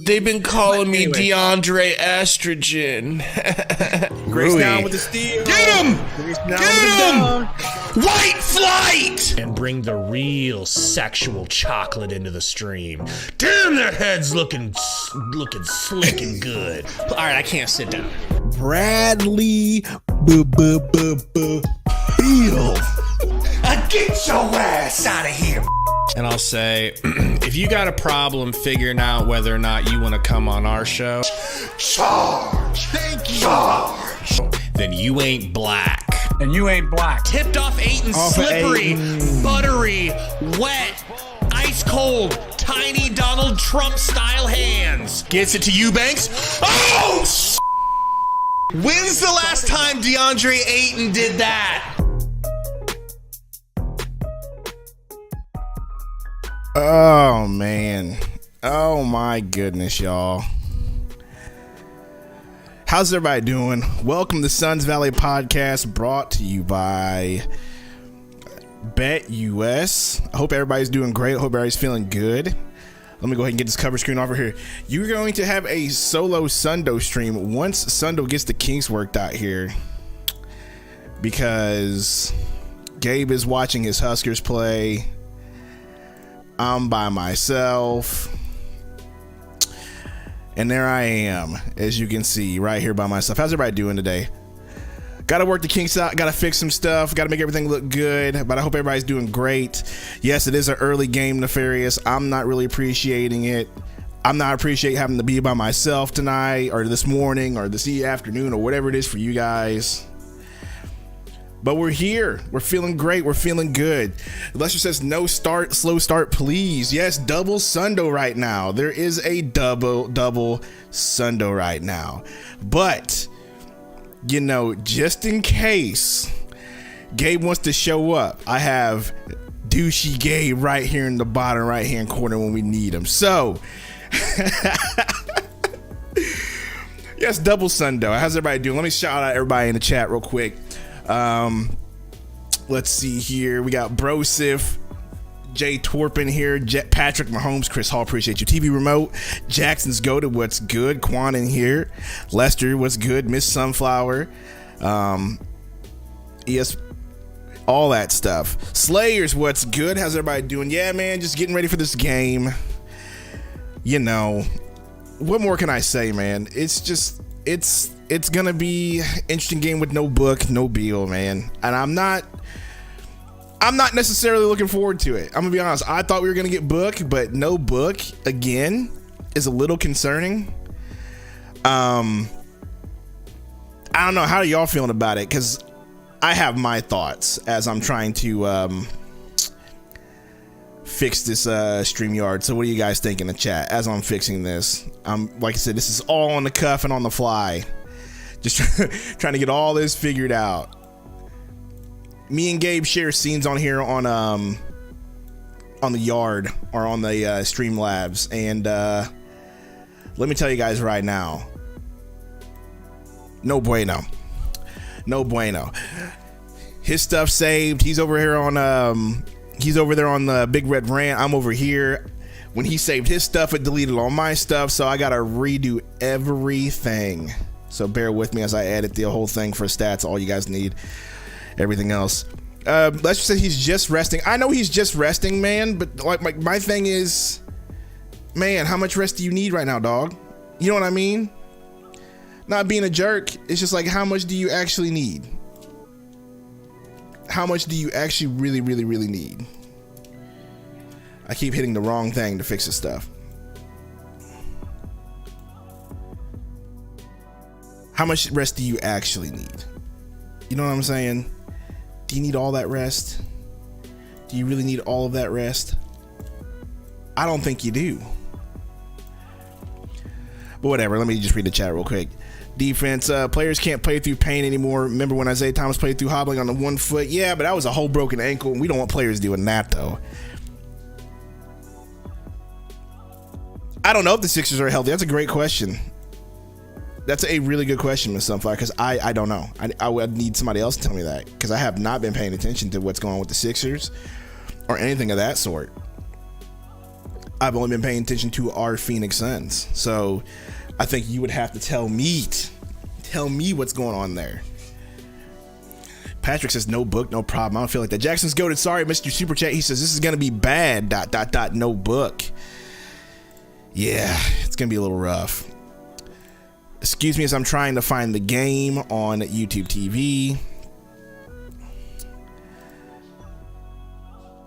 They've been calling me DeAndre Estrogen. Grace down with the steal. Get him! Get him! White flight! And bring the real sexual chocolate into the stream. Damn, that head's looking slick and good. All right, I can't sit down. Bradley Beal. Get your ass out of here. And I'll say, if you got a problem figuring out whether or not you want to come on our show, Charge! Thank you. Charge! then you ain't black. And you ain't black. Tipped off Aiton, Off of slippery, Aiton. buttery, wet, ice cold, tiny Donald Trump style hands. Gets it to Eubanks. Oh, when's the last time DeAndre Ayton did that? Oh, man. Oh, my goodness, y'all. How's everybody doing? Welcome to Suns Valley Podcast, brought to you by BetUS. I hope everybody's doing great. I hope everybody's feeling good. Let me go ahead and get this cover screen over here. You're going to have a solo Sundo stream once Sundo gets the kinks worked out here, because Gabe is watching his Huskers play. I'm by myself, and there I am, as you can see, right here by myself. How's everybody doing today? Gotta work the kinks out, gotta fix some stuff, gotta make everything look good, but I hope everybody's doing great. Yes, it is an early game, Nefarious. I'm not really appreciating it. I'm not appreciating having to be by myself tonight, or this morning, or this afternoon, or whatever it is for you guys. But we're here. We're feeling great. We're feeling good. Lester says no start, slow start, please. Yes, double Sundo right now. There is a double Sundo right now. But, you know, just in case Gabe wants to show up, I have douchey Gabe right here in the bottom right hand corner when we need him. So, yes, double Sundo. How's everybody doing? Let me shout out everybody in the chat real quick. Let's see here. We got Brosif, Jay Torpin here, Patrick Mahomes, Chris Hall, appreciate you. TV Remote, Jackson's Go to What's Good, Quan in here, Lester, what's good, Miss Sunflower, yes, all that stuff. Slayers, what's good? How's everybody doing? Yeah, man, just getting ready for this game. You know, what more can I say, man? It's just, it's gonna be an interesting game with no Book, no Beal, man. And I'm not necessarily looking forward to it. I'm gonna be honest. I thought we were gonna get Book, but no Book again is a little concerning. I don't know. How are y'all feeling about it? Because I have my thoughts as I'm trying to fix this StreamYard. So what do you guys think in the chat as I'm fixing this? Like I said, this is all on the cuff and on the fly. Just trying to get all this figured out. Me and Gabe share scenes on here on the yard or on the Streamlabs, and let me tell you guys right now, no bueno. His stuff saved. He's over here on he's over there on the Big Red Rant. I'm over here. When he saved his stuff, it deleted all my stuff, so I gotta redo everything. So bear with me as I edit the whole thing for stats. All you guys need, everything else. Let's just say he's just resting. I know he's just resting, man, but like my thing is, man, how much rest do you need right now, dog? You know what I mean? Not being a jerk. It's just like, how much do you actually need? How much do you actually really need? I keep hitting the wrong thing to fix this stuff. How much rest do you actually need? You know what I'm saying? Do you need all that rest? Do you really need all of that rest? I don't think you do. But whatever, let me just read the chat real quick. Defense, players can't play through pain anymore. Remember when Isaiah Thomas played through hobbling on the 1 foot? Yeah, but that was a whole broken ankle, and we don't want players doing that, though. I don't know if the Sixers are healthy. That's a great question. That's a really good question, Ms. Sunflower, because I don't know. I would need somebody else to tell me that, because I have not been paying attention to what's going on with the Sixers or anything of that sort. I've only been paying attention to our Phoenix Suns. So I think you would have to tell me what's going on there. Patrick says no book, no problem. I don't feel like that. Jackson's goated. Sorry, Mr. Super Chat. He says this is gonna be bad. ... No book. Yeah, it's gonna be a little rough. Excuse me as I'm trying to find the game on YouTube TV.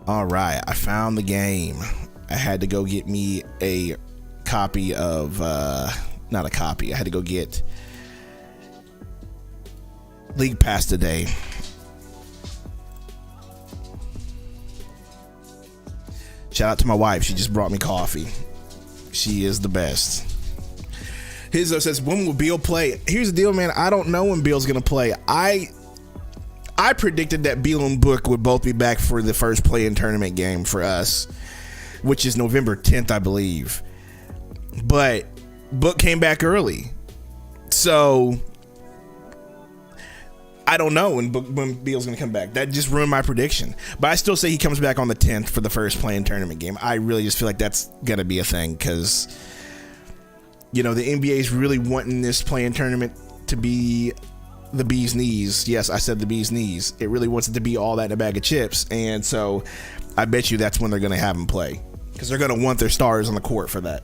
All right, I found the game. I had to go get me a copy of, not a copy. I had to go get League Pass today. Shout out to my wife. She just brought me coffee. She is the best. Hizzo says, when will Beal play? Here's the deal, man. I don't know when Beal's going to play. I predicted that Beal and Book would both be back for the first play-in tournament game for us, which is November 10th, I believe. But Book came back early. So I don't know when Beal's going to come back. That just ruined my prediction. But I still say he comes back on the 10th for the first play-in tournament game. I really just feel like that's going to be a thing because, you know, the NBA is really wanting this play-in tournament to be the bee's knees. Yes, I said the bee's knees. It really wants it to be all that in a bag of chips. And so I bet you that's when they're going to have him play because they're going to want their stars on the court for that.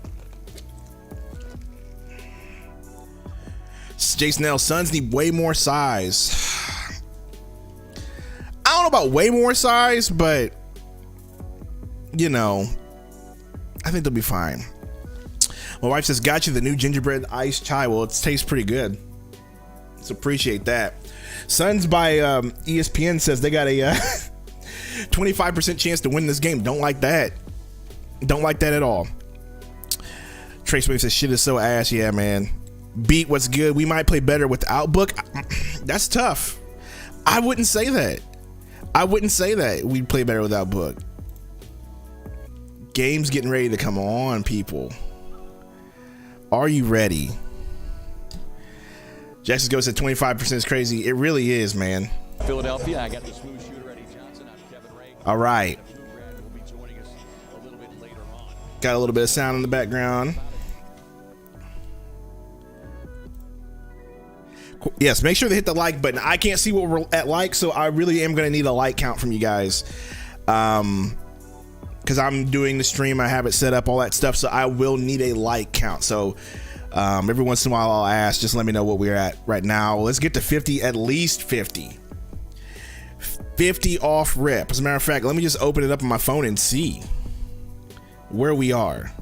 Jason L. Suns need way more size. I don't know about way more size, but you know, I think they'll be fine. My wife says, got you the new gingerbread iced chai. Well, it tastes pretty good. So appreciate that. Suns by ESPN says they got a 25% chance to win this game. Don't like that. Don't like that at all. Trace Wave says, shit is so ass. Yeah, man. Beat what's good. We might play better without Book. That's tough. I wouldn't say that. I wouldn't say that we'd play better without Book. Game's getting ready to come on, people. Are you ready? Jackson goes at 25% is crazy. It really is, man. Philadelphia, I got the smooth shooter Eddie Johnson. I'm Kevin Ray. All right. Will be joining us a little bit later on. Got a little bit of sound in the background. Yes, make sure to hit the like button. I can't see what we're at like, so I really am going to need a like count from you guys. Because I'm doing the stream, I have it set up, all that stuff, so I will need a like count. So every once in a while I'll ask, just let me know what we're at right now. Let's get to 50, at least 50. 50 off rip. As a matter of fact, let me just open it up on my phone and see where we are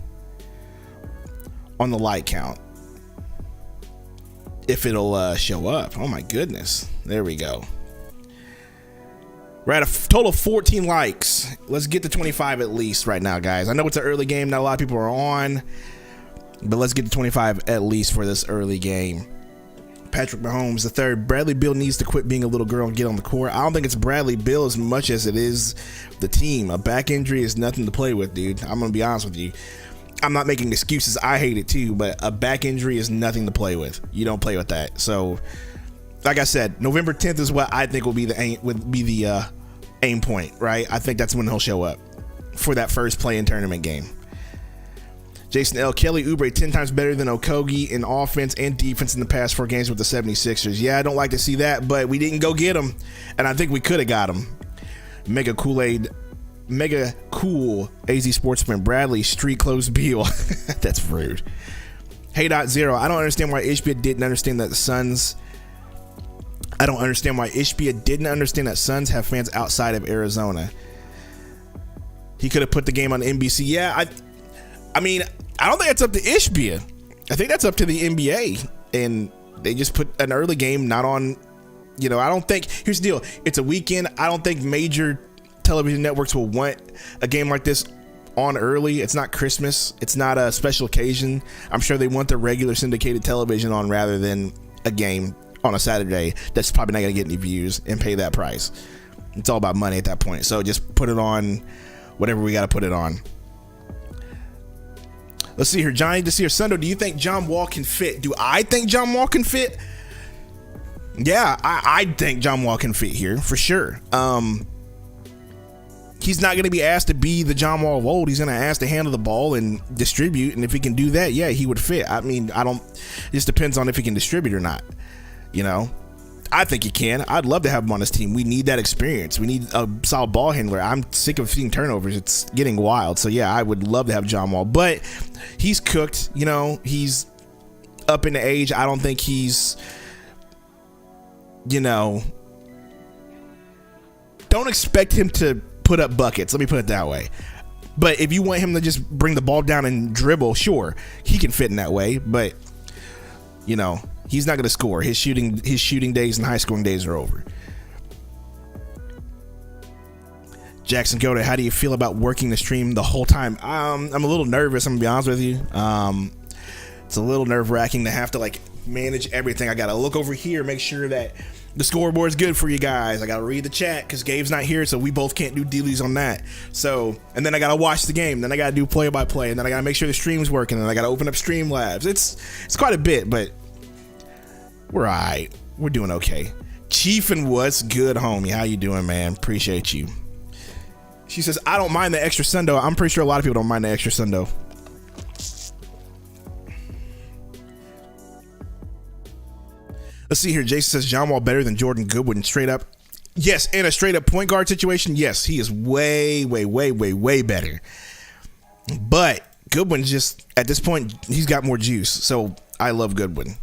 on the like count. If it'll show up. Oh my goodness. There we go. We're at a total of 14 likes. Let's get to 25 at least right now, guys. I know it's an early game. Not a lot of people are on. But let's get to 25 at least for this early game. Patrick Mahomes III. Bradley Beal needs to quit being a little girl and get on the court. I don't think it's Bradley Beal as much as it is the team. A back injury is nothing to play with, dude. I'm going to be honest with you. I'm not making excuses. I hate it too, but a back injury is nothing to play with. You don't play with that. So, like I said, November 10th is what I think will be the aim point, right? I think that's when he'll show up for that first play-in tournament game. Jason L. Kelly Oubre 10 times better than Okogie in offense and defense in the past 4 games with the 76ers. Yeah, I don't like to see that, but we didn't go get him, and I think we could have got him. Mega cool AZ Sportsman Bradley Street Clothes Beal. That's rude. Hey.0. I don't understand why Ishbia didn't understand that the Suns. I don't understand why Ishbia didn't understand that Suns have fans outside of Arizona. He could have put the game on NBC. Yeah, I mean, I don't think that's up to Ishbia. I think that's up to the NBA, and they just put an early game not on. You know, I don't think. Here's the deal. It's a weekend. I don't think major television networks will want a game like this on early. It's not Christmas. It's not a special occasion. I'm sure they want the regular syndicated television on rather than a game on a Saturday that's probably not going to get any views and pay that price. It's all about money at that point. So just put it on whatever we got to put it on. Let's see here. Johnny to see here. Sundo, do you think John Wall can fit? Do I think John Wall can fit? Yeah, I think John Wall can fit here for sure. he's not going to be asked to be the John Wall of old. He's going to ask to handle the ball and distribute. And if he can do that, yeah, he would fit. I mean, it just depends on if he can distribute or not. You know, I think he can. I'd love to have him on his team. We need that experience. We need a solid ball handler. I'm sick of seeing turnovers. It's getting wild. So yeah, I would love to have John Wall, but he's cooked. You know, he's up in the age. I don't think he's, you know, don't expect him to put up buckets. Let me put it that way. But if you want him to just bring the ball down and dribble, sure, he can fit in that way. But you know, he's not going to score. His shooting days and high scoring days are over. Jackson Goda, how do you feel about working the stream the whole time? I'm a little nervous. I'm gonna be honest with you. It's a little nerve wracking to have to like manage everything. I got to look over here, make sure that the scoreboard is good for you guys. I got to read the chat because Gabe's not here, so we both can't do dealies on that. So, and then I got to watch the game. Then I got to do play-by-play, and then I got to make sure the stream's working, and then I got to open up Streamlabs. It's quite a bit, but we're all right. We're doing okay. Chief and what's good, homie? How you doing, man? Appreciate you. She says, I don't mind the extra Sundo. I'm pretty sure a lot of people don't mind the extra Sundo. Let's see here. Jason says John Wall better than Jordan Goodwin. Straight up. Yes, in a straight up point guard situation, yes, he is way better. But Goodwin just, at this point, he's got more juice. So I love Goodwin.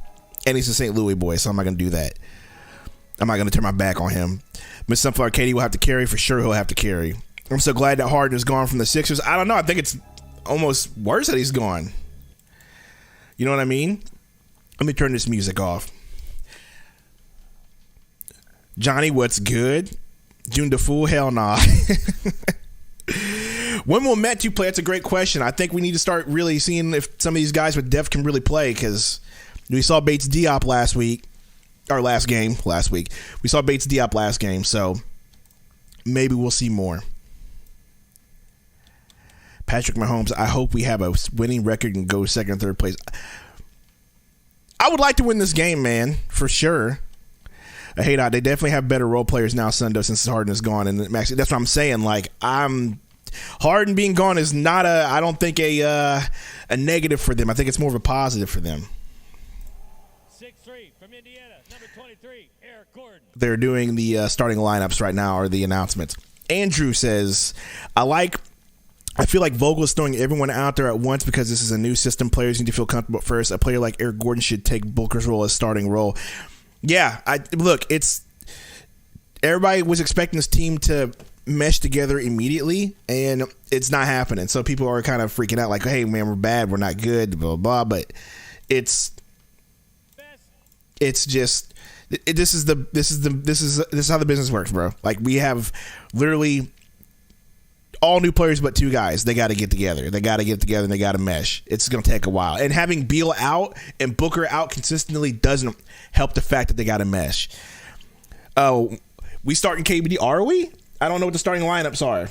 And he's a St. Louis boy, so I'm not going to do that. I'm not going to turn my back on him. Miss Sunflower Katie will have to carry. For sure, he'll have to carry. I'm so glad that Harden is gone from the Sixers. I don't know. I think it's almost worse that he's gone. You know what I mean? Let me turn this music off. Johnny, what's good? June the Fool? Hell nah. When will Metu play? That's a great question. I think we need to start really seeing if some of these guys with depth can really play, because we saw Bates Diop last week. We saw Bates Diop last game, so maybe we'll see more. Patrick Mahomes, I hope we have a winning record and go second and third place. I would like to win this game, man, for sure. Hey, they definitely have better role players now, Sundo, since Harden is gone. And Max, that's what I'm saying. Like, Harden being gone is not I don't think a negative for them. I think it's more of a positive for them. 6'3" from Indiana, number 23, Eric Gordon. They're doing the starting lineups right now, or the announcements. Andrew says, I feel like Vogel is throwing everyone out there at once because this is a new system. Players need to feel comfortable first. A player like Eric Gordon should take Booker's role as starting role. Yeah, everybody was expecting this team to mesh together immediately, and it's not happening. So people are kind of freaking out, like, "Hey, man, we're bad, we're not good, blah blah." But it's just this is how the business works, bro. Like, we have literally all new players but two guys. They got to get together. And they got to mesh. It's going to take a while. And having Beal out and Booker out consistently doesn't help the fact that they got to mesh. Oh, we starting KBD, are we? I don't know what the starting lineups are.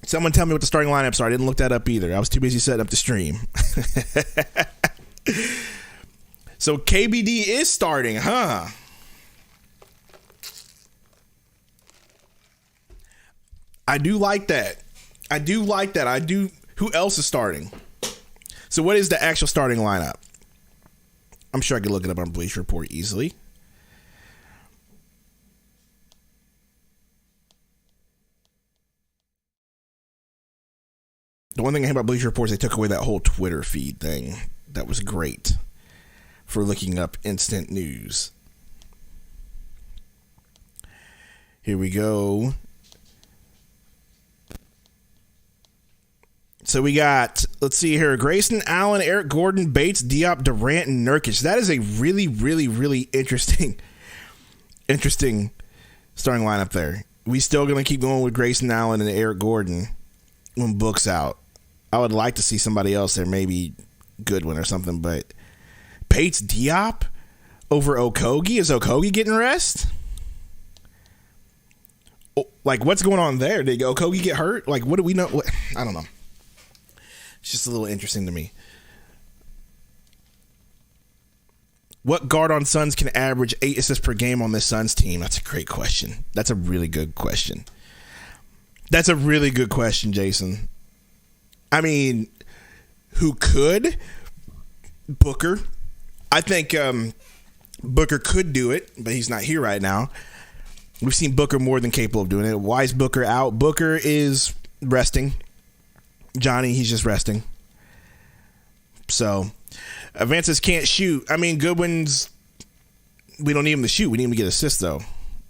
Someone tell me what the starting lineups are. I didn't look that up either. I was too busy setting up the stream. So KBD is starting, huh? I do like that. Who else is starting? So what is the actual starting lineup? I'm sure I could look it up on Bleacher Report easily. The one thing I hate about Bleacher Report is they took away that whole Twitter feed thing. That was great for looking up instant news. Here we go. So we got, let's see here, Grayson Allen, Eric Gordon, Bates, Diop, Durant, and Nurkic. That is a really, really, really interesting starting lineup there. We still going to keep going with Grayson Allen and Eric Gordon when Book's out. I would like to see somebody else there, maybe Goodwin or something, but Bates, Diop over Okogie? Is Okogie getting rest? Like, what's going on there? Did Okogie get hurt? Like, what do we know? I don't know. It's just a little interesting to me. What guard on Suns can average 8 assists per game on this Suns team? That's a great question. That's a really good question. That's a really good question, Jason. I mean, who could? Booker. I think Booker could do it, but he's not here right now. We've seen Booker more than capable of doing it. Why is Booker out? Booker is resting. Johnny, he's just resting. So, Avances can't shoot. I mean, Goodwin's, we don't need him to shoot. We need him to get assists, though,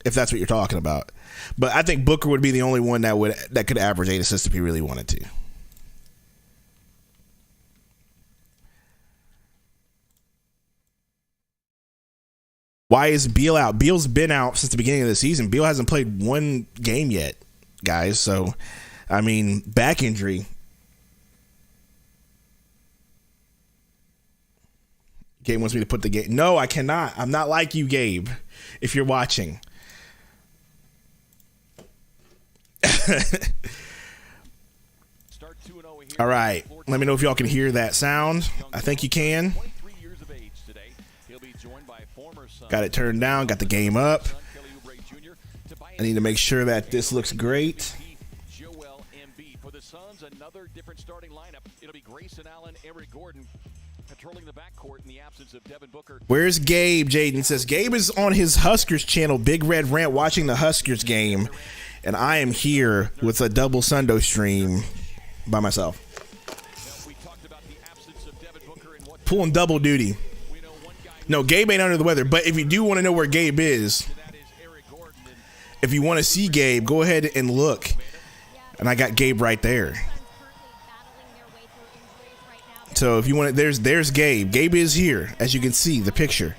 if that's what you're talking about. But I think Booker would be the only one that could average 8 assists if he really wanted to. Why is Beal out? Beal's been out since the beginning of the season. Beal hasn't played one game yet, guys. So, I mean, back injury. Gabe wants me to put the game. No, I cannot. I'm not like you, Gabe, if you're watching. All right. Let me know if y'all can hear that sound. I think you can. Got it turned down. Got the game up. I need to make sure that this looks great. For the Suns, another different starting lineup. It'll be Grayson Allen, Eric Gordon patrolling the backcourt in the absence of Devin Booker. Where's Gabe? Jaden says Gabe is on his Huskers channel, Big Red Rant, watching the Huskers game, and I am here with a double Sundo stream by myself. Pulling double duty. No, Gabe ain't under the weather, but if you do want to know where Gabe is, if you want to see Gabe, go ahead and look. And I got Gabe right there. So if you want it, there's Gabe. Gabe is here, as you can see the picture.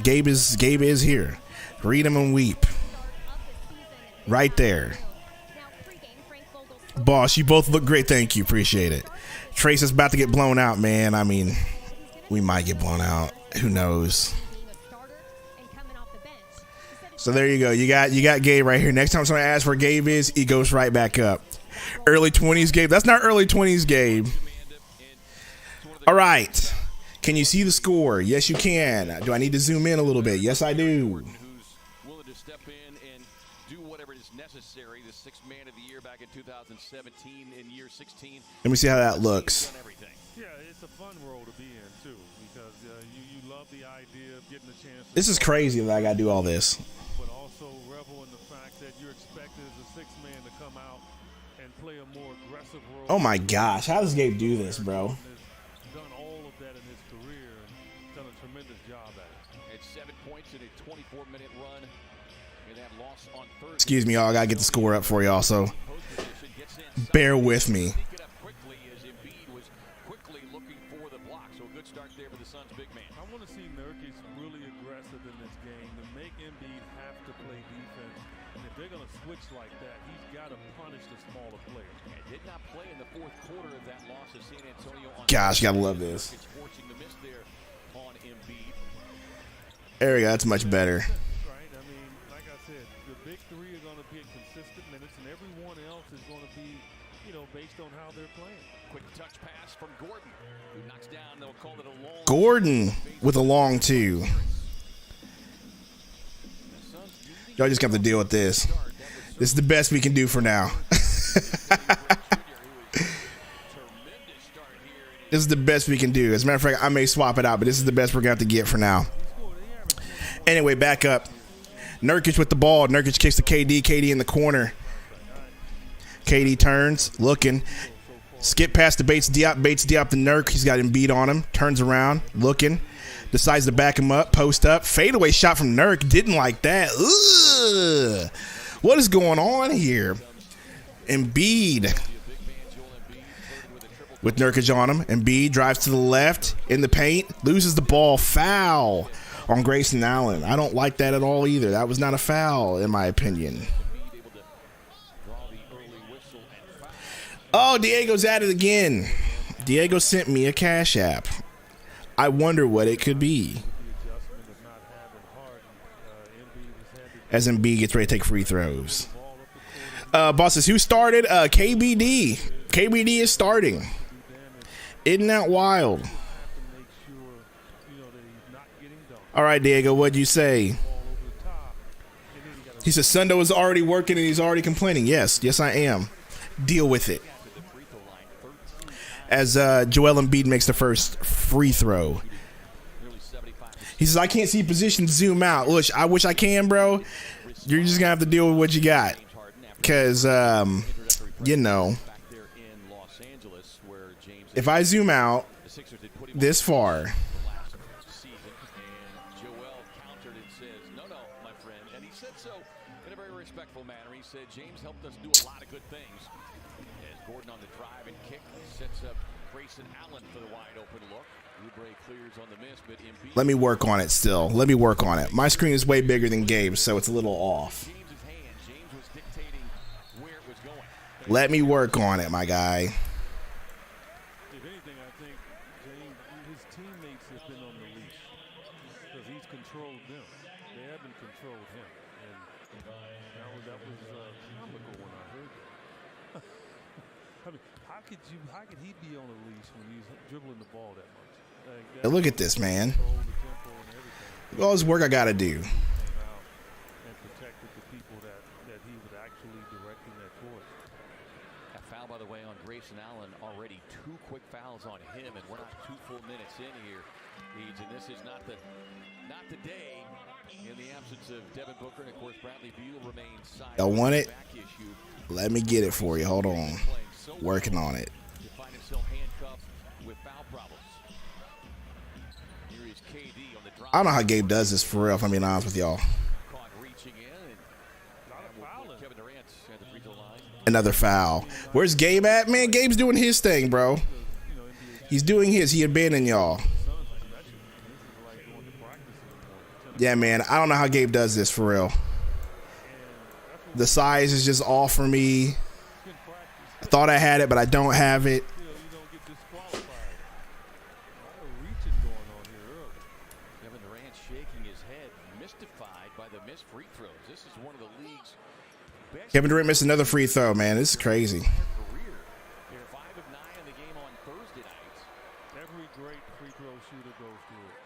Gabe is here. Read him and weep. Right there. Boss, you both look great. Thank you. Appreciate it. Trace is about to get blown out, man. I mean, we might get blown out. Who knows? So there you go. You got Gabe right here. Next time someone asks where Gabe is, he goes right back up. Early 20s Gabe. That's not early 20s Gabe. All right. Can you see the score? Yes, you can. Do I need to zoom in a little bit? Yes, I do. Who's willing to step in and do whatever is necessary. The sixth man of the year back in 2017 in year 16. Let me see how that looks. Yeah, it's a fun role to be in, too, because you love the idea of getting a chance. This is crazy that I got to do all this. But also revel in the fact that you're expected as a sixth man to come out and play a more aggressive role. Oh, my gosh. How does Gabe do this, bro? Done all of that in his career and done a tremendous job at it. At 7 points in a 24-minute run. And that loss on Thursday. Excuse me, y'all. I got to get the score up for y'all, so bear with me. I want to see Nurkic really aggressive in this game to make Embiid have to play defense. And if they're going to switch like that, he's got to punish the smaller players. And did not play in the fourth quarter of that loss to San Antonio. Gosh, gotta love this. Forcing the miss there on Embiid. There we go. That's much better. Right? I mean, like I said, the big three are going to be consistent minutes, and everyone else is going to be, based on how they're playing. Quick touch pass from Gordon, who knocks down. They'll call it a long. Gordon with a long two. Y'all just got to deal with this. This is the best we can do for now. This is the best we can do. As a matter of fact, I may swap it out, but this is the best we're going to have to get for now. Anyway, back up. Nurkic with the ball. Nurkic kicks to KD. KD in the corner. KD turns, looking. Skip past the Bates Diop. Bates Diop the Nurk. He's got Embiid on him. Turns around, looking. Decides to back him up. Post up. Fadeaway shot from Nurk. Didn't like that. Ugh. What is going on here? Embiid with Nurkic on him. Embiid drives to the left in the paint. Loses the ball. Foul on Grayson Allen. I don't like that at all either. That was not a foul in my opinion. Oh, Diego's at it again. Diego sent me a Cash App. I wonder what it could be. As Embiid gets ready to take free throws. Bosses, who started? KBD. KBD is starting. Isn't that wild? All right, Diego, what'd you say? He says Sundo is already working and he's already complaining. Yes, I am. Deal with it. As Joel Embiid makes the first free throw. He says, I can't see position zoom out. Look, I wish I can, bro. You're just going to have to deal with what you got. Because, you know, if I zoom out this far, James helped us do a lot of good things. As Gordon on the drive and kick sets up Grayson Allen for the wide open look. Oubre clears on the miss, but Embiid. Let me work on it still. Let me work on it. My screen is way bigger than Gabe's, so it's a little off. James was dictating where it was going. Let me work on it, my guy. If anything, I think James, his teammates have been on the leash because he's controlled them. They haven't controlled him, and that was comical when I heard that. I mean, how could he be on a leash when he's dribbling the ball that much? Like, Hey, look at this, man. Look at all this work I gotta do. And protected the people that he was actually directing that towards. A foul, by the way, on Grayson Allen. Already 2 quick fouls on him, and we're not 2 full minutes in here. And this is not the day in the absence of Devin Booker, and of course Bradley Beal remains side. Y'all want it? Let me get it for you. Hold on. Working on it. You find himself handcuffed with foul problems. Here is KD on the drive. I don't know how Gabe does this for real, if I'm being honest with y'all. Caught reaching in, and Kevin Durant at the free throw line. Another foul. Where's Gabe at? Man, Gabe's doing his thing, bro. He's doing his. He abandoned y'all. Yeah, man. I don't know how Gabe does this for real. The size is just off for me. I thought I had it, but I don't have it. Kevin Durant shaking his head, mystified by the missed free throws. This is one of the league's best. Kevin Durant missed another free throw, man. This is crazy. They're 5 of 9 in the game on Thursday nights. Every great free throw shooter goes through it,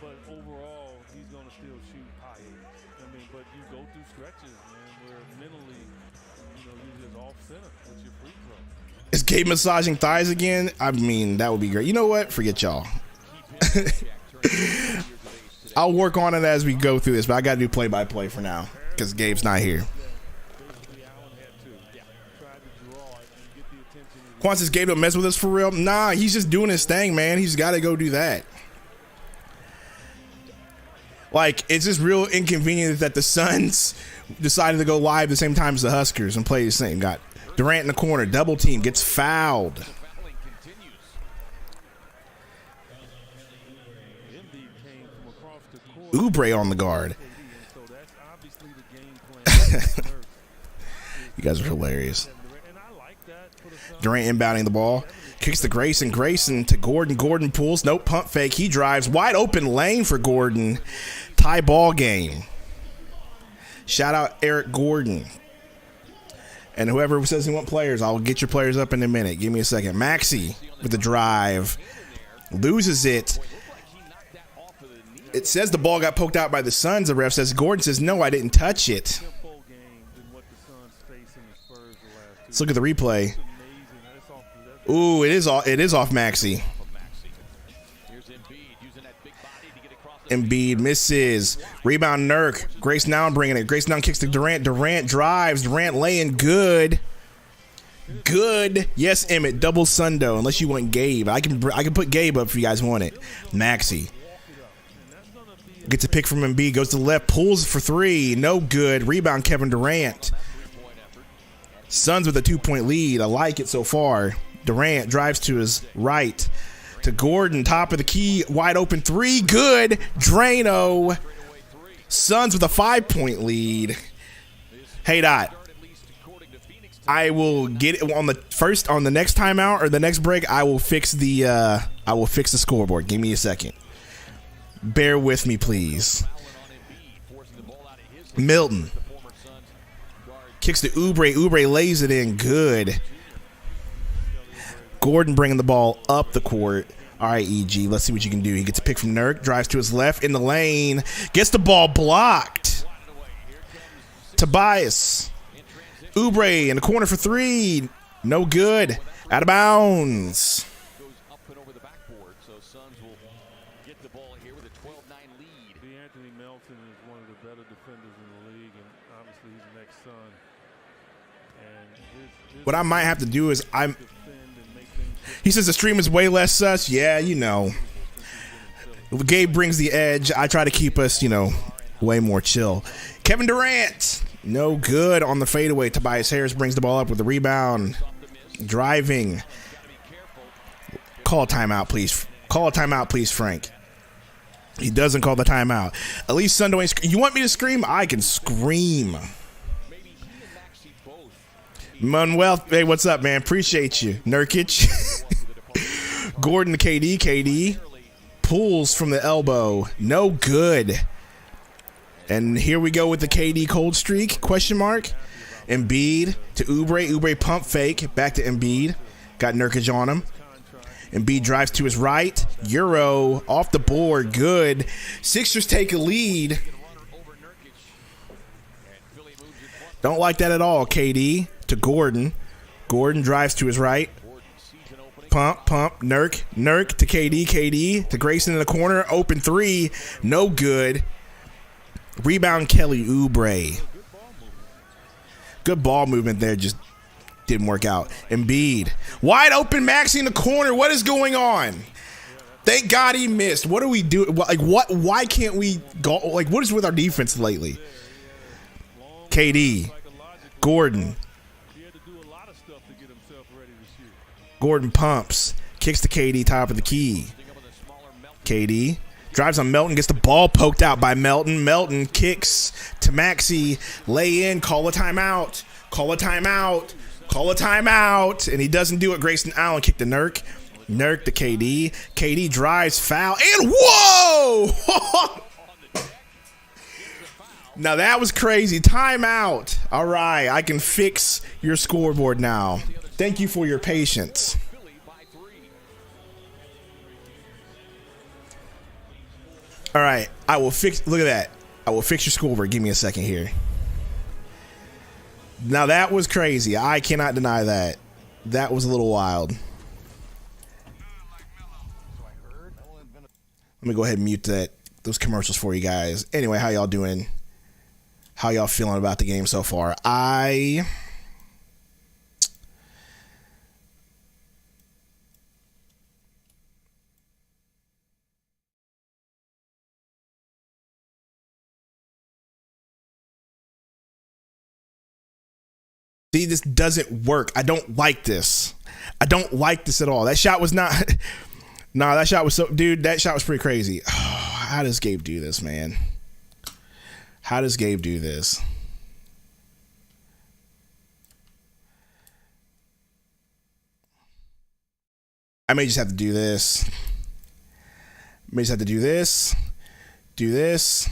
but overall, he's going to still shoot high 80s. I mean, but you go through stretches, man, where mentally, you're just off center with your free throw. Is Gabe massaging thighs again? I mean, that would be great. You know what? Forget y'all. I'll work on it as we go through this, but I got to do play-by-play for now because Gabe's not here. Quan says Gabe don't mess with us for real. Nah, he's just doing his thing, man. He's got to go do that. Like, it's just real inconvenient that the Suns decided to go live at the same time as the Huskers and play the same. Got Durant in the corner, double team, gets fouled. Oubre on the guard. You guys are hilarious. Durant inbounding the ball. Kicks to Grayson. Grayson to Gordon. Gordon pulls. Nope, pump fake. He drives. Wide open lane for Gordon. Tie ball game. Shout out Eric Gordon. And whoever says they want players, I'll get your players up in a minute. Give me a second. Maxey with the drive. Loses it. It says the ball got poked out by the Suns. The ref says Gordon says, no, I didn't touch it. Let's look at the replay. Ooh, it is off Maxey. Embiid misses. Rebound Nurk. Grace now bringing it. Grace now kicks to Durant. Durant drives. Durant laying good. Good. Yes, Emmett. Double Sundo. Unless you want Gabe. I can put Gabe up if you guys want it. Maxey. Gets a pick from Embiid. Goes to the left. Pulls for 3. No good. Rebound Kevin Durant. Suns with a 2-point lead. I like it so far. Durant drives to his right. To Gordon, top of the key, wide open 3, good. Drano. Suns with a 5-point lead. Hey Dot, I will get it on the next timeout or the next break. I will fix the scoreboard. Give me a second. Bear with me, please. Milton kicks to Oubre. Oubre lays it in, good. Gordon bringing the ball up the court. All right, EG, let's see what you can do. He gets a pick from Nurk, drives to his left in the lane, gets the ball blocked. Tobias. Oubre in the corner for three. No good. Out of bounds. Goes up and over the backboard, so Suns will get the ball here with a 12-9 lead. Anthony Melton is one of the better defenders in the league, and obviously he's the next Sun. And What I might have to do is defend and make things he says the stream is way less sus. Yeah, you know. Gabe brings the edge. I try to keep us, way more chill. Kevin Durant. No good on the fadeaway. Tobias Harris brings the ball up with the rebound. Driving. Call a timeout, please. Call a timeout, please, Frank. He doesn't call the timeout. At least Sundo ain't. You want me to scream? I can scream. Manuel, hey, what's up, man? Appreciate you. Nurkic. Gordon to KD. KD pulls from the elbow. No good. And here we go with the KD cold streak, question mark. Embiid to Oubre. Oubre pump fake. Back to Embiid. Got Nurkic on him. Embiid drives to his right. Euro off the board. Good. Sixers take a lead. Don't like that at all, KD. To Gordon. Gordon drives to his right. Pump. Nurk to KD. KD to Grayson in the corner. Open three. No good. Rebound Kelly Oubre. Good ball movement there. Just didn't work out. Embiid. Wide open Maxey in the corner. What is going on? Thank God he missed. What do we do? Why can't we go? What is with our defense lately? KD. Gordon. Gordon pumps. Kicks to KD, top of the key. KD drives on Melton, gets the ball poked out by Melton. Melton kicks to Maxey. Lay in, call a timeout. Call a timeout. Call a timeout. And he doesn't do it. Grayson Allen kicked to Nurk. Nurk to KD. KD drives, foul, and whoa! Now that was crazy. Timeout. All right, I can fix your scoreboard now. Thank you for your patience. All right, I will fix. Look at that. I will fix your scoreboard. Give me a second here. Now that was crazy. I cannot deny that. That was a little wild. Let me go ahead and mute those commercials for you guys. Anyway, how y'all doing? How y'all feeling about the game so far? See, this doesn't work. I don't like this. I don't like this at all. That shot was not. Nah, that shot was so. Dude, that shot was pretty crazy. Oh, how does Gabe do this, man? How does Gabe do this? I may just have to do this. May just have to do this. Do this.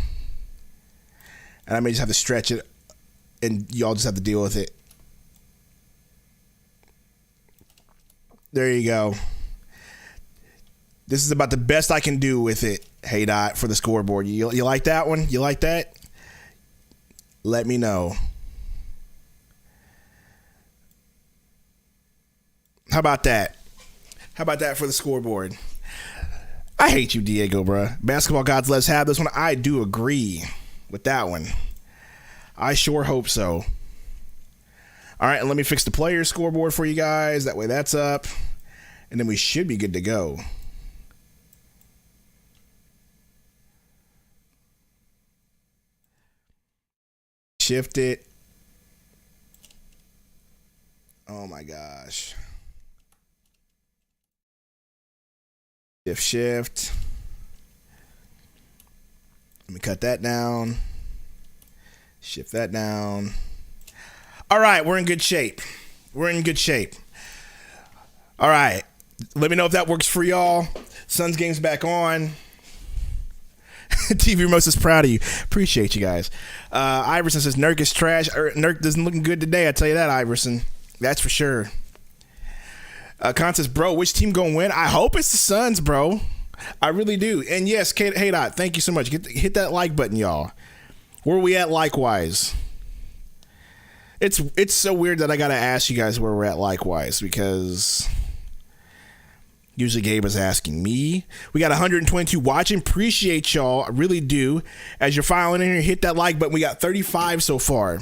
And I may just have to stretch it. And y'all just have to deal with it. There you go. This is about the best I can do with it. Hey, Dot, for the scoreboard. You like that one? You like that? Let me know. How about that? How about that for the scoreboard? I hate you, Diego, bruh. Basketball gods, let's have this one. I do agree with that one. I sure hope so. All right, and let me fix the player scoreboard for you guys. That way that's up. And then we should be good to go. Shift it. Oh my gosh. Shift. Let me cut that down. Shift that down. All right, we're in good shape. We're in good shape. All right. Let me know if that works for y'all. Suns game's back on. TV Most is proud of you. Appreciate you guys. Iverson says Nurk is trash. Nurk doesn't look good today. I tell you that, Iverson. That's for sure. Con says, bro, which team gonna win? I hope it's the Suns, bro. I really do. And yes, hey Dot, thank you so much. Hit that like button, y'all. Where are we at likewise? It's so weird that I got to ask you guys where we're at likewise, because usually Gabe is asking me. We got 122 watching. Appreciate y'all. I really do. As you're filing in here, hit that like button. We got 35 so far.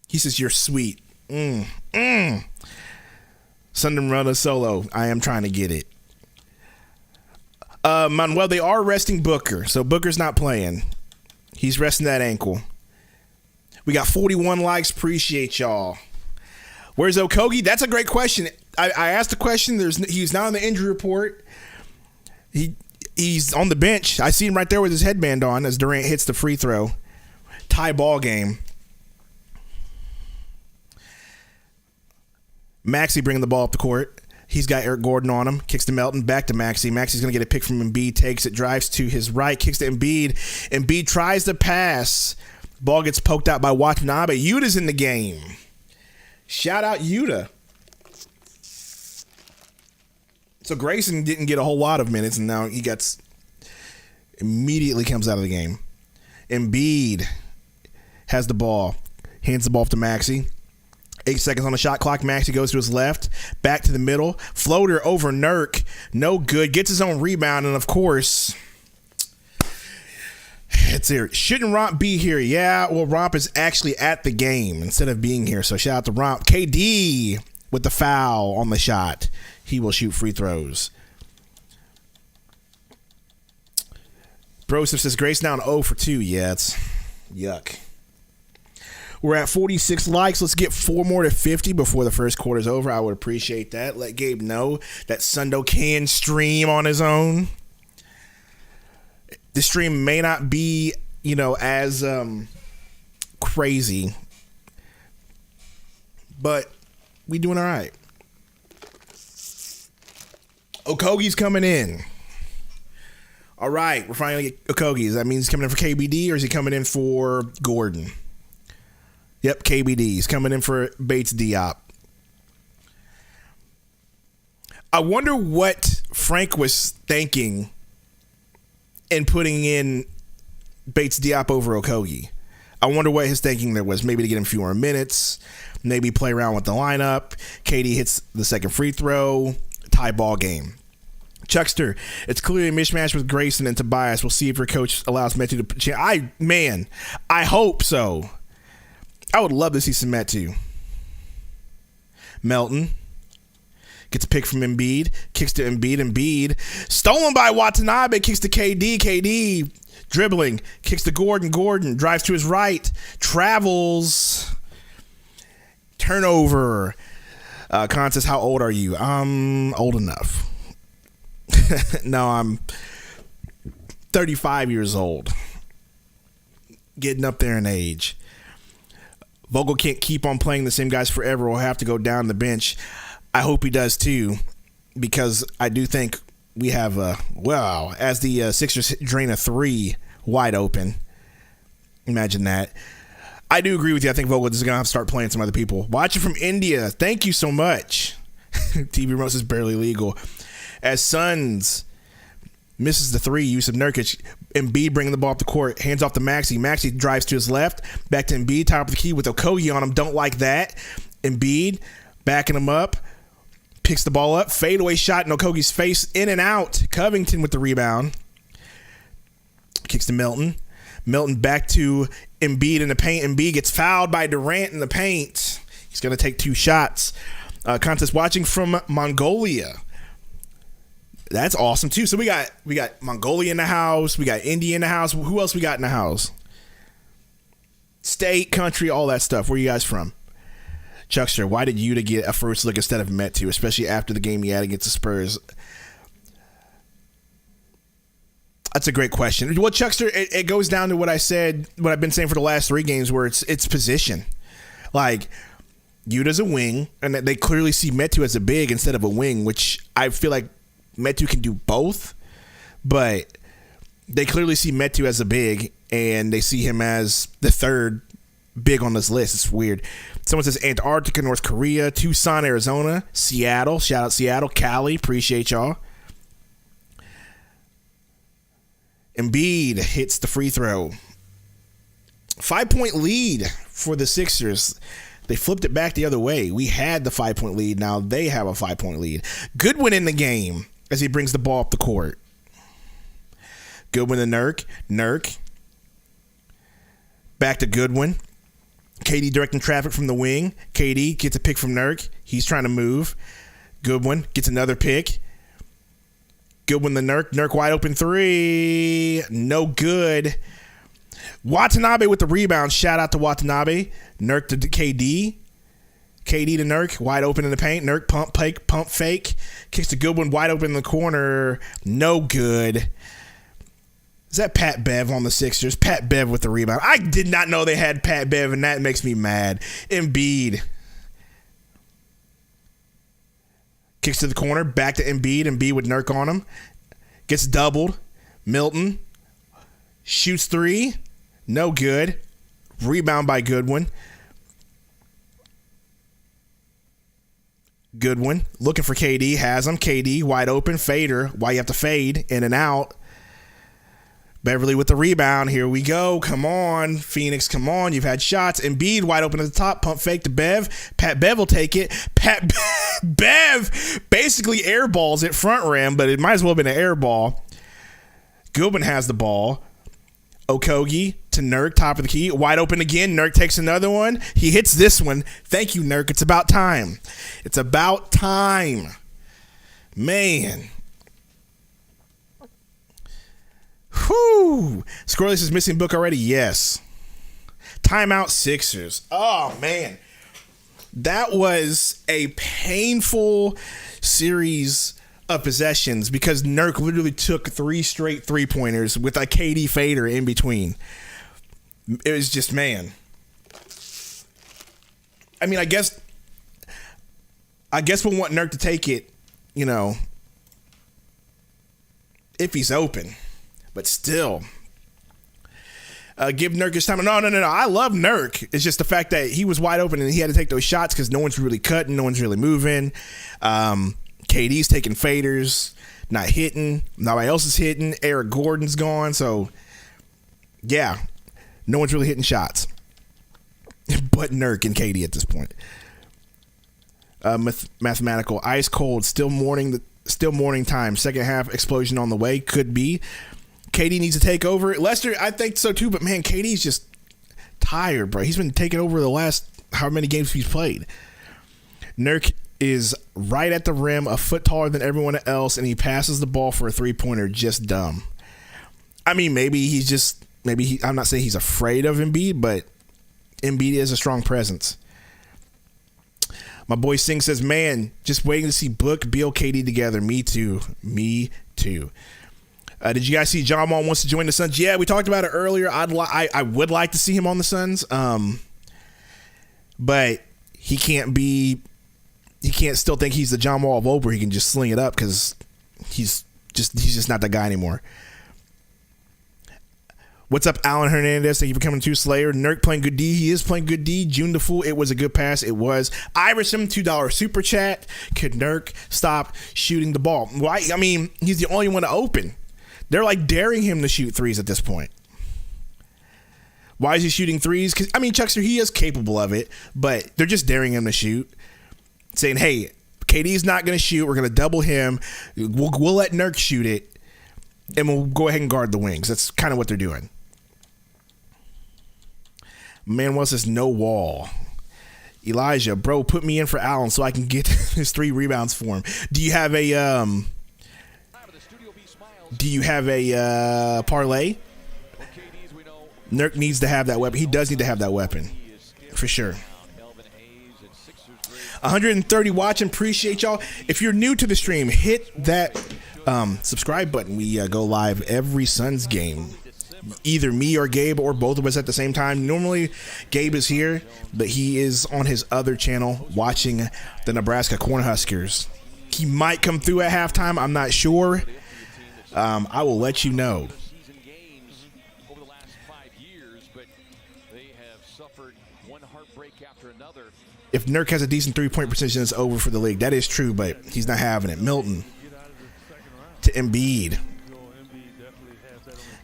He says, you're sweet. Sunday run a solo. I am trying to get it. Manuel, they are resting Booker. So Booker's not playing. He's resting that ankle. We got 41 likes. Appreciate y'all. Where's Okogie? That's a great question. I asked the question. He's not on the injury report. He's on the bench. I see him right there with his headband on as Durant hits the free throw. Tie ball game. Maxey bringing the ball up the court. He's got Eric Gordon on him. Kicks to Melton. Back to Maxey. Maxey's going to get a pick from Embiid. Takes it. Drives to his right. Kicks to Embiid. Embiid tries to pass. Ball gets poked out by Watanabe. Yuta's in the game. Shout out Yuta. So Grayson didn't get a whole lot of minutes, and now he immediately comes out of the game. Embiid has the ball. Hands the ball off to Maxey. 8 seconds on the shot clock. Maxey goes to his left. Back to the middle. Floater over Nurk. No good. Gets his own rebound. And, of course, it's here. Shouldn't Romp be here? Yeah, well, Romp is actually at the game instead of being here. So, shout out to Romp. KD with the foul on the shot. He will shoot free throws. Broseph says, Grace now 0 for 2. Yeah, it's yuck. We're at 46 likes. Let's get 4 more to 50 before the first quarter's over. I would appreciate that. Let Gabe know that Sundo can stream on his own. The stream may not be, as crazy, but we doing all right. Okogie's coming in. All right, we're finally get Okogie. Does that mean he's coming in for KBD, or is he coming in for Gordon? Yep, KBD. He's coming in for Bates Diop. I wonder what Frank was thinking in putting in Bates Diop over Okogie. I wonder what his thinking there was. Maybe to get him fewer minutes. Maybe play around with the lineup. KD hits the second free throw. Tie ball game. Chuckster, it's clearly a mismatch with Grayson and Tobias. We'll see if your coach allows Metu to... I hope so. I would love to see some Metu. Melton gets a pick from Embiid. Kicks to Embiid. Embiid stolen by Watanabe. Kicks to KD. KD dribbling. Kicks to Gordon. Gordon drives to his right. Travels. Turnover. Contest, how old are you? Old enough. No, I'm 35 years old. Getting up there in age. Vogel can't keep on playing the same guys forever. We'll have to go down the bench. I hope he does too, because I do think we have, as the Sixers drain a 3 wide open. Imagine that. I do agree with you. I think Vogel is going to have to start playing some other people. Watching from India. Thank you so much. TV remote is barely legal. As Suns misses the 3, use of Nurkic. Embiid bringing the ball up the court. Hands off to Maxey. Maxey drives to his left. Back to Embiid. Top of the key with Okogie on him. Don't like that. Embiid backing him up. Picks the ball up. Fadeaway shot in Okogie's face. In and out. Covington with the rebound. Kicks to Melton. Melton back to Embiid in the paint. Embiid gets fouled by Durant in the paint. He's going to take 2 shots. Contest watching from Mongolia. That's awesome too. So we got Mongolia in the house. We got India in the house. Who else we got in the house? State, country, all that stuff. Where are you guys from? Chuckster, why did Yuta get a first look instead of Metu, especially after the game he had against the Spurs? That's a great question. Well, Chuckster, it goes down to what I've been saying for the last 3 games, where it's position. Like, Yuta's a wing, and they clearly see Metu as a big instead of a wing, which I feel like Metu can do both, but they clearly see Metu as a big, and they see him as the 3rd big on this list. It's weird. Someone says Antarctica, North Korea, Tucson, Arizona, Seattle. Shout out Seattle. Cali. Appreciate y'all. Embiid hits the free throw. 5-point lead for the Sixers. They flipped it back the other way. We had the 5-point lead. Now they have a 5-point lead. Goodwin in the game as he brings the ball up the court. Goodwin to Nurk. Nurk. Back to Goodwin. KD directing traffic from the wing. KD gets a pick from Nurk. He's trying to move. Goodwin gets another pick. Goodwin to Nurk. Nurk wide open three. No good. Watanabe with the rebound. Shout out to Watanabe. Nurk to KD. KD to Nurk. Wide open in the paint. Nurk pump fake. Kicks to Goodwin wide open in the corner. No good. Is that Pat Bev on the Sixers? Pat Bev with the rebound. I did not know they had Pat Bev, and that makes me mad. Embiid. Kicks to the corner. Back to Embiid. Embiid with Nurk on him. Gets doubled. Milton. Shoots three. No good. Rebound by Goodwin. Goodwin looking for KD. Has him. KD wide open. Fader. Why you have to fade in and out. Beverly with the rebound. Here we go. Come on. Phoenix, come on. You've had shots. Embiid wide open at the top. Pump fake to Bev. Pat Bev will take it. Pat Bev basically airballs it front rim, but it might as well have been an air ball. Goodwin has the ball. Okogie to Nurk, top of the key. Wide open again. Nurk takes another one. He hits this one. Thank you, Nurk. It's about time. It's about time. Man. Whew. Scoreless is missing book already? Yes. Timeout Sixers. Oh, man. That was a painful series of possessions because Nurk literally took 3 straight three-pointers with a KD fader in between. It was just, man. I mean, I guess we'll want Nurk to take it, you know, if he's open. But still, give Nurk his time. No. I love Nurk. It's just the fact that he was wide open and he had to take those shots because no one's really cutting, no one's really moving. KD's taking faders, not hitting. Nobody else is hitting. Eric Gordon's gone. So, yeah, no one's really hitting shots. But Nurk and KD at this point. Mathematical. Ice cold. Still morning time. Second half explosion on the way. Could be. KD needs to take over. Lester, I think so too, but man, KD's just tired, bro. He's been taking over the last however many games he's played. Nurk is right at the rim, a foot taller than everyone else, and he passes the ball for a three-pointer. Just dumb. I mean, I'm not saying he's afraid of Embiid, but Embiid is a strong presence. My boy Singh says, man, just waiting to see Book, Beal, KD together. Me too. Did you guys see John Wall wants to join the Suns? Yeah, we talked about it earlier. I would like to see him on the Suns, but he can't still think he's the John Wall of old where he can just sling it up because he's just not that guy anymore. What's up, Alan Hernandez? Thank you for coming to Slayer. Nurk playing good D. He is playing good D. June the Fool. It was a good pass. It was. Iverson, $2 super chat. Could Nurk stop shooting the ball? Why? I mean, he's the only one to open. They're like daring him to shoot threes at this point. Why is he shooting threes? Because, I mean, Chuckster, he is capable of it, but they're just daring him to shoot. Saying, hey, KD's not going to shoot. We're going to double him. We'll let Nurk shoot it, and we'll go ahead and guard the wings. That's kind of what they're doing. Manuel says, no Wall. Elijah, bro, put me in for Allen so I can get his 3 rebounds for him. Do you have a parlay? Nurk needs to have that weapon. He does need to have that weapon for sure. 130 watching. Appreciate y'all. If you're new to the stream, hit that subscribe button. We go live every Suns game. Either me or Gabe or both of us at the same time. Normally, Gabe is here, but he is on his other channel watching the Nebraska Cornhuskers. He might come through at halftime. I'm not sure. I will let you know. If Nurk has a decent three-point percentage, it's over for the league. That is true, but he's not having it. Milton to Embiid.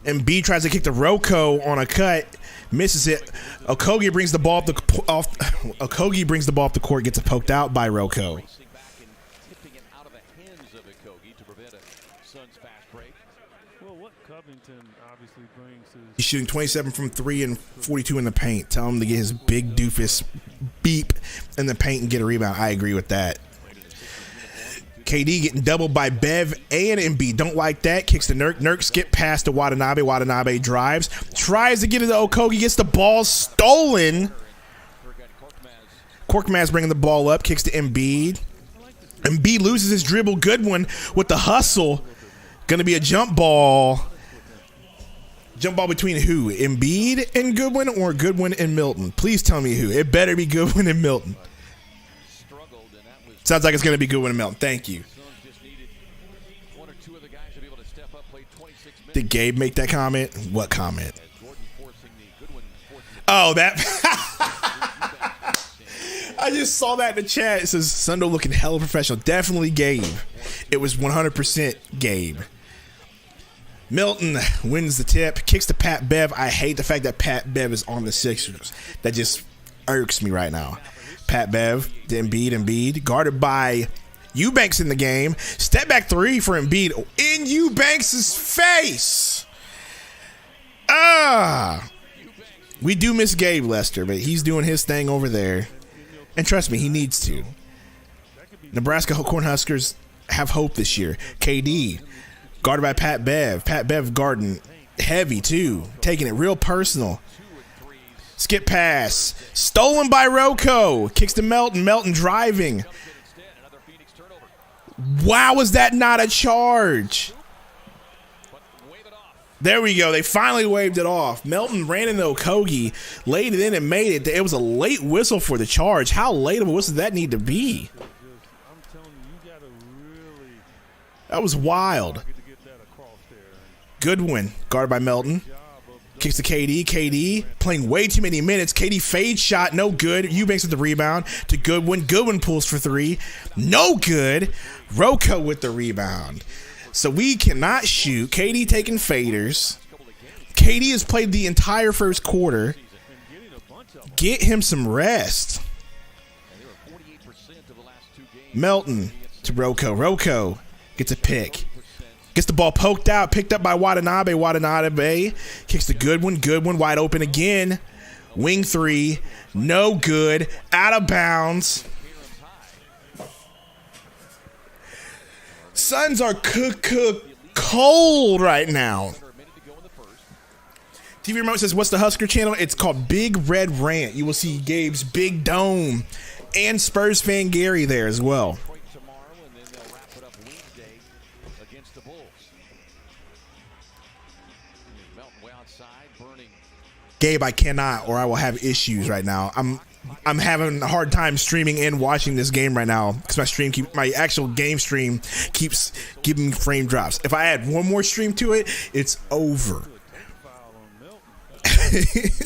Embiid tries to kick to Rocco on a cut, misses it. Okogie brings the ball up Okogie brings the ball up the court, gets it poked out by Rocco. Well, what Covington obviously brings is He's shooting 27 from 3 and 42 in the paint. Tell him to get his big doofus beep in the paint and get a rebound. I agree with that. KD getting doubled by Bev and Embiid. Don't like that. Kicks to Nurk. Nurk skip past to Watanabe. Watanabe drives. Tries to get it to Okogie. Gets the ball stolen. Korkmaz bringing the ball up. Kicks to Embiid. Embiid loses his dribble. Goodwin with the hustle. Going to be a jump ball. Jump ball between who? Embiid and Goodwin or Goodwin and Milton? Please tell me who. It better be Goodwin and Milton. Sounds like it's going to be Goodwin and Milton. Thank you. Did Gabe make that comment? What comment? Oh, that. I just saw that in the chat. It says Sundo looking hella professional. Definitely Gabe. It was 100% Gabe. Milton wins the tip. Kicks to Pat Bev. I hate the fact that Pat Bev is on the Sixers. That just irks me right now. Pat Bev, Embiid, guarded by Eubanks in the game. Step back three for Embiid in Eubanks' face. We do miss Gabe Lester, but he's doing his thing over there. And trust me, he needs to. Nebraska Cornhuskers have hope this year. KD, guarded by Pat Bev. Pat Bev guarding heavy, too. Taking it real personal. Skip pass. Stolen by Rocco. Kicks to Melton. Melton driving. Wow, was that not a charge? There we go. They finally waved it off. Melton ran into Okogie, laid it in and made it. It was a late whistle for the charge. How late of a whistle did that need to be? That was wild. Goodwin, guarded by Melton. Kicks to KD. KD playing way too many minutes. KD fade shot, no good. Eubanks with the rebound to Goodwin. Goodwin pulls for three, no good. Rocco with the rebound. So we cannot shoot. KD taking faders. KD has played the entire first quarter. Get him some rest. Melton to Rocco. Rocco gets a pick. Gets the ball poked out, picked up by Watanabe. Watanabe kicks to Goodwin. Goodwin wide open again. Wing three. No good. Out of bounds. Suns are cold right now. TV Remote says, what's the Husker channel? It's called Big Red Rant. You will see Gabe's Big Dome and Spurs fan Gary there as well. Gabe, I cannot, or I will have issues right now. I'm having a hard time streaming and watching this game right now because my actual game stream keeps giving me frame drops. If I add one more stream to it, it's over.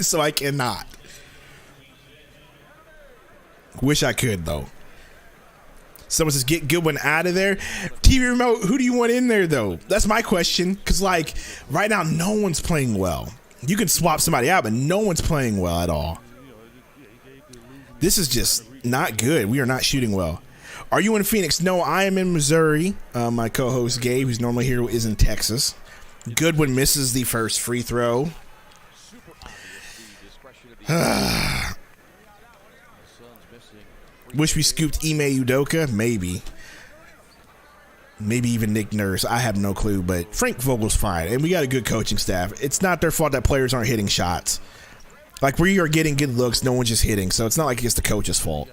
So I cannot. Wish I could though. Someone says get Goodwin out of there. TV Remote, who do you want in there though? That's my question. Because like right now, no one's playing well. You can swap somebody out, but no one's playing well at all. This is just not good. We are not shooting well. Are you in Phoenix? No, I am in Missouri. My co-host Gabe, who's normally here, is in Texas. Goodwin misses the first free throw. Wish we scooped Ime Udoka. Maybe. Maybe even Nick Nurse. I have no clue, but Frank Vogel's fine. And we got a good coaching staff. It's not their fault that players aren't hitting shots. Like, we are getting good looks. No one's just hitting. So it's not like it's the coach's fault.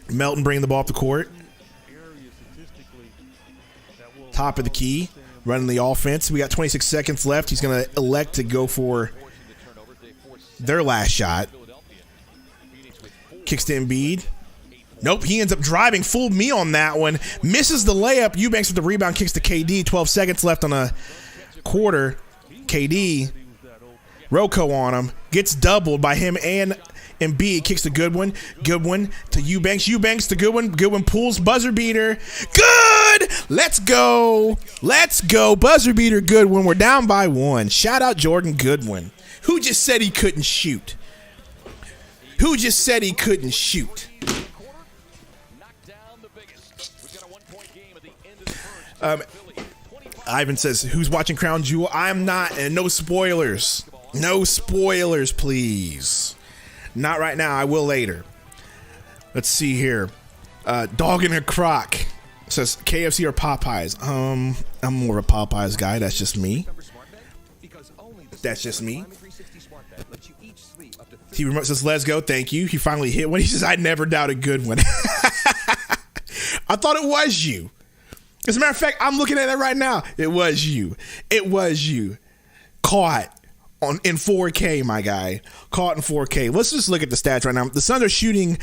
Melton bringing the ball up the court. Top of the key. Running the offense. We got 26 seconds left. He's going to elect to go for their last shot. Kicks to Embiid. Nope, he ends up driving. Fooled me on that one. Misses the layup. Eubanks with the rebound. Kicks to KD. 12 seconds left on a quarter. KD. Rocco on him. Gets doubled by him and Embiid. Kicks to Goodwin. Goodwin to Eubanks. Eubanks to Goodwin. Goodwin pulls. Buzzer beater. Good! good. Let's go. Let's go. Buzzer beater Goodwin. We're down by 1. Shout out Jordan Goodwin. Who just said he couldn't shoot? Who just said he couldn't shoot? Ivan says, who's watching Crown Jewel? I'm not, and no spoilers. No spoilers, please. Not right now. I will later. Let's see here. Dog in a Croc says KFC or Popeyes. I'm more of a Popeyes guy. That's just me. That's just me. He remote says, let's go. Thank you. He finally hit one. He says, I never doubted Goodwin. I thought it was you. As a matter of fact, I'm looking at it right now. It was you. It was you. Caught in 4K, my guy. Caught in 4K. Let's just look at the stats right now. The Suns are shooting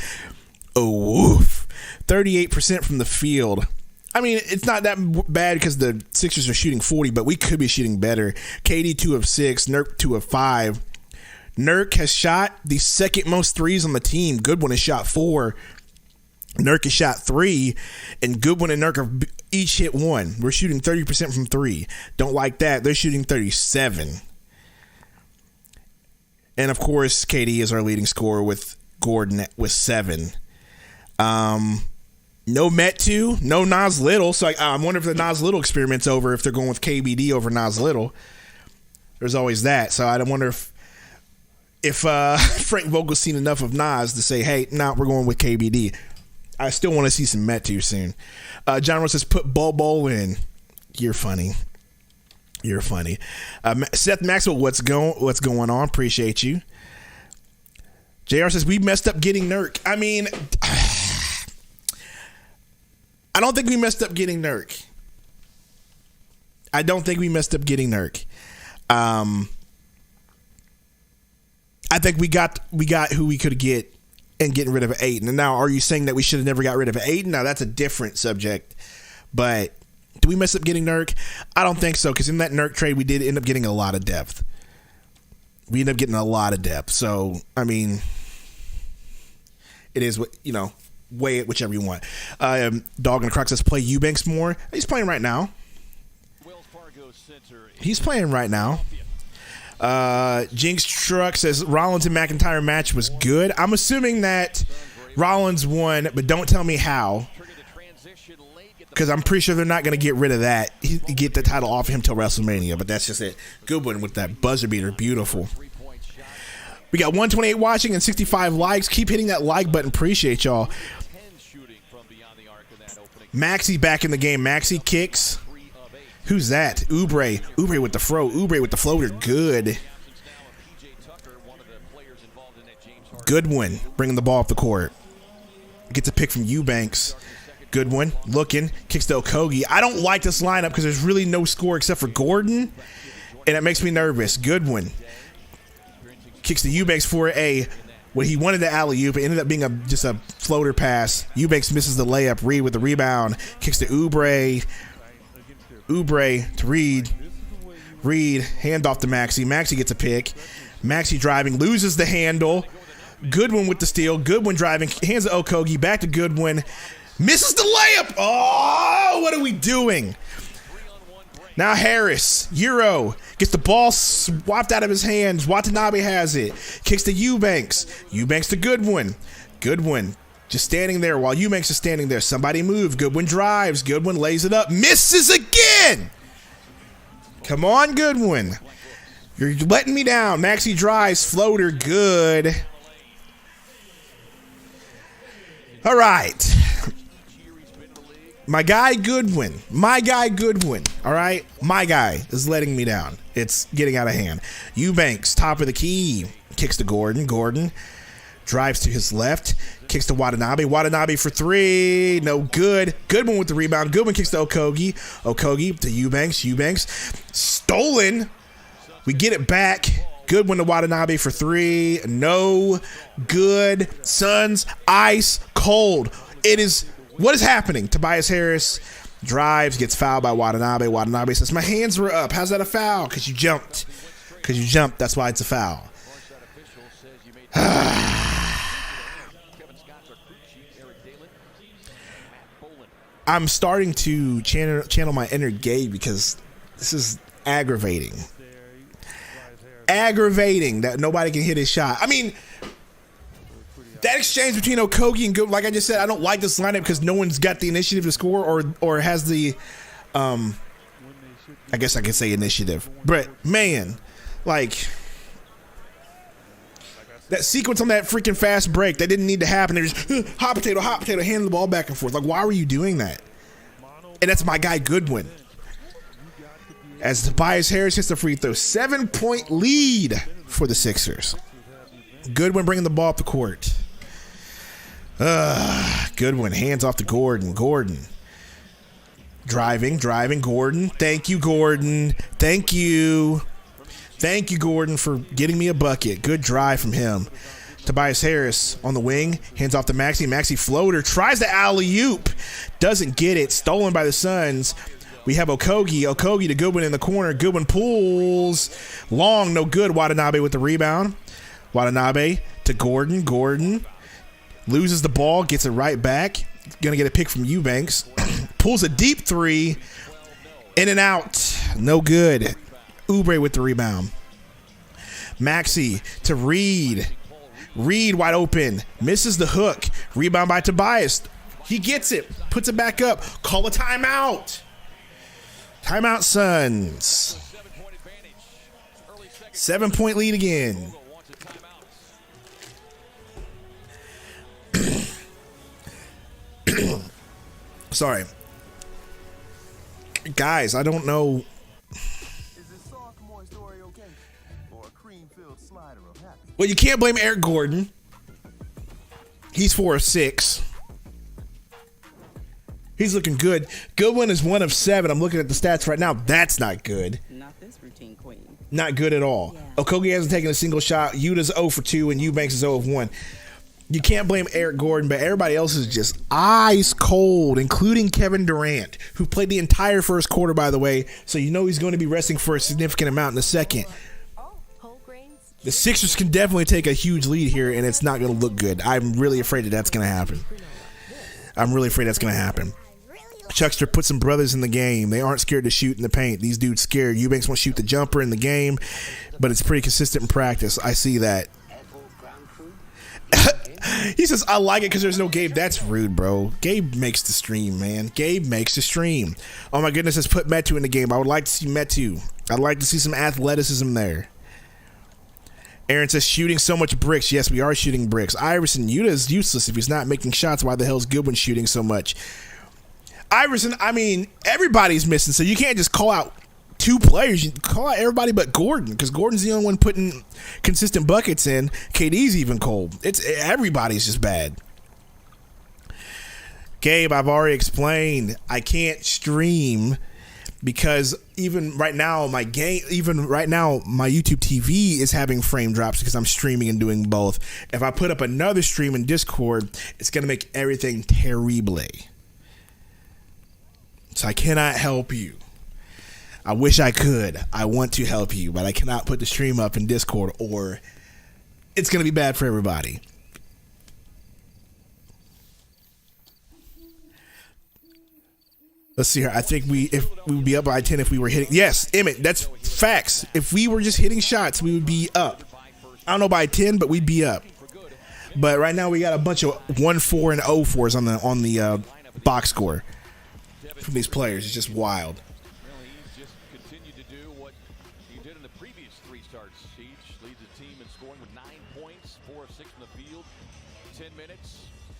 38% from the field. I mean, it's not that bad because the Sixers are shooting 40, but we could be shooting better. KD 2 of 6, Nurk 2 of 5. Nurk has shot the second most threes on the team. Goodwin has shot 4. Nurk has shot 3, and Goodwin and Nurk have each hit 1. We're shooting 30% from 3. Don't like that. They're shooting 37. And, of course, KD is our leading scorer with Gordon with 7. No Metu, no Nas Little. So I'm wondering if the Nas Little experiment's over, if they're going with KBD over Nas Little. There's always that. So I wonder if Frank Vogel's seen enough of Nas to say, hey, we're going with KBD. I still want to see some Metu soon. John Rose says, put Bobo in. You're funny. You're funny. Seth Maxwell, what's going on? Appreciate you. JR says, we messed up getting Nurk. I mean, I don't think we messed up getting Nurk. I think we got who we could get and getting rid of Ayton. And now, are you saying that we should have never got rid of Ayton? Now, that's a different subject. But do we mess up getting Nurk? I don't think so, because in that Nurk trade, we did end up getting a lot of depth. So, I mean, it is what, weigh it whichever you want. Dog and Croc says, play Eubanks more. He's playing right now. Jinx Truck says Rollins and McIntyre match was good. I'm assuming that Rollins won, but don't tell me how, because I'm pretty sure they're not going to get rid of that. Get the title off him till WrestleMania, but that's just it. Good one with that buzzer beater. Beautiful. We got 128 watching and 65 likes. Keep hitting that like button. Appreciate y'all. Maxi back in the game. Maxi kicks. Who's that? Oubre. Oubre with the throw. Oubre with the floater. Good. Goodwin bringing the ball up the court. Gets a pick from Eubanks. Goodwin looking. Kicks to Okogie. I don't like this lineup because there's really no score except for Gordon, and it makes me nervous. Goodwin kicks to Eubanks for what he wanted the alley-oop. It ended up being just a floater pass. Eubanks misses the layup. Reed with the rebound. Kicks to Oubre. Oubre to Reed. Reed, handoff to Maxi. Maxi gets a pick. Maxi driving, loses the handle. Goodwin with the steal. Goodwin driving, hands to Okogie. Back to Goodwin. Misses the layup. Oh, what are we doing? Now Harris, Euro, gets the ball swapped out of his hands. Watanabe has it. Kicks to Eubanks. Eubanks to Goodwin. Goodwin just standing there while Eubanks is standing there. Somebody move. Goodwin drives. Goodwin lays it up. Misses again. Come on, Goodwin. You're letting me down. Maxi drives. Floater. Good. All right. My guy Goodwin. All right. My guy is letting me down. It's getting out of hand. Eubanks, top of the key. Kicks to Gordon. Gordon drives to his left. Kicks to Watanabe. Watanabe for 3. No good. Goodwin with the rebound. Goodwin kicks to Okogie. Okogie to Eubanks. Eubanks stolen. We get it back. Goodwin to Watanabe for 3. No good. Suns ice cold. What is happening? Tobias Harris drives, gets fouled by Watanabe. Watanabe says, my hands were up. How's that a foul? Because you jumped. That's why it's a foul. I'm starting to channel my inner Gabe because this is aggravating. Aggravating that nobody can hit his shot. I mean, that exchange between Okogie and Goodwin, like I just said, I don't like this lineup because no one's got the initiative to score or has the, I guess I could say initiative. But, man, like, that sequence on that freaking fast break, that didn't need to happen. They're just hot potato, handing the ball back and forth. Like, why were you doing that? And that's my guy Goodwin. As Tobias Harris hits the free throw. 7-point lead for the Sixers. Goodwin bringing the ball up the court. Goodwin hands off to Gordon. Gordon. Driving. Gordon. Thank you, Gordon. Thank you, Gordon, for getting me a bucket. Good drive from him. Tobias Harris on the wing. Hands off to Maxey. Maxey floater. Tries the alley-oop. Doesn't get it. Stolen by the Suns. We have Okogie. Okogie to Goodwin in the corner. Goodwin pulls. Long. No good. Watanabe with the rebound. Watanabe to Gordon. Gordon loses the ball. Gets it right back. Going to get a pick from Eubanks. Pulls a deep three. In and out. No good. Oubre with the rebound. Maxey to Reed. Reed wide open. Misses the hook. Rebound by Tobias. He gets it. Puts it back up. Call a timeout. Timeout, Suns. 7-point lead again. Sorry. Guys, I don't know. Well, you can't blame Eric Gordon. He's 4 of 6. He's looking good. Goodwin is 1 of 7. I'm looking at the stats right now. That's not good. Not this routine queen. Not good at all. Yeah. Okogie hasn't taken a single shot. Yuta's 0 for 2, and Eubanks is 0 of 1. You can't blame Eric Gordon, but everybody else is just ice cold, including Kevin Durant, who played the entire first quarter, by the way, so you know he's going to be resting for a significant amount in the second. The Sixers can definitely take a huge lead here, and it's not going to look good. I'm really afraid that's going to happen. Chuckster put some brothers in the game. They aren't scared to shoot in the paint. These dudes scared. Eubanks won't shoot the jumper in the game, but it's pretty consistent in practice. I see that. He says, I like it because there's no Gabe. That's rude, bro. Gabe makes the stream, man. Gabe makes the stream. Oh, my goodness, let's put Metu in the game. I would like to see Metu. I'd like to see some athleticism there. Aaron says, shooting so much bricks. Yes, we are shooting bricks. Iverson, Yuta is useless if he's not making shots. Why the hell is Goodwin shooting so much? Iverson, I mean, everybody's missing, so you can't just call out 2 players. You call out everybody but Gordon, because Gordon's the only one putting consistent buckets in. KD's even cold. Everybody's just bad. Gabe, I've already explained. I can't stream because even right now my YouTube TV is having frame drops because I'm streaming and doing both. If I put up another stream in Discord, it's going to make everything terrible. So I cannot help you. I wish I could. I want to help you, but I cannot put the stream up in Discord or it's going to be bad for everybody. Let's see here. I think we would be up by 10 if we were hitting. Yes, Emmett, that's facts. If we were just hitting shots, we would be up. I don't know by 10, but we'd be up. But right now we got a bunch of 1-4 and 0-4s on the box score from these players. It's just wild.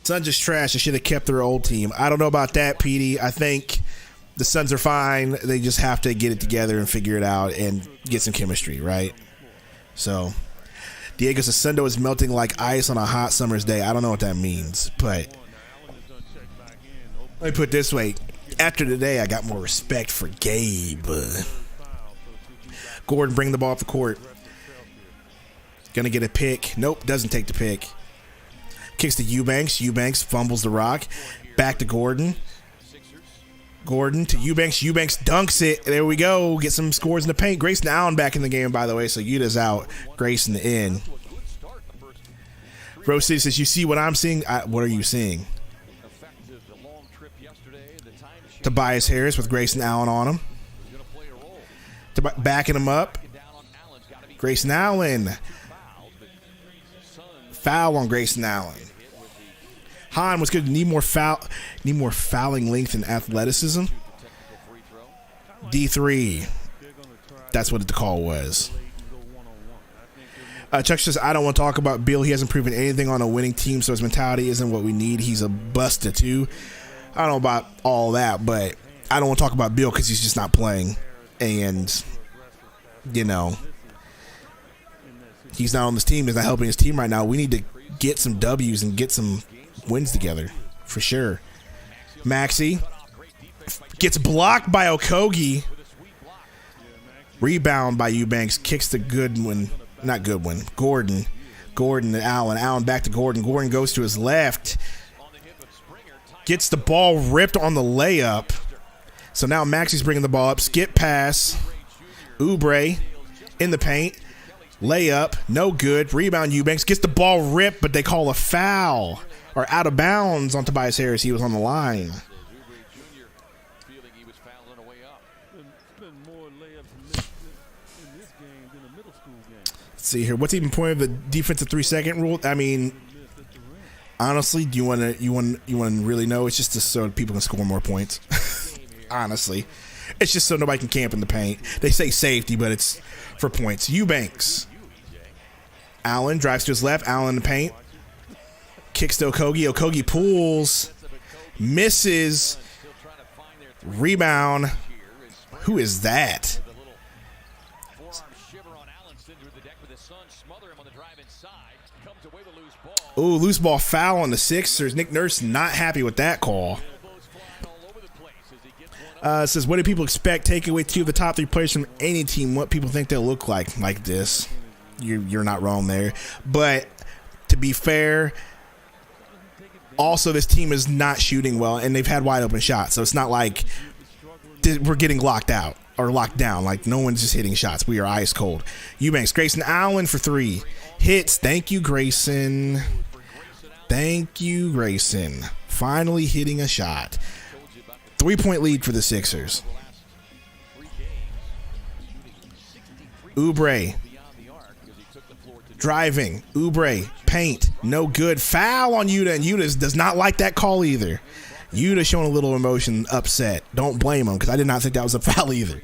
Suns just trash. They should have kept their old team. I don't know about that, Petey. I think the Suns are fine. They just have to get it together and figure it out and get some chemistry, right? So, Diego Sundo is melting like ice on a hot summer's day. I don't know what that means, but let me put it this way. After today, I got more respect for Gabe. Gordon, bring the ball up the court. Gonna get a pick. Nope, doesn't take the pick. Kicks to Eubanks. Eubanks fumbles the rock. Back to Gordon. Gordon to Eubanks. Eubanks dunks it. There we go. Get some scores in the paint. Grayson Allen back in the game, by the way. So Uta's out. Grayson in. Rose City says, you see what I'm seeing? What are you seeing? Tobias Harris with Grayson Allen on him. Backing him up. Grayson Allen. Foul on Grayson Allen. Hahn was good. Need more fouling length and athleticism. D3. That's what the call was. Chuck says, I don't want to talk about Bill. He hasn't proven anything on a winning team, so his mentality isn't what we need. He's a buster, too. I don't know about all that, but I don't want to talk about Bill because he's just not playing. And, you know, he's not on this team. He's not helping his team right now. We need to get some W's and get some wins together, for sure. Maxey gets blocked by Okogie. Rebound by Eubanks. Kicks to Goodwin. Not Goodwin. Gordon. Gordon and Allen. Allen back to Gordon. Gordon goes to his left. Gets the ball ripped on the layup. So now Maxey's bringing the ball up. Skip pass. Oubre in the paint. Layup. No good. Rebound Eubanks. Gets the ball ripped, but they call a foul. Or out of bounds on Tobias Harris. He was on the line. See here, what's even point of the defensive 3-second rule? I mean, honestly, do you want to really know? It's just so people can score more points. Honestly, it's just so nobody can camp in the paint. They say safety, but it's for points. Eubanks, Allen drives to his left. Allen in the paint, kicks to Okogie. Okogie pulls, misses, rebound. Who is that? Ooh, loose ball foul on the Sixers. Nick Nurse not happy with that call. Says, what do people expect? Taking away 2 of the top 3 players from any team. What people think they'll look like this. You're not wrong there. But to be fair, also this team is not shooting well, and they've had wide open shots. So it's not like we're getting locked out or locked down. Like no one's just hitting shots. We are ice cold. Eubanks, Grayson Allen for 3. Hits. Thank you, Grayson. Thank you, Grayson. Finally hitting a shot. 3-point lead for the Sixers. Oubre. Driving. Oubre. Paint. No good. Foul on Yuta, and Yuta does not like that call either. Yuta showing a little emotion, upset. Don't blame him, because I did not think that was a foul either.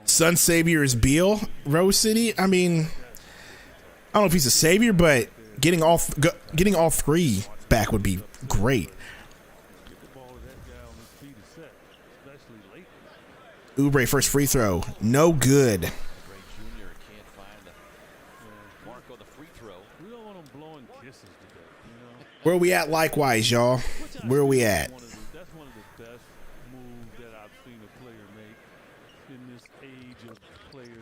Son savior is Beal, Rose City. I mean, I don't know if he's a savior, but getting all 3 back would be great. Oubre first free throw, no good. Where are we at likewise, y'all? Where are we at?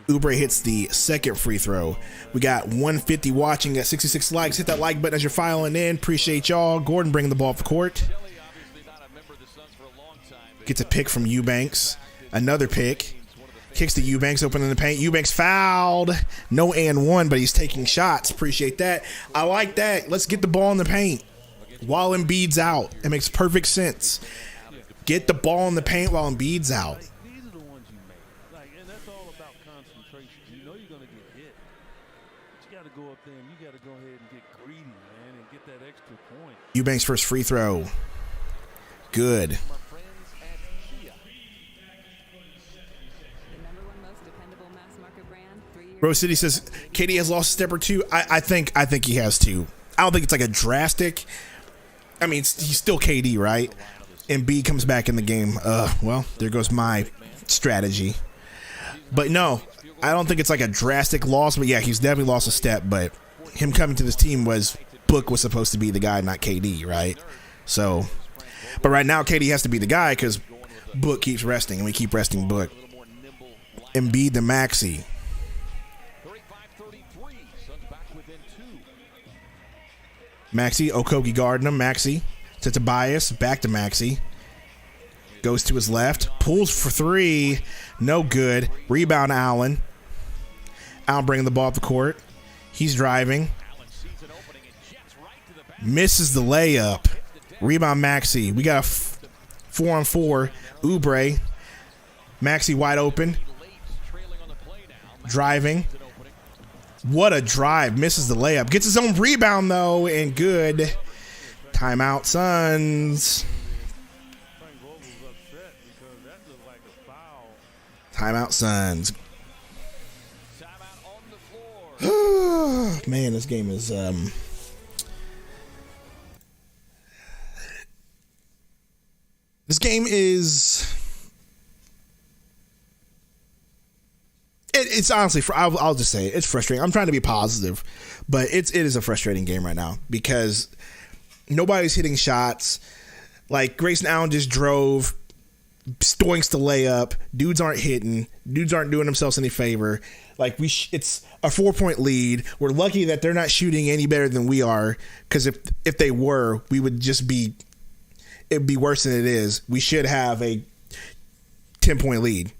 Oubre hits the second free throw. We got 150 watching at 66 likes. Hit that like button as you're filing in. Appreciate y'all. Gordon bringing the ball up the court. Gets a pick from Eubanks. Another pick. Kicks to Eubanks, open in the paint. Eubanks fouled. No and 1, but he's taking shots. Appreciate that. I like that. Let's get the ball in the paint while Embiid's out. It makes perfect sense. Get the ball in the paint while Embiid's out. Eubanks first free throw. Good. Rose City says KD has lost a step or 2. I think he has too. I don't think it's like a drastic. I mean, he's still KD, right? And B comes back in the game. Well, there goes my strategy. But no, I don't think it's like a drastic loss. But yeah, he's definitely lost a step. But him coming to this team Book was supposed to be the guy, not KD, right? So, but right now KD has to be the guy because Book keeps resting, and we keep resting Book. Embiid to Maxey. Maxey, Okogie guarding him. Maxey to Tobias, back to Maxey. Goes to his left, pulls for 3, no good. Rebound Allen. Allen bringing the ball up the court. He's driving. Misses the layup. Rebound Maxey. We got a 4-on-4. Oubre. Maxey wide open. Driving. What a drive. Misses the layup. Gets his own rebound, though, and good. Timeout, Suns. Timeout, Suns. Man, this game is it's honestly, I'll just say it's frustrating. I'm trying to be positive, but it is a frustrating game right now because nobody's hitting shots. Like Grayson Allen just drove, stoinks the layup. Dudes aren't hitting. Dudes aren't doing themselves any favor. Like it's a 4-point lead. We're lucky that they're not shooting any better than we are, because if they were, we would just be. It'd be worse than it is. We should have a 10-point lead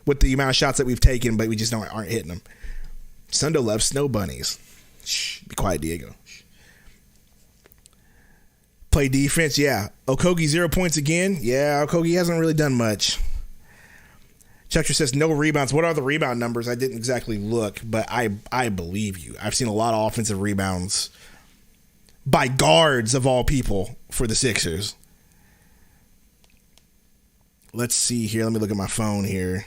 with the amount of shots that we've taken, but we just aren't hitting them. Sundo loves snow bunnies. Shh, be quiet, Diego. Play defense, yeah. Okogie 0 points again. Yeah, Okogie hasn't really done much. Chester says no rebounds. What are the rebound numbers? I didn't exactly look, but I believe you. I've seen a lot of offensive rebounds by guards of all people for the Sixers. Let's see here. Let me look at my phone here.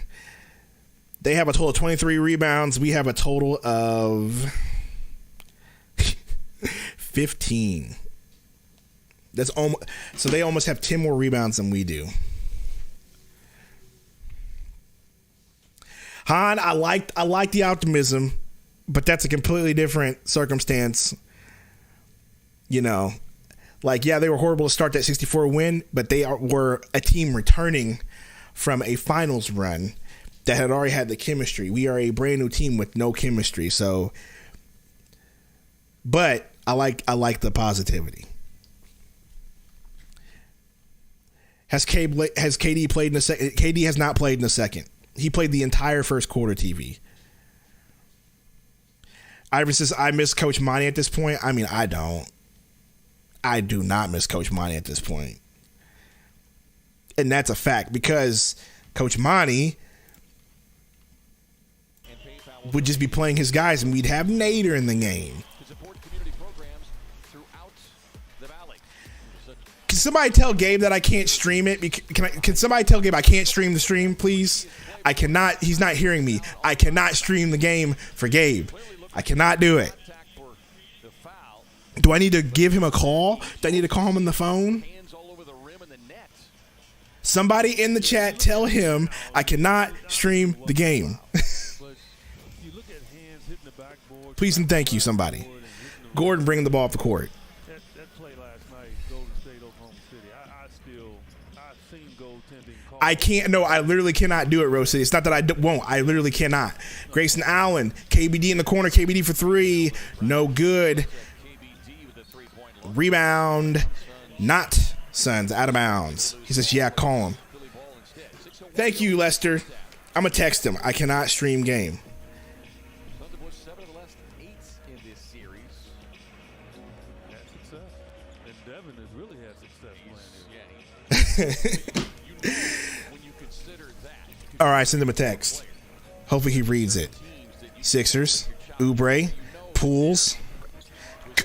They have a total of 23 rebounds. We have a total of 15. That's almost, so they almost have 10 more rebounds than we do. Han, I like the optimism, but that's a completely different circumstance. You know, like, yeah, they were horrible to start that 64 win, but they were a team returning from a finals run that had already had the chemistry. We are a brand new team with no chemistry. So, but I like the positivity. Has KD played in the second? KD has not played in the second. He played the entire first quarter. TV. Ivan says, I miss Coach Monty at this point. I mean, I don't. I do not miss Coach Monty at this point. And that's a fact, because Coach Monty would just be playing his guys and we'd have Nader in the game. Can somebody tell Gabe that I can't stream it? Can somebody tell Gabe I can't stream the stream, please? I cannot. He's not hearing me. I cannot stream the game for Gabe. I cannot do it. Do I need to give him a call? Do I need to call him on the phone? Somebody in the chat tell him I cannot stream the game. Please and thank you, somebody. Gordon bringing the ball off the court. That play last night, Golden State, Oklahoma City, I've seen goaltending called. I can't. No, I literally cannot do it, Rose City. It's not that I won't. I literally cannot. Grayson Allen, KBD in the corner. KBD for three. No good. Rebound. Not Suns. Out of bounds. He says, yeah, call him. Thank you, Lester. I'm going to text him. I cannot stream game. All right, send him a text. Hopefully he reads it. Sixers, Oubre, Pools.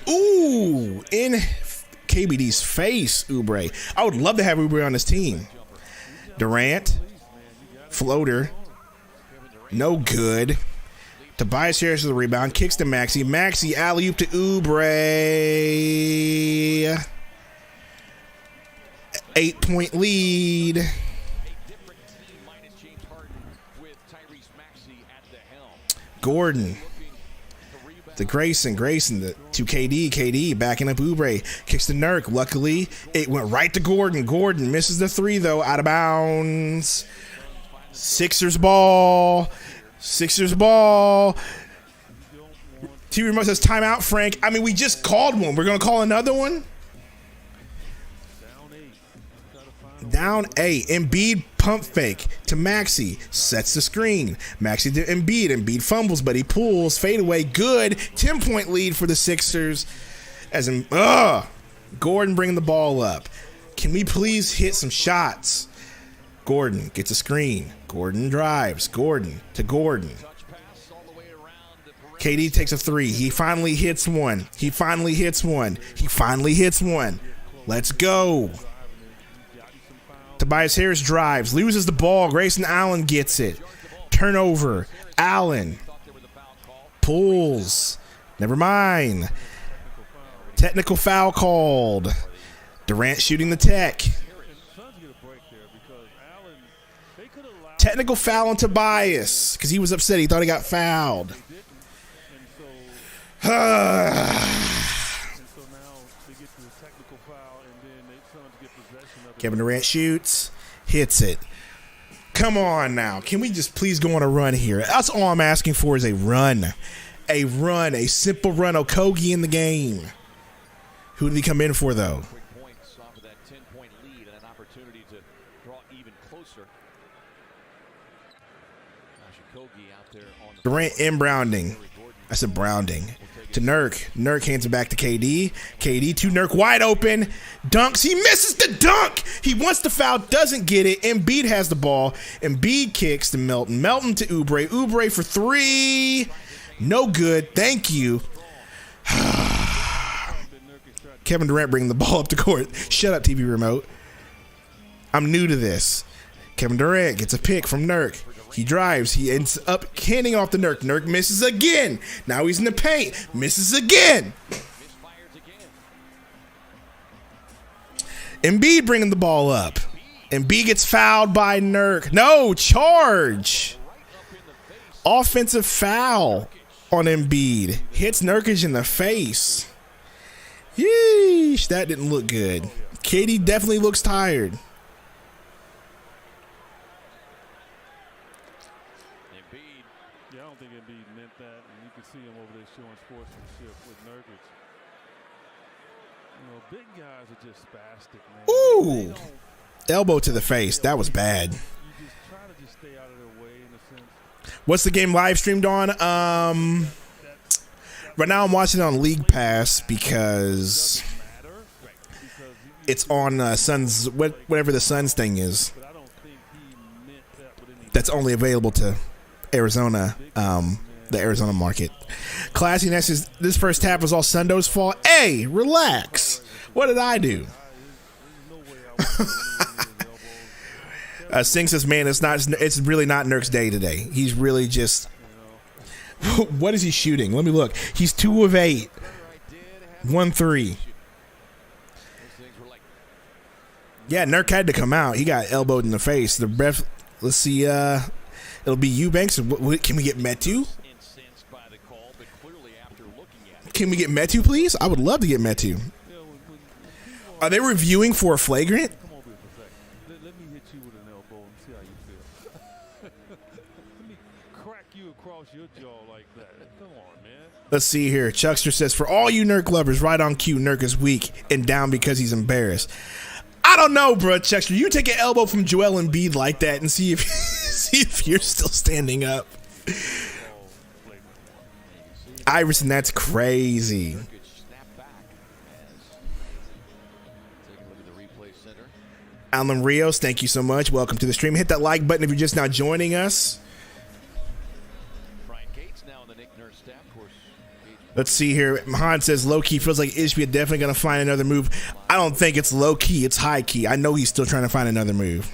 Ooh, in KBD's face, Oubre. I would love to have Oubre on this team. Durant, floater, no good. Tobias Harris with the rebound, kicks to Maxey. Maxey alley-oop to Oubre. 8-point lead. Gordon. To Grayson to KD backing up Oubre. Kicks to Nurk. Luckily, it went right to Gordon. Gordon misses the three, though, out of bounds. Sixers ball. TV remote says timeout, Frank. I mean, we just called one. We're going to call another one? Down 8. Embiid pump fake to Maxey. Sets the screen. Maxey to Embiid. Embiid fumbles, but he pulls. Fadeaway. Good. 10-point lead for the Sixers. As in, Gordon bringing the ball up. Can we please hit some shots? Gordon gets a screen. Gordon drives. Gordon to Gordon. KD takes a three. He finally hits one. He finally hits one. He finally hits one. Let's go. Tobias Harris drives. Loses the ball. Grayson Allen gets it. Turnover. Allen pulls. Never mind. Technical foul called. Durant shooting the tech. Technical foul on Tobias because he was upset. He thought he got fouled. Kevin Durant shoots, hits it. Come on now. Can we just please go on a run here? That's all I'm asking for is a run. A run, a simple run. Okogie in the game. Who did he come in for, though? Points off of that 10-point lead and an opportunity to draw even closer. Okogie out there on the Durant inbounding. I said Browning. To Nurk. Nurk hands it back to KD. KD to Nurk, wide open. Dunks. He misses the dunk. He wants the foul, doesn't get it. Embiid has the ball. Embiid kicks to Melton. Melton to Oubre. Oubre for three. No good. Thank you. Kevin Durant bringing the ball up the court. Shut up, TV remote. I'm new to this. Kevin Durant gets a pick from Nurk. He drives. He ends up handing off to Nurk. Nurk misses again. Now he's in the paint. Misses again. Embiid bringing the ball up. Embiid gets fouled by Nurk. No, charge. Offensive foul on Embiid. Hits Nurkic in the face. Yeesh, that didn't look good. KD definitely looks tired. Yeah, I don't think Embiid meant that, and you can see him over there showing sportsmanship with Nurkic. You know, big guys are just spastic, man. Ooh, elbow to the face. That was bad. You just try to just stay out of their way in a sense. What's the game live streamed on? Right now I'm watching it on League Pass because it's on Suns, whatever the Suns thing is. That's only available to Arizona, the Arizona market. Classiness is this first half was all Sundo's fault. Hey, relax. What did I do? Singh says, man, it's really not Nurk's day today. He's really just. What is he shooting? Let me look. He's 2 of 8. 1 3. Yeah, Nurk had to come out. He got elbowed in the face. The ref. Let's see. It'll be Eubanks. Can we get Metu? Can we get Metu, please? I would love to get Metu. Are they reviewing for a flagrant? Let me hit you with an elbow and see how you feel. Let me crack you across your jaw like that. Come on, man. Let's see here. Chuckster says, for all you Nurk lovers, right on cue, Nurk is weak and down because he's embarrassed. I don't know, bro, Chuckster. You take an elbow from Joel Embiid like that and see if you're still standing up. Iverson, that's crazy. Alan Rios, thank you so much. Welcome to the stream. Hit that like button if you're just now joining us. Let's see here. Mahan says low-key feels like Ishbia definitely going to find another move. I don't think it's low-key. It's high-key. I know he's still trying to find another move.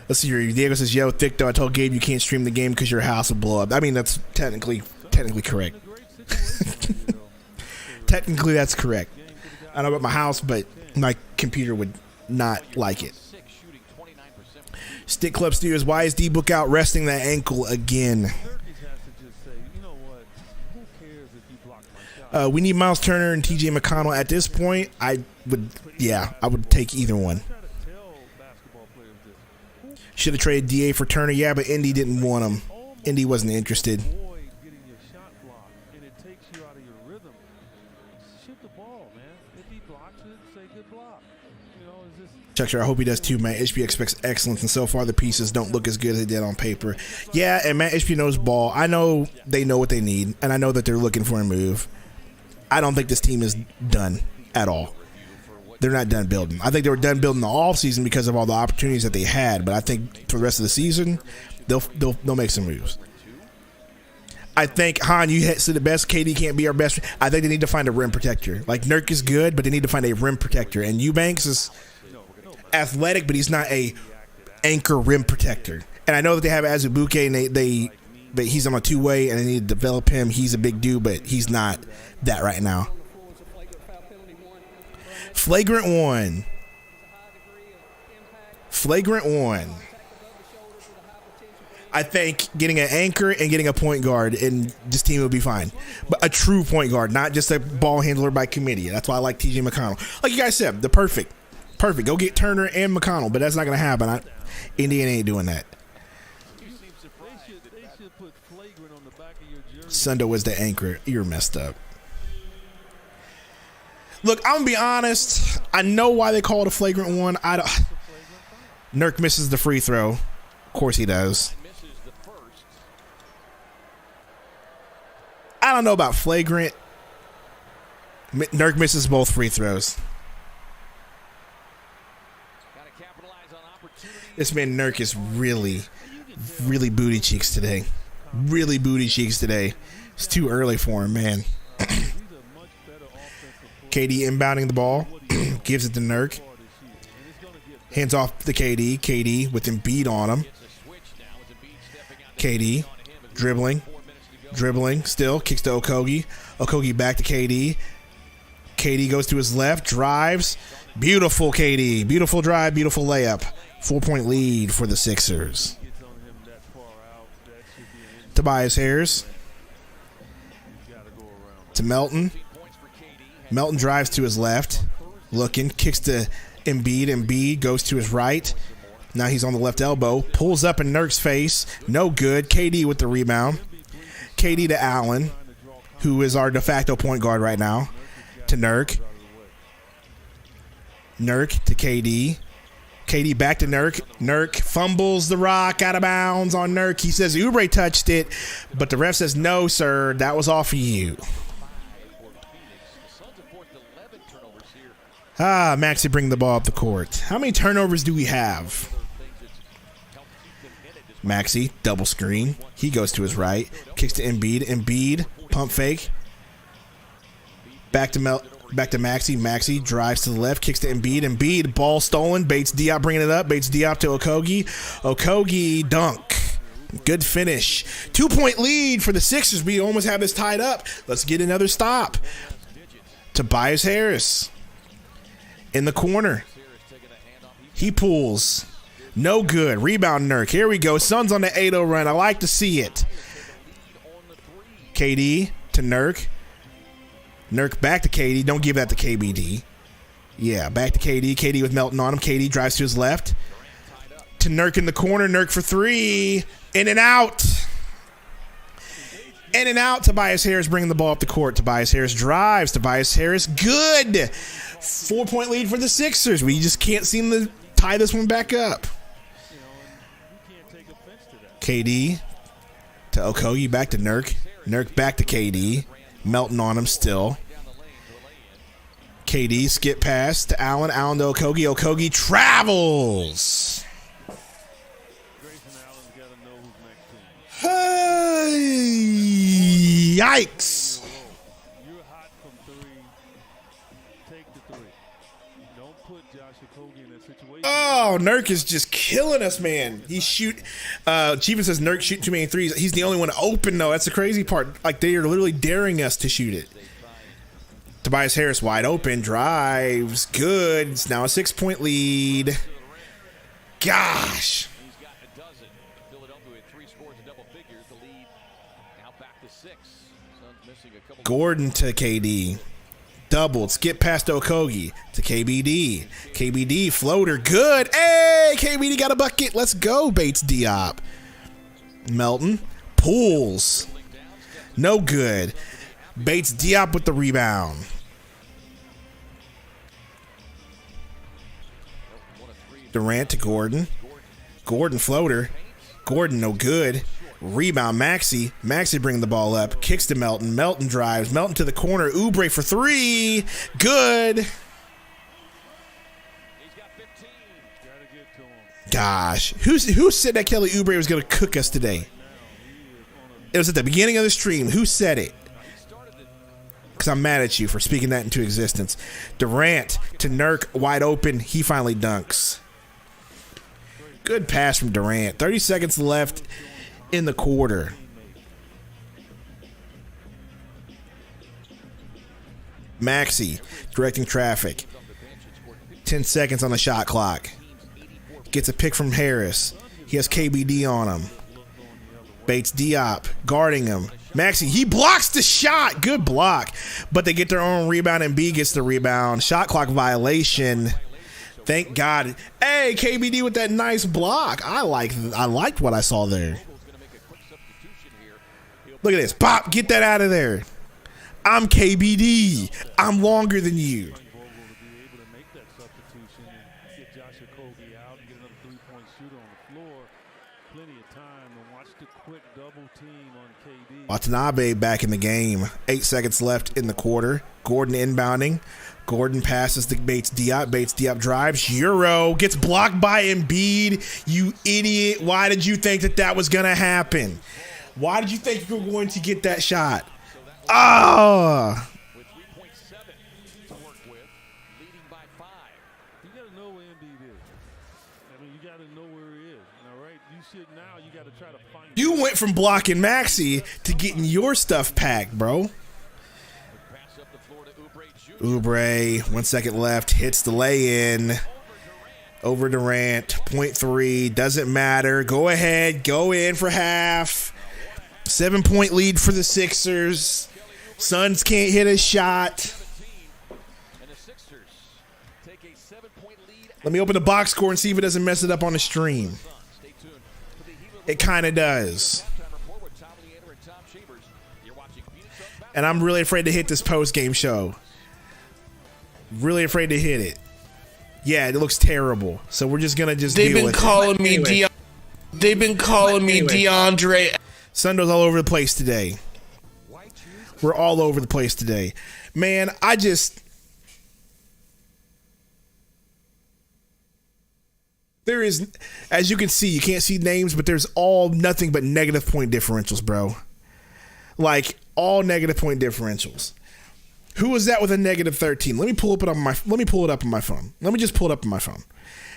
Let's see here. Diego says, yo, thick though. I told Gabe you can't stream the game because your house will blow up. I mean, that's technically correct. Technically, that's correct. I don't know about my house, but my computer would not like it. Stick Club Studios, why is D-Book out resting that ankle again? We need Miles Turner and TJ McConnell at this point. I would take either one. Should have traded DA for Turner, yeah, but Indy didn't want him. Indy wasn't interested. Chuckster, I hope he does too, man. HP expects excellence, and so far the pieces don't look as good as they did on paper. Yeah, and Matt HP knows ball. I know they know what they need, and I know that they're looking for a move. I don't think this team is done at all. They're not done building. I think they were done building the offseason because of all the opportunities that they had. But I think for the rest of the season, they'll make some moves. I think, Han, you said the best. KD can't be our best. I think they need to find a rim protector. Like, Nurk is good, but they need to find a rim protector. And Eubanks is athletic, but he's not a anchor rim protector. And I know that they have Azubuike, and but he's on a two-way, and they need to develop him. He's a big dude, but he's not that right now. Flagrant one. Flagrant one. I think getting an anchor and getting a point guard, and this team will be fine. But a true point guard, not just a ball handler by committee. That's why I like TJ McConnell. Like you guys said, the perfect. Go get Turner and McConnell, but that's not going to happen. Indiana ain't doing that. Sundo was the anchor. You're messed up. Look, I'm going to be honest. I know why they call it a flagrant one. Nurk misses the free throw. Of course he does. I don't know about flagrant. Nurk misses both free throws. This man Nurk is really, really booty cheeks today. Really booty cheeks today. It's too early for him, man. KD inbounding the ball. Gives it to Nurk. Hands off to KD. KD with Embiid on him. KD dribbling. Still. Kicks to Okogie. Okogie back to KD. KD goes to his left. Drives. Beautiful KD. Beautiful drive. Beautiful layup. 4-point lead for the Sixers. Tobias Harris. To Melton. Melton drives to his left. Looking. Kicks to Embiid. Embiid goes to his right. Now he's on the left elbow. Pulls up in Nurk's face. No good. KD with the rebound. KD to Allen, who is our de facto point guard right now. To Nurk. Nurk to KD. KD back to Nurk. Nurk fumbles the rock out of bounds on Nurk. He says Oubre touched it, but the ref says, no, sir, that was off of you. Maxey bring the ball up the court. How many turnovers do we have? Maxey, double screen. He goes to his right. Kicks to Embiid. Embiid, pump fake. Back to Maxey. Maxey drives to the left. Kicks to Embiid. Embiid, ball stolen. Bates Diop bringing it up. Bates Diop to Okogie. Okogie, dunk. Good finish. 2-point lead for the Sixers. We almost have this tied up. Let's get another stop. Tobias Harris. In the corner. He pulls. No good. Rebound Nurk. Here we go. Suns on the 8-0 run. I like to see it. KD to Nurk. Nurk back to KD. Don't give that to KBD. Yeah, back to KD. KD with Melton on him. KD drives to his left. To Nurk in the corner. Nurk for three. In and out. In and out. Tobias Harris bringing the ball up the court. Tobias Harris drives. Tobias Harris. Good. 4-point lead for the Sixers. We just can't seem to tie this one back up. KD to Okogie. Back to Nurk. Nurk back to KD. Melton on him still. KD skip pass to Allen. Allen to Okogie. Okogie travels. Hey, yikes. You're hot from three. Take the three. Don't put Josh Okogie in that situation. Oh, Nurk is just killing us, man. He shoot. Chiefin says Nurk shoot too many threes. He's the only one open, though. That's the crazy part. Like, they are literally daring us to shoot it. Tobias Harris wide open. Drives. Good. It's now a 6-point lead. Gosh. Gordon to KD. Doubled. Skip past Okogie to KBD. KBD floater. Good. Hey, KBD got a bucket. Let's go, Bates Diop. Melton pulls. No good. Bates Diop with the rebound. Durant to Gordon. Gordon floater. Gordon no good. Rebound, Maxey. Maxey bringing the ball up. Kicks to Melton. Melton drives. Melton to the corner. Oubre for three. Good. Gosh. Who said that Kelly Oubre was going to cook us today? It was at the beginning of the stream. Who said it? Because I'm mad at you for speaking that into existence. Durant to Nurk, wide open. He finally dunks. Good pass from Durant. 30 seconds left in the quarter. Maxey directing traffic. 10 seconds on the shot clock. Gets a pick from Harris. He has KBD on him. Bates Diop guarding him. Maxey, he blocks the shot. Good block. But they get their own rebound, and B gets the rebound. Shot clock violation. Thank God. Hey, KBD with that nice block. I liked what I saw there. Look at this. Pop, get that out of there. I'm KBD. I'm longer than you. Watanabe back in the game. 8 seconds left in the quarter. Gordon inbounding. Gordon passes to Bates Diop. Bates Diop drives. Euro gets blocked by Embiid. You idiot. Why did you think that was going to happen? Why did you think you were going to get that shot? Oh! You went from blocking Maxey to getting your stuff packed, bro. Oubre, 1 second left, hits the lay-in. Over Durant, 0.3, doesn't matter. Go ahead, go in for half. 7-point lead for the Sixers. Suns can't hit a shot. Let me open the box score and see if it doesn't mess it up on the stream. It kind of does. And I'm really afraid to hit this post-game show. Really afraid to hit it. Yeah, it looks terrible. So we're just going to just deal with it. They've been calling me DeAndre. Sundo's all over the place today. We're all over the place today. Man, there is, as you can see, you can't see names, but there's all nothing but negative point differentials, bro. Like, all negative point differentials. Who was that with a negative 13? Let me pull it up on my phone. Let me just pull it up on my phone.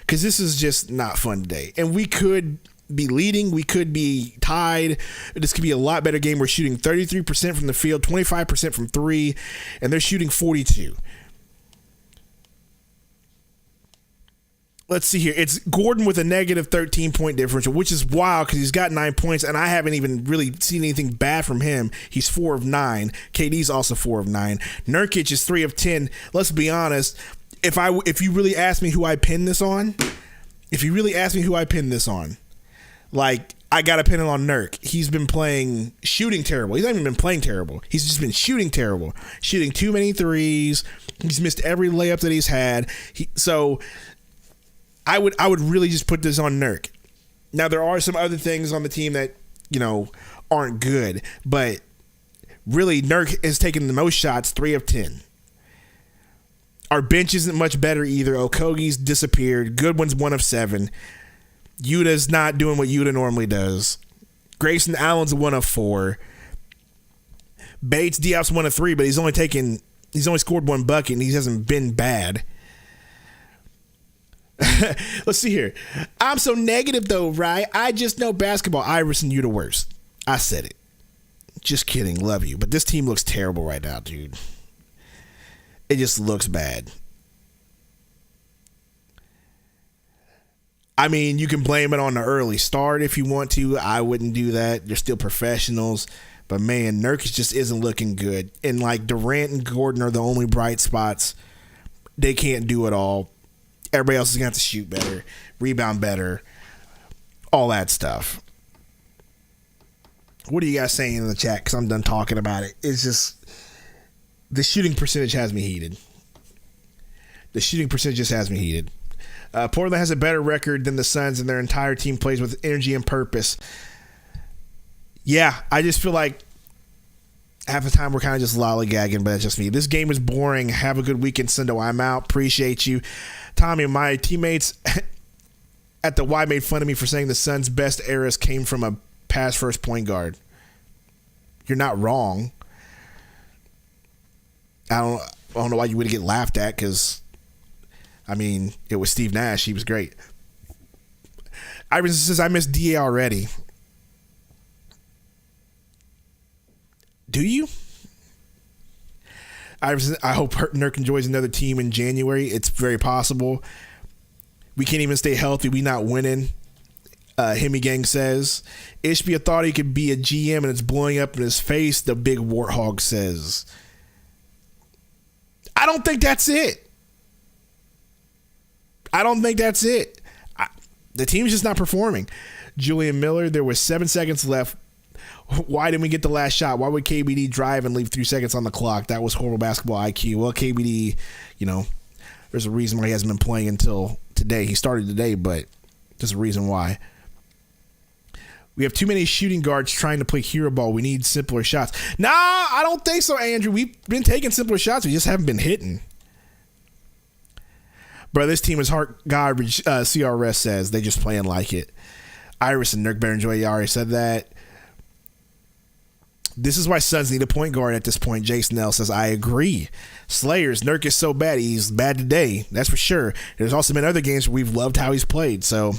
Because this is just not fun today. And we could be leading. We could be tied. This could be a lot better game. We're shooting 33% from the field, 25% from three, and they're shooting 42%. Let's see here. It's Gordon with a negative 13-point differential, which is wild because he's got 9 points, and I haven't even really seen anything bad from him. He's 4 of 9. KD's also 4 of 9. Nurkic is 3 of 10. Let's be honest. If you really ask me who I pinned this on, like, I got to pin it on Nurk. He's been shooting terrible. He's not even been playing terrible. He's just been shooting terrible. Shooting too many threes. He's missed every layup that he's had. So I would really just put this on Nurk. Now, there are some other things on the team that, aren't good, but really Nurk has taken the most shots, 3 of 10. Our bench isn't much better either. Okogie's disappeared. Goodwin's 1 of 7. Yuta's not doing what Yuta normally does. Grayson Allen's 1 of 4. Bates Diop's 1 of 3, but he's only scored 1 bucket and he hasn't been bad. Let's see here. I'm so negative though, right? I just know basketball. Iverson, you the worst. I said it. Just kidding. Love you. But this team looks terrible right now, dude. It just looks bad. I mean, you can blame it on the early start if you want to. I wouldn't do that. They're still professionals. But man, Nurkic just isn't looking good. And like Durant and Gordon are the only bright spots. They can't do it all. Everybody else is going to have to shoot better, rebound better, all that stuff. What are you guys saying in the chat? Because I'm done talking about it. It's just, the shooting percentage has me heated. Portland has a better record than the Suns, and their entire team plays with energy and purpose. Yeah, I just feel like half the time we're kind of just lollygagging, but that's just me. This game is boring. Have a good weekend, Sundo. I'm out. Appreciate you. Tommy, my teammates at the Y made fun of me for saying the Suns' best eras came from a pass-first point guard. You're not wrong. I don't know why you would get laughed at, because, I mean, it was Steve Nash. He was great. Iverson says, I miss DA already. Do you? Iverson, I hope Nurk enjoys another team in January. It's very possible. We can't even stay healthy. We not winning. Hemi Gang says. Ishbia thought he could be a GM and it's blowing up in his face, the big warthog says. I don't think that's it. The team's just not performing. Julian Miller, there was 7 seconds left. Why didn't we get the last shot? Why would KBD drive and leave 3 seconds on the clock? That was horrible basketball IQ. Well, KBD, there's a reason why he hasn't been playing until today. He started today, but there's a reason why. We have too many shooting guards trying to play hero ball. We need simpler shots. Nah, I don't think so, Andrew. We've been taking simpler shots. We just haven't been hitting. Bro, this team is hard garbage, CRS says. They just playing like it. Iris and Nurk better enjoy. You already said that. This is why Suns need a point guard at this point. Jason L says, I agree. Slayers, Nurk is so bad. He's bad today. That's for sure. There's also been other games where we've loved how he's played. So,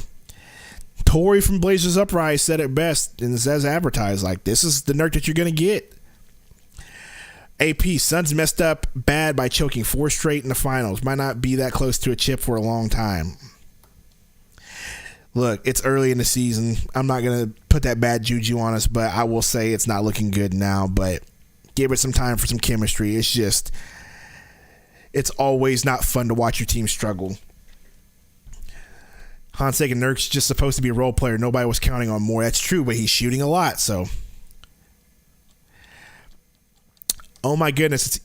Tori from Blazers Uprise said it best and says advertised. Like, this is the Nurk that you're going to get. AP, Suns messed up bad by choking 4 straight in the finals. Might not be that close to a chip for a long time. Look, it's early in the season. I'm not going to put that bad juju on us, but I will say it's not looking good now. But give it some time for some chemistry. It's always not fun to watch your team struggle. Hansek and Nurk's just supposed to be a role player. Nobody was counting on more. That's true, but he's shooting a lot, so. Oh my goodness.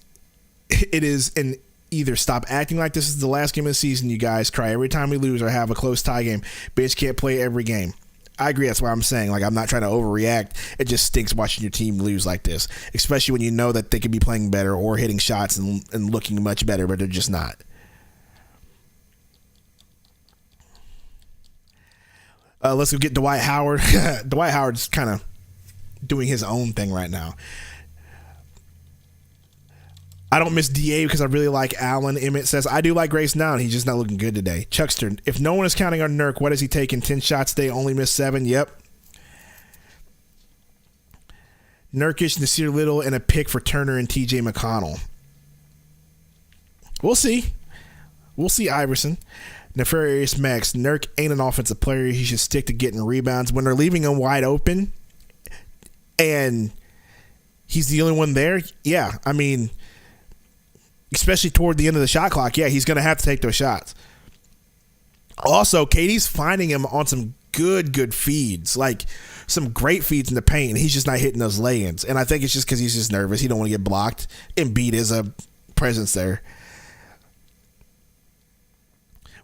It is an either stop acting like this is the last game of the season, you guys cry every time we lose or have a close tie game. Bitch can't play every game. I agree. That's why I'm saying, I'm not trying to overreact. It just stinks watching your team lose like this, especially when you know that they could be playing better or hitting shots and looking much better, but they're just not. Let's go get Dwight Howard. Dwight Howard's kind of doing his own thing right now. I don't miss DA because I really like Allen. Emmett says, I do like Grace now, and he's just not looking good today. Chuckster, if no one is counting on Nurk, what is he taking? 10 shots today, only missed 7? Yep. Nurkish, Nasir Little, and a pick for Turner and TJ McConnell. We'll see. We'll see, Iverson. Nefarious Max, Nurk ain't an offensive player. He should stick to getting rebounds. When they're leaving him wide open and he's the only one there, yeah, I mean, especially toward the end of the shot clock, yeah, he's going to have to take those shots. Also, KD's finding him on some good feeds, like some great feeds in the paint, and he's just not hitting those lay-ins. And I think it's just because he's just nervous. He don't want to get blocked. Embiid is a presence there.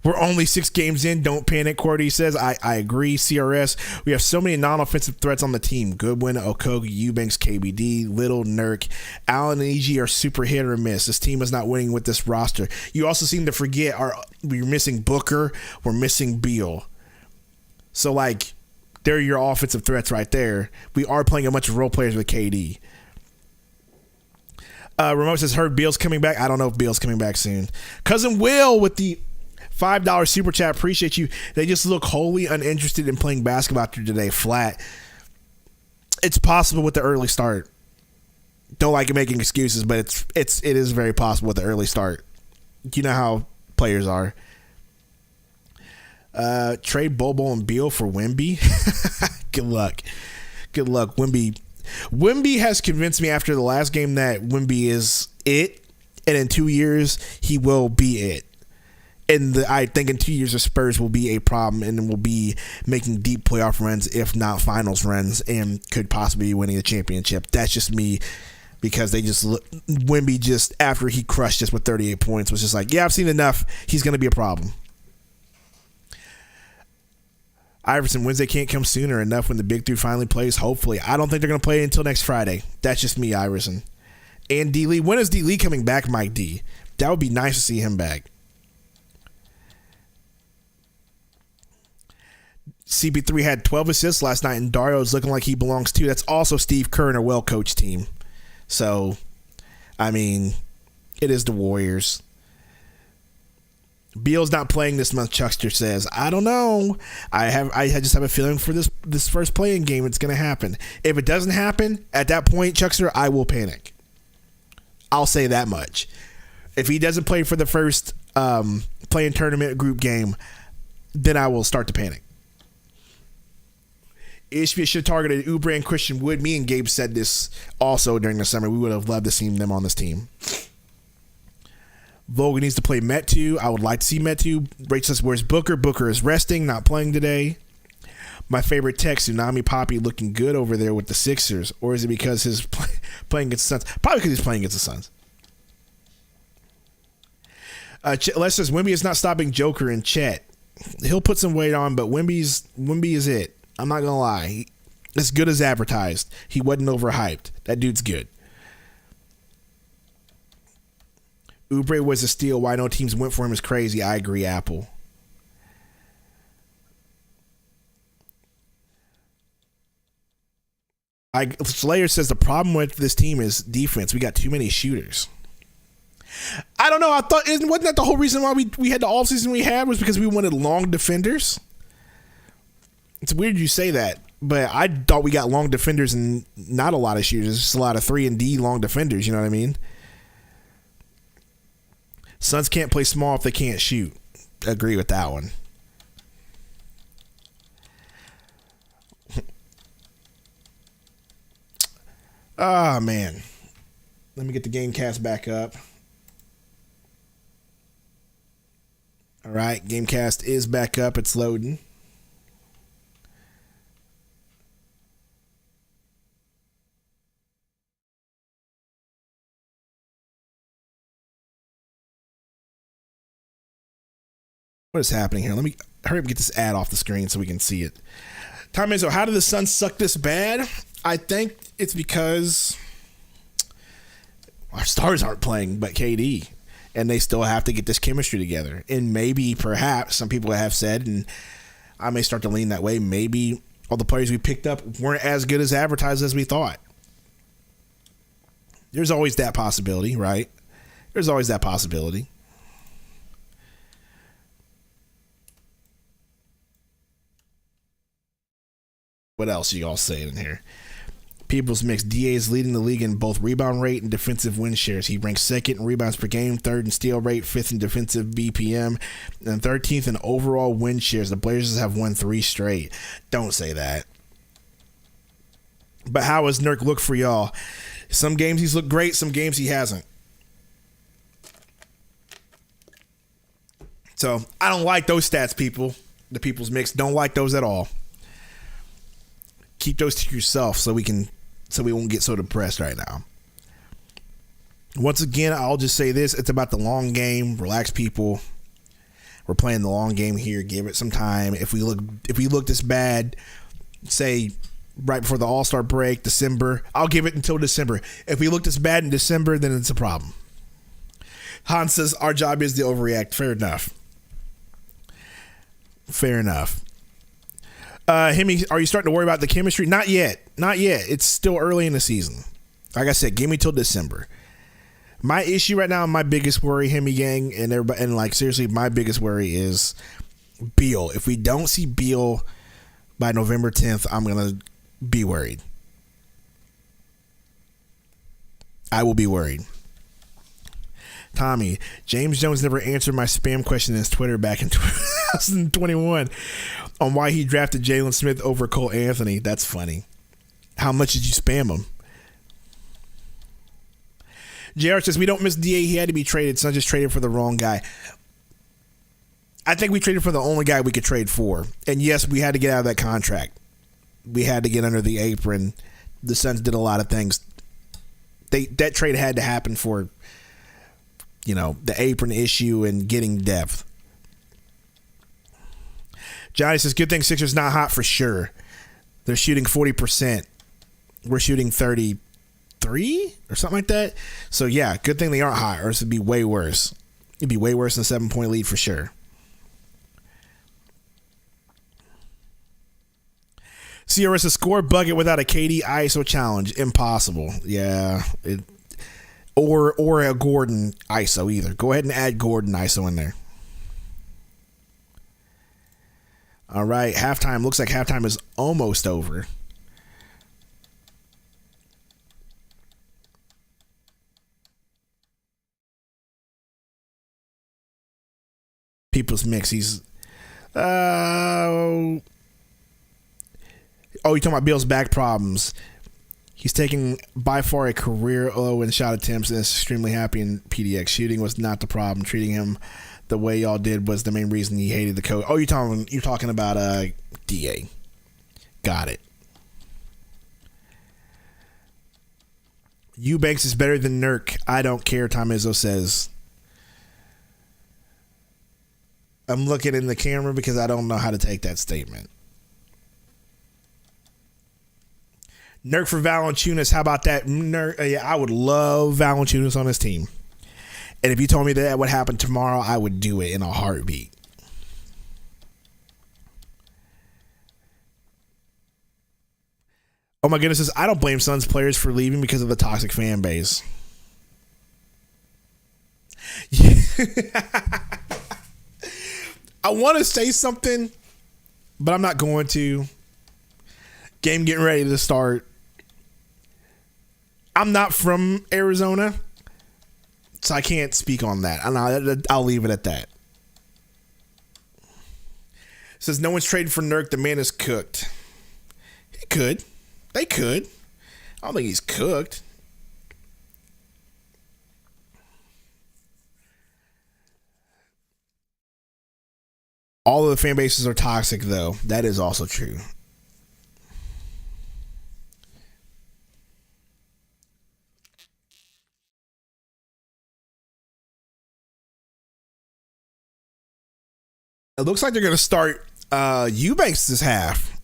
We're only 6 games in. Don't panic, Cordy says. I agree. CRS, we have so many non-offensive threats on the team. Goodwin, Okogie, Eubanks, KBD, Little, Nurk. Allen and EG are super hit or miss. This team is not winning with this roster. You also seem to forget we're missing Booker. We're missing Beal. So, they're your offensive threats right there. We are playing a bunch of role players with KD. Remote says, heard Beal's coming back. I don't know if Beal's coming back soon. Cousin Will with the $5 super chat. Appreciate you. They just look wholly uninterested in playing basketball after today. Flat. It's possible with the early start. Don't like making excuses, but it is very possible with the early start. You know how players are. Trade Bobo and Beal for Wemby. Good luck. Good luck, Wemby. Wemby has convinced me after the last game that Wemby is it, and in 2 years he will be it. And I think in 2 years the Spurs will be a problem and will be making deep playoff runs, if not finals runs, and could possibly be winning a championship. That's just me, because they just Wemby just after he crushed us with 38 points was just like, yeah, I've seen enough. He's going to be a problem. Iverson, Wednesday can't come sooner enough when the Big Three finally plays. Hopefully. I don't think they're going to play until next Friday. That's just me, Iverson. And D. Lee. When is D. Lee coming back, Mike D? That would be nice to see him back. CP3 had 12 assists last night, and Dario is looking like he belongs too. That's also Steve Kerr and a well-coached team. So, I mean, it is the Warriors. Beal's not playing this month, Chuckster says. I don't know. I just have a feeling for this first playing game it's going to happen. If it doesn't happen, at that point, Chuckster, I will panic. I'll say that much. If he doesn't play for the first playing tournament group game, then I will start to panic. Ishbia should have targeted Oubre and Christian Wood. Me and Gabe said this also during the summer. We would have loved to see them on this team. Vogel needs to play Metu. I would like to see Metu. Rachel says, where's Booker? Booker is resting, not playing today. My favorite text, Tsunami Poppy looking good over there with the Sixers. Or is it because he's playing against the Suns? Probably because he's playing against the Suns. Les says, Wemby is not stopping Joker and Chet. He'll put some weight on, but Wemby is it. I'm not going to lie. As good as advertised. He wasn't overhyped. That dude's good. Oubre was a steal. Why no teams went for him is crazy. I agree, Apple. Slayer says the problem with this team is defense. We got too many shooters. I don't know. I thought, wasn't that the whole reason why we had the offseason we had was because we wanted long defenders? It's weird you say that, but I thought we got long defenders and not a lot of shooters. It's just a lot of 3 and D long defenders. You know what I mean? Suns can't play small if they can't shoot. Agree with that one. Ah, man. Let me get the Gamecast back up. All right, Gamecast is back up. It's loading. What is happening here? Let me hurry up and get this ad off the screen so we can see it. Tom Izzo, how did the Suns suck this bad? I think it's because our stars aren't playing but KD, and they still have to get this chemistry together. And maybe, perhaps, some people have said, and I may start to lean that way, maybe all the players we picked up weren't as good as advertised as we thought. There's always that possibility, right? There's always that possibility. What else are you all saying in here? People's Mix. DA is leading the league in both rebound rate and defensive win shares. He ranks second in rebounds per game, third in steal rate, fifth in defensive BPM, and 13th in overall win shares. The Blazers have won 3 straight. Don't say that. But how has Nurk looked for y'all? Some games he's looked great, some games he hasn't. So I don't like those stats, people. The People's Mix. Don't like those at all. Keep those to yourself so we won't get so depressed right now. Once again, I'll just say this. It's about the long game. Relax, people. We're playing the long game here. Give it some time. If we look this bad, say right before the All-Star break, December, I'll give it until December. If we look this bad in December, then it's a problem. Hans says our job is to overreact. Fair enough. Fair enough. Hemi, are you starting to worry about the chemistry? Not yet. Not yet. It's still early in the season. Like I said, give me till December. My issue right now, my biggest worry, Hemi gang, and everybody, and like seriously, my biggest worry is Beal. If we don't see Beal by November 10th, I'm gonna be worried. I will be worried. Tommy, James Jones never answered my spam question in his Twitter back in 2021 on why he drafted Jalen Smith over Cole Anthony. That's funny. How much did you spam him? JR says, we don't miss DA. He had to be traded. Son just traded for the wrong guy. I think we traded for the only guy we could trade for. And yes, we had to get out of that contract. We had to get under the apron. The Suns did a lot of things. That trade had to happen for, the apron issue and getting depth. Johnny says, good thing Sixers not hot for sure. They're shooting 40%. We're shooting 33 or something like that. So, yeah, good thing they aren't hot, or else it'd be way worse. It'd be way worse than a 7-point lead for sure. Sierra says, score bucket without a KD ISO challenge. Impossible. Yeah. Or a Gordon ISO either. Go ahead and add Gordon ISO in there. All right. Halftime. Looks like halftime is almost over. People's Mix. He's you're talking about Bill's back problems. He's taking by far a career low in shot attempts and is extremely happy in PDX. Shooting was not the problem. Treating him the way y'all did was the main reason he hated the coach. Oh, you're talking about DA. Got it. Eubanks is better than Nurk. I don't care, Tom Izzo says. I'm looking in the camera because I don't know how to take that statement. Nurk for Valanciunas. How about that? Yeah, I would love Valanciunas on this team. And if you told me that would happen tomorrow, I would do it in a heartbeat. Oh my goodness, I don't blame Suns players for leaving because of the toxic fan base. I want to say something, but I'm not going to. Game getting ready to start. I'm not from Arizona, so I can't speak on that. I'll leave it at that. Says no one's trading for Nurk. The man is cooked. He could. They could. I don't think he's cooked. All of the fan bases are toxic, though. That is also true. It looks like they're going to start Eubanks this half.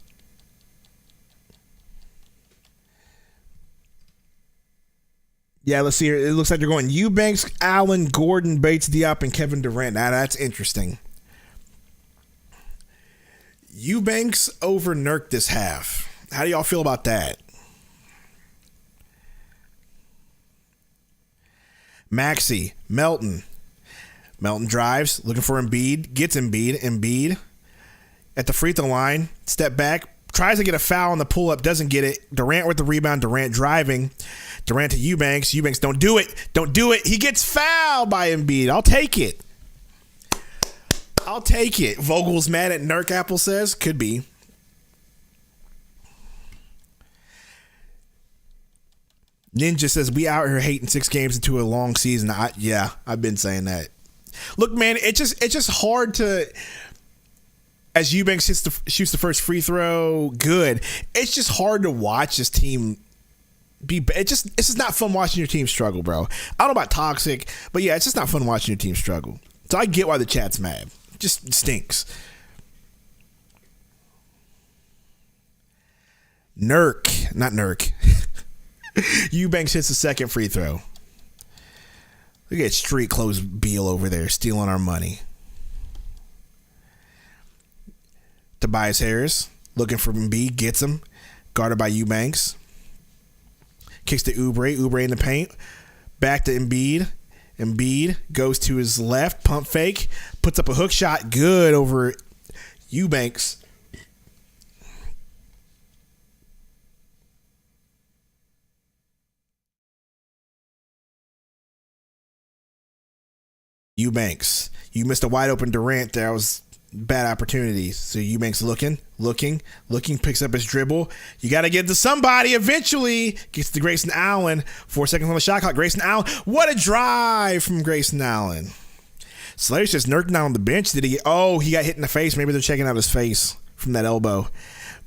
Yeah, let's see here. It looks like they're going Eubanks, Allen, Gordon, Bates, Diop, and Kevin Durant. Now, that's interesting. Eubanks over Nurk this half. How do y'all feel about that? Maxey, Melton. Melton drives, looking for Embiid, gets Embiid at the free throw line, step back, tries to get a foul on the pull-up, doesn't get it. Durant with the rebound, Durant driving. Durant to Eubanks. Eubanks, don't do it. He gets fouled by Embiid. I'll take it. Vogel's mad at Nurk, Apple says. Could be. Ninja says, we out here hating 6 games into a long season. I've been saying that. Look, man, it's just hard to, as Eubanks shoots the first free throw, good. It's just hard to watch this team be. It's just not fun watching your team struggle, bro. I don't know about toxic, but yeah, it's just not fun watching your team struggle. So I get why the chat's mad. It just stinks. Not Nurk. Eubanks hits the second free throw. Look at street clothes Beal over there stealing our money. Tobias Harris looking for Embiid, gets him. Guarded by Eubanks. Kicks to Oubre in the paint. Back to Embiid. Embiid goes to his left, pump fake, puts up a hook shot, good over Eubanks. Eubanks. You missed a wide open Durant there. That was bad opportunity. So Eubanks looking, picks up his dribble. You got to get to somebody eventually. Gets to Grayson Allen. 4 seconds on the shot clock. Grayson Allen. What a drive from Grayson Allen. Slayer's just Nurk down on the bench. He got hit in the face. Maybe they're checking out his face from that elbow.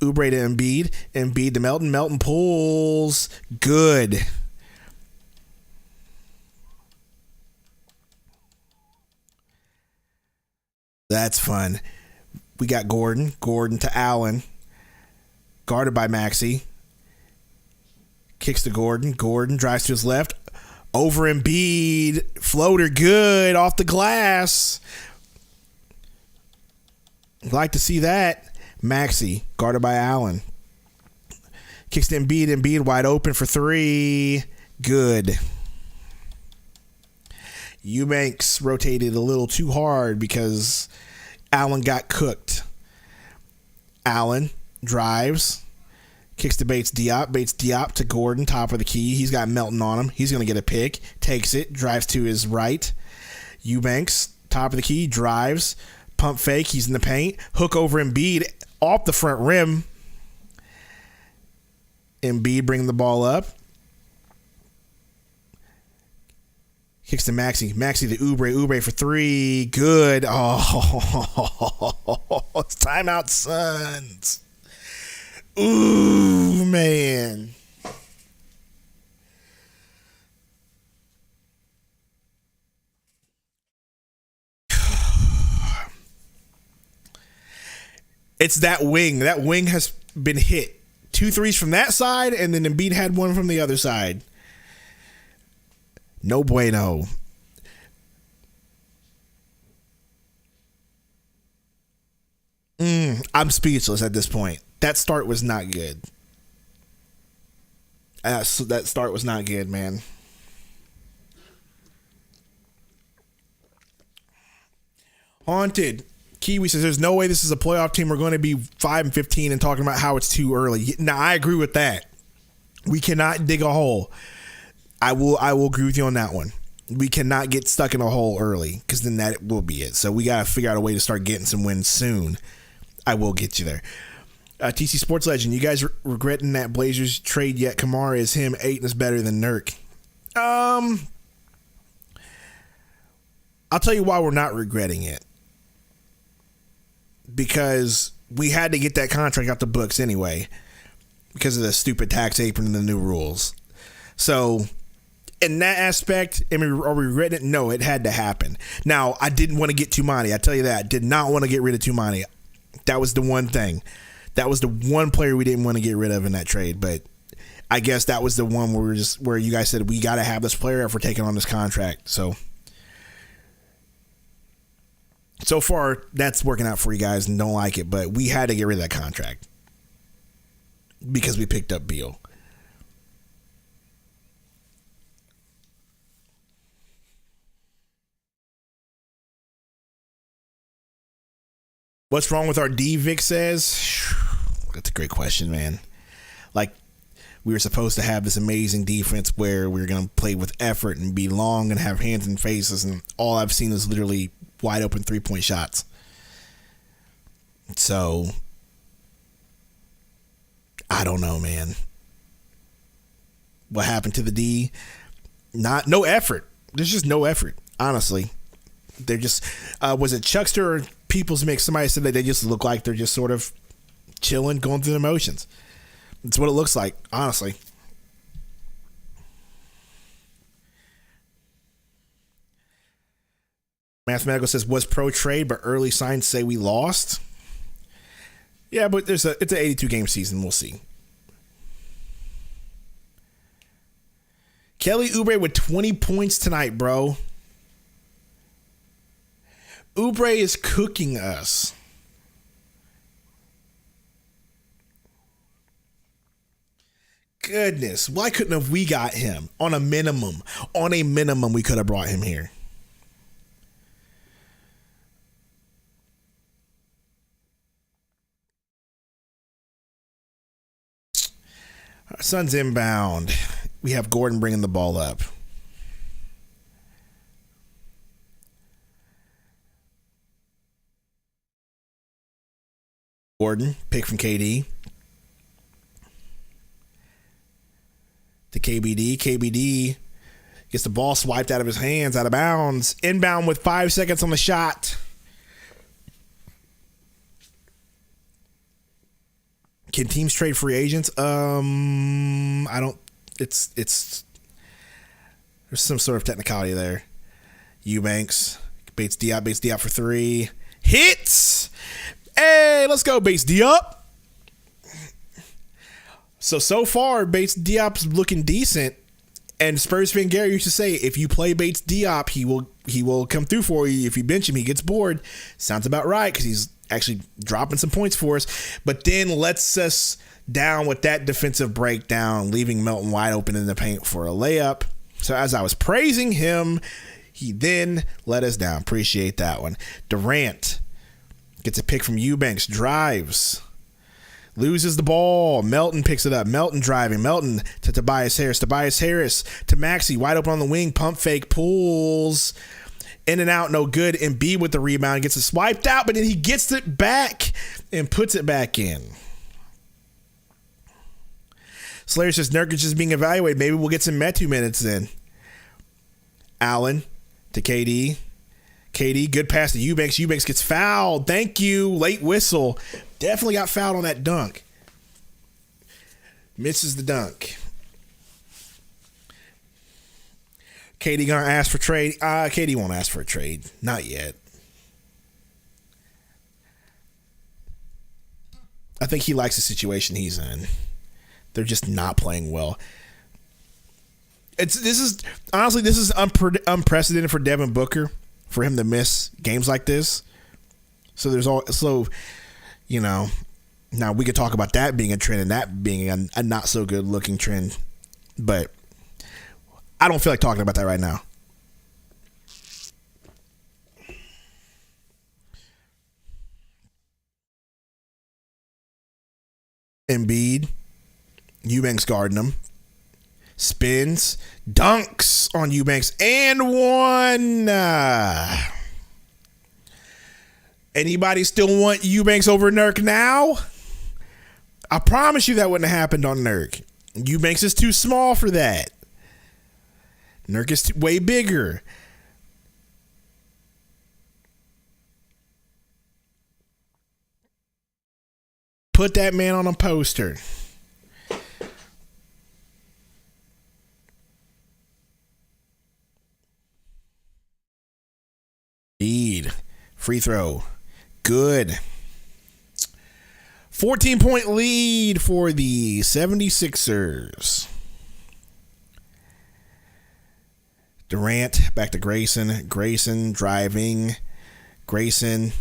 Oubre to Embiid. Embiid to Melton. Melton pulls. Good. That's fun. We got Gordon. Gordon to Allen. Guarded by Maxey. Kicks to Gordon. Gordon drives to his left. Over Embiid. Floater good off the glass. Like to see that. Maxey guarded by Allen. Kicks to Embiid. Embiid wide open for three. Good. Eubanks rotated a little too hard because Allen got cooked. Allen drives. Kicks to Bates Diop. Bates Diop to Gordon, top of the key. He's got Melton on him. He's going to get a pick. Takes it. Drives to his right. Eubanks, top of the key. Drives. Pump fake. He's in the paint. Hook over Embiid off the front rim. Embiid bringing the ball up. Kicks to Maxey. Maxey to Oubre. Oubre for three. Good. Oh, it's timeout, Suns. Ooh, man. It's that wing. That wing has been hit. 2 threes from that side, and then Embiid had one from the other side. No bueno. I'm speechless at this point. That start was not good. That start was not good, man. Haunted. Kiwi says there's no way this is a playoff team. We're going to be 5-15 and talking about how it's too early. Now, I agree with that. We cannot dig a hole. I will agree with you on that one. We cannot get stuck in a hole early because then that will be it. So we got to figure out a way to start getting some wins soon. I will get you there. TC Sports Legend, you guys regretting that Blazers trade yet? Kamara is him. Ayton is better than Nurk. I'll tell you why we're not regretting it. Because we had to get that contract out the books anyway because of the stupid tax apron and the new rules. So in that aspect, are we regretting it? No, it had to happen. Now, I didn't want to get Tumani. I tell you that. I did not want to get rid of Tumani. That was the one thing. That was the one player we didn't want to get rid of in that trade. But I guess that was the one where you guys said we got to have this player if we're taking on this contract. So far, that's working out for you guys and don't like it. But we had to get rid of that contract because we picked up Beal. What's wrong with our D, Vic says? That's a great question, man. Like, we were supposed to have this amazing defense where we were going to play with effort and be long and have hands and faces, and all I've seen is literally wide open 3-point shots. So, I don't know, man. What happened to the D? No effort. There's just no effort, honestly. They're just, was it Chuckster or People's Mix? Somebody said that they just look like they're just sort of chilling, going through the motions. That's what it looks like, honestly. Mathematical says, was pro trade, but early signs say we lost. Yeah, but it's an 82 game season. We'll see. Kelly Oubre with 20 points tonight, bro. Oubre is cooking us. Goodness, why couldn't have we got him on a minimum? On a minimum, we could have brought him here. Suns inbound. We have Gordon bringing the ball up. Gordon, pick from KD. To KBD. KBD gets the ball swiped out of his hands, out of bounds. Inbound with 5 seconds on the shot. Can teams trade free agents? I don't. It's. There's some sort of technicality there. Eubanks. Bates Diop for three. Hits! Hey, let's go, Bates Diop. So far, Bates Diop's looking decent. And Spurs fan Gary used to say, if you play Bates Diop, he will come through for you. If you bench him, he gets bored. Sounds about right because he's actually dropping some points for us. But then lets us down with that defensive breakdown, leaving Melton wide open in the paint for a layup. So as I was praising him, he then let us down. Appreciate that one. Durant gets a pick from Eubanks, drives. Loses the ball. Melton picks it up. Melton driving. Melton to Tobias Harris. Tobias Harris to Maxey. Wide open on the wing. Pump fake. Pulls. In and out. No good. Embiid with the rebound. Gets it swiped out, but then he gets it back and puts it back in. Slayer says Nurkic is being evaluated. Maybe we'll get some Metu minutes then. Allen to KD. KD, good pass to Eubanks. Eubanks gets fouled. Thank you. Late whistle. Definitely got fouled on that dunk. Misses the dunk. KD gonna ask for trade. KD won't ask for a trade. Not yet. I think he likes the situation he's in. They're just not playing well. This is unprecedented for Devin Booker, for him to miss games like this. Now we could talk about that being a trend and that being a not so good looking trend, but I don't feel like talking about that right now. Embiid, Eubanks guarding him. Spins, dunks on Eubanks, and one. Anybody still want Eubanks over Nurk now? I promise you that wouldn't have happened on Nurk. Eubanks is too small for that. Nurk is way bigger. Put that man on a poster. Free throw. Good. 14-point lead for the 76ers. Durant back to Grayson. Grayson driving. Grayson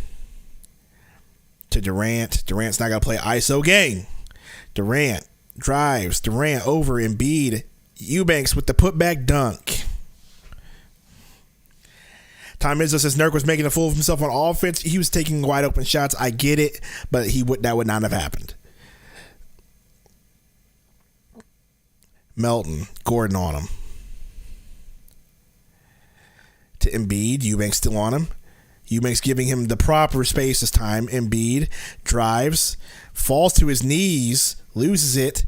to Durant. Durant's not going to play ISO game. Durant drives. Durant over Embiid. Eubanks with the putback dunk. Tom Izzo says Nurk was making a fool of himself on offense. He was taking wide open shots. I get it, but that would not have happened. Melton, Gordon on him. To Embiid, Eubanks still on him. Eubanks giving him the proper space this time. Embiid drives, falls to his knees, loses it.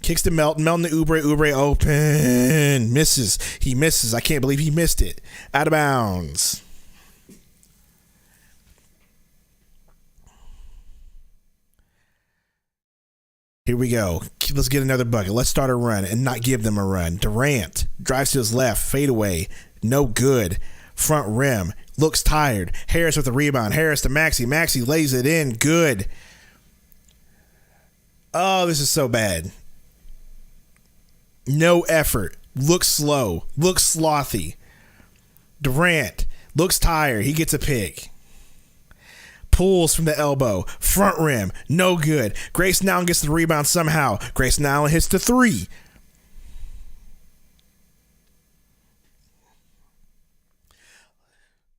Kicks to Melton. Melton to Oubre. Oubre open. Misses. He misses. I can't believe he missed it. Out of bounds. Here we go. Let's get another bucket. Let's start a run and not give them a run. Durant drives to his left. Fade away. No good. Front rim. Looks tired. Harris with the rebound. Harris to Maxey. Maxey lays it in. Good. Oh, this is so bad. No effort. Looks slow. Looks slothy. Durant looks tired. He gets a pick. Pulls from the elbow. Front rim. No good. Grayson Allen gets the rebound somehow. Grayson Allen hits the three.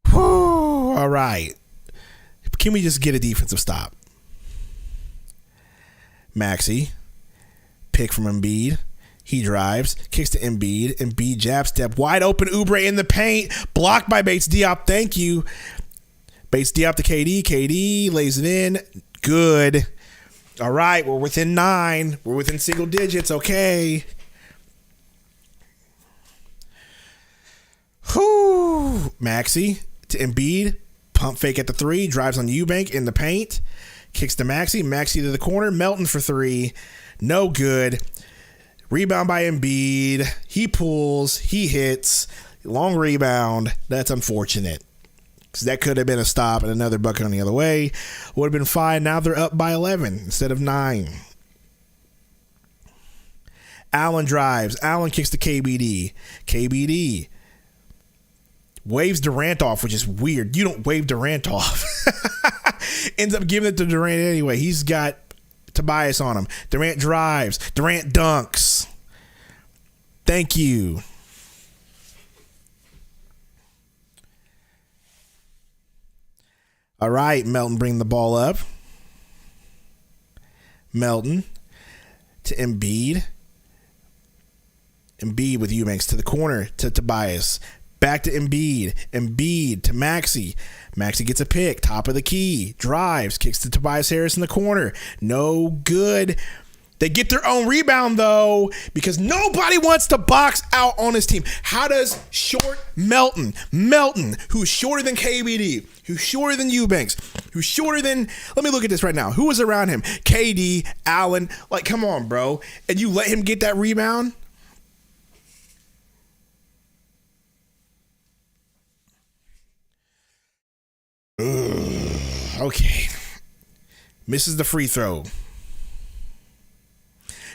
Whew, all right. Can we just get a defensive stop? Maxey. Pick from Embiid. He drives, kicks to Embiid. Embiid jab step, wide open. Oubre in the paint, blocked by Bates Diop. Thank you. Bates Diop to KD. KD lays it in. Good. All right, we're within 9. We're within single digits. Okay. Whew. Maxey to Embiid. Pump fake at the 3. Drives on Eubank in the paint. Kicks to Maxey. Maxey to the corner. Melton for 3. No good. Rebound by Embiid. He pulls. He hits. Long rebound. That's unfortunate. because that could have been a stop and another bucket on the other way. Would have been fine. Now they're up by 11 instead of 9. Allen drives. Allen kicks to KBD. KBD waves Durant off, which is weird. You don't wave Durant off. Ends up giving it to Durant anyway. He's got Tobias on him. Durant drives. Durant dunks. Thank you. All right, Melton bring the ball up. Melton to Embiid. Embiid with Eubanks to the corner to Tobias. Back to Embiid. Embiid to Maxey. Maxey gets a pick. Top of the key. Drives. Kicks to Tobias Harris in the corner. No good. They get their own rebound, though, because nobody wants to box out on his team. How does short Melton, who's shorter than KBD, who's shorter than Eubanks, who's shorter than, let me look at this right now. Who was around him? KD, Allen. Like, come on, bro. And you let him get that rebound? Okay. Misses the free throw.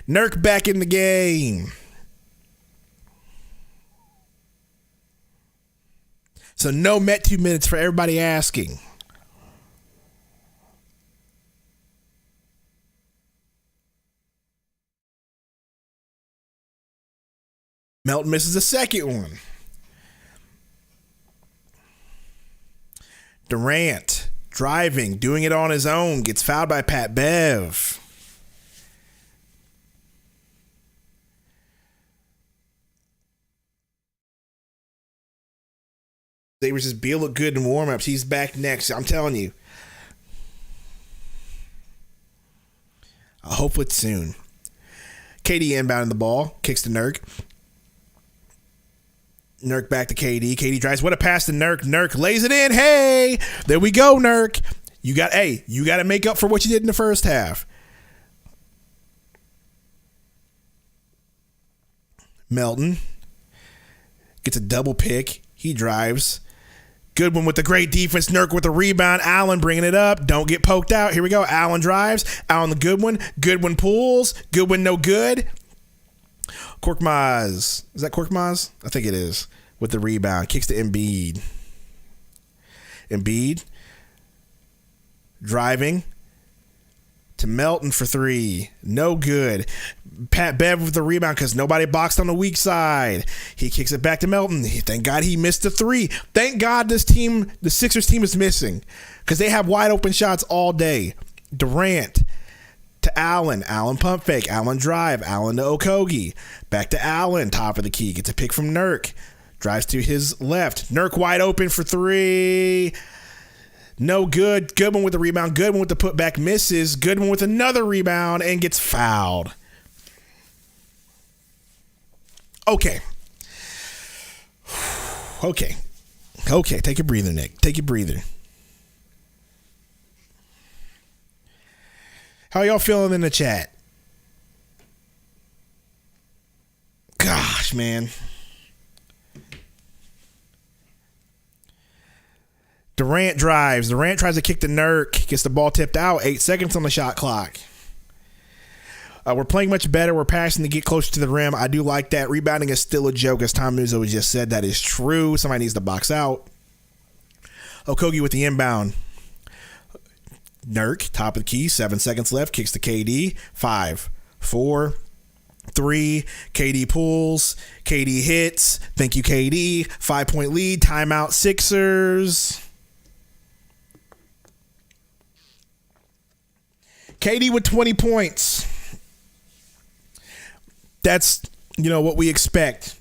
Nurk back in the game. So no Met 2 minutes for everybody asking. Melton misses the second one. Durant driving, doing it on his own, gets fouled by Pat Bev. Davis says Beal looked good in warm-ups. He's back next. I'm telling you. I hope it's soon. KD inbounding the ball. Kicks to Nurk. Nurk back to KD. KD drives. What a pass to Nurk. Nurk lays it in. Hey, there we go, Nurk. You got to make up for what you did in the first half. Melton gets a double pick. He drives. Goodwin with the great defense. Nurk with the rebound. Allen bringing it up. Don't get poked out. Here we go. Allen drives. Allen the Goodwin. Goodwin pulls. Goodwin no good. Korkmaz. Is that Korkmaz? I think it is. With the rebound. Kicks to Embiid. Embiid. Driving. To Melton for three. No good. Pat Bev with the rebound because nobody boxed on the weak side. He kicks it back to Melton. Thank God he missed the three. Thank God the Sixers team is missing because they have wide open shots all day. Durant to Allen. Allen pump fake. Allen drive. Allen to Okogie. Back to Allen. Top of the key. Gets a pick from Nurk. Drives to his left. Nurk wide open for three. No good. Goodwin with the rebound. Goodwin with the putback. Misses. Goodwin with another rebound and gets fouled. Okay. Take a breather, Nick. Take a breather. How y'all feeling in the chat? Gosh, man. Durant drives. Durant tries to kick the Nurk. Gets the ball tipped out. 8 seconds on the shot clock. We're playing much better. We're passing to get closer to the rim. I do like that. Rebounding is still a joke, as Tom Izzo just said. That is true. Somebody needs to box out. Okogie with the inbound. Nurk, top of the key. 7 seconds left. Kicks to KD. 5, 4, 3. KD pulls. KD hits. Thank you, KD. 5-point lead. Timeout, Sixers. KD with 20 points. That's, what we expect.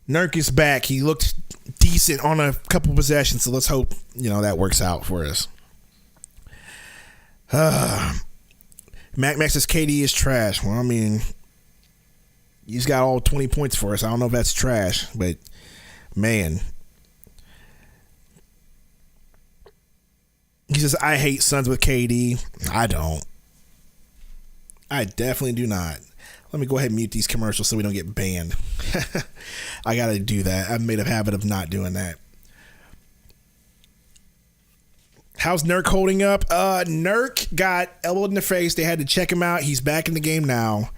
Nurk is back. He looked decent on a couple possessions, so let's hope, that works out for us. Max says KD is trash. Well, I mean, he's got all 20 points for us. I don't know if that's trash, but, man. He says, I hate Suns with KD. I don't. I definitely do not. Let me go ahead and mute these commercials so we don't get banned. I got to do that. I've made a habit of not doing that. How's Nurk holding up? Nurk got elbowed in the face. They had to check him out. He's back in the game now.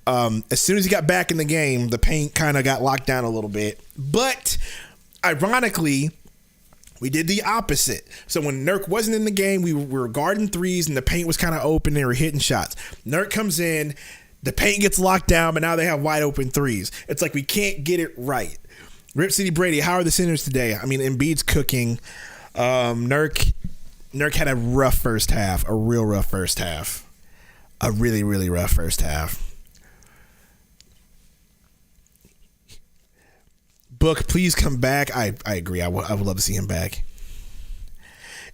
As soon as he got back in the game, the paint kind of got locked down a little bit. But ironically, we did the opposite. So when Nurk wasn't in the game, we were guarding threes and the paint was kind of open. They were hitting shots. Nurk comes in, the paint gets locked down, but now they have wide open threes. It's like we can't get it right. Rip City Brady, how are the Senators today? I mean, Embiid's cooking. Nurk had a rough first half, a real rough first half. A really, really rough first half. Book, please come back. I agree. I would love to see him back.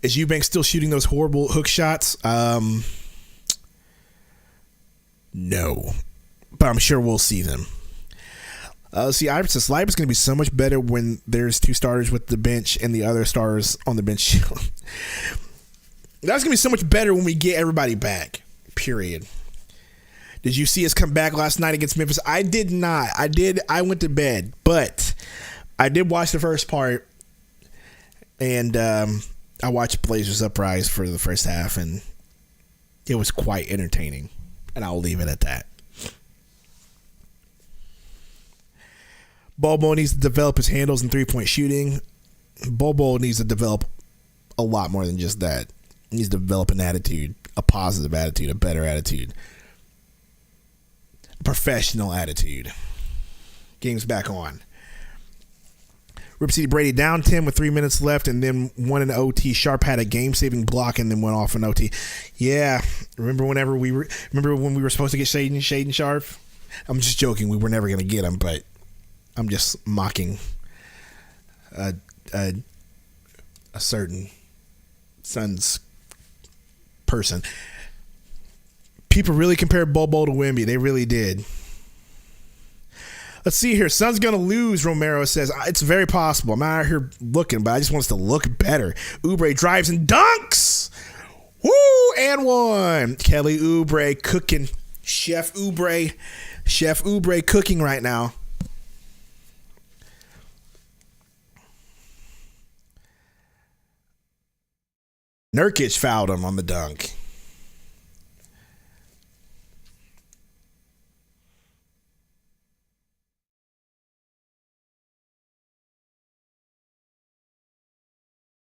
Is Eubanks still shooting those horrible hook shots? No. But I'm sure we'll see them. See, Iverson Slipe is going to be so much better when there's two starters with the bench and the other stars on the bench. That's going to be so much better when we get everybody back, period. Did you see us come back last night against Memphis? I did not. I went to bed, but I did watch the first part, and I watched Blazers Uprise for the first half, and it was quite entertaining, and I'll leave it at that. Bobo needs to develop his handles and three-point shooting. Bobo needs to develop a lot more than just that. He needs to develop an attitude, a positive attitude, a better attitude, a professional attitude. Game's back on. Rip City Brady down 10 with 3 minutes left and then won an OT. Sharp had a game-saving block and then went off an OT. Yeah, remember when we were supposed to get Shaden Sharp? I'm just joking. We were never going to get him, but I'm just mocking a certain Suns person. People really compared Bobo to Wemby. They really did. Let's see here. Suns going to lose, Romero says. It's very possible. I'm not out here looking, but I just want us to look better. Oubre drives and dunks. Woo! And one. Kelly Oubre cooking. Chef Oubre cooking right now. Nurkic fouled him on the dunk.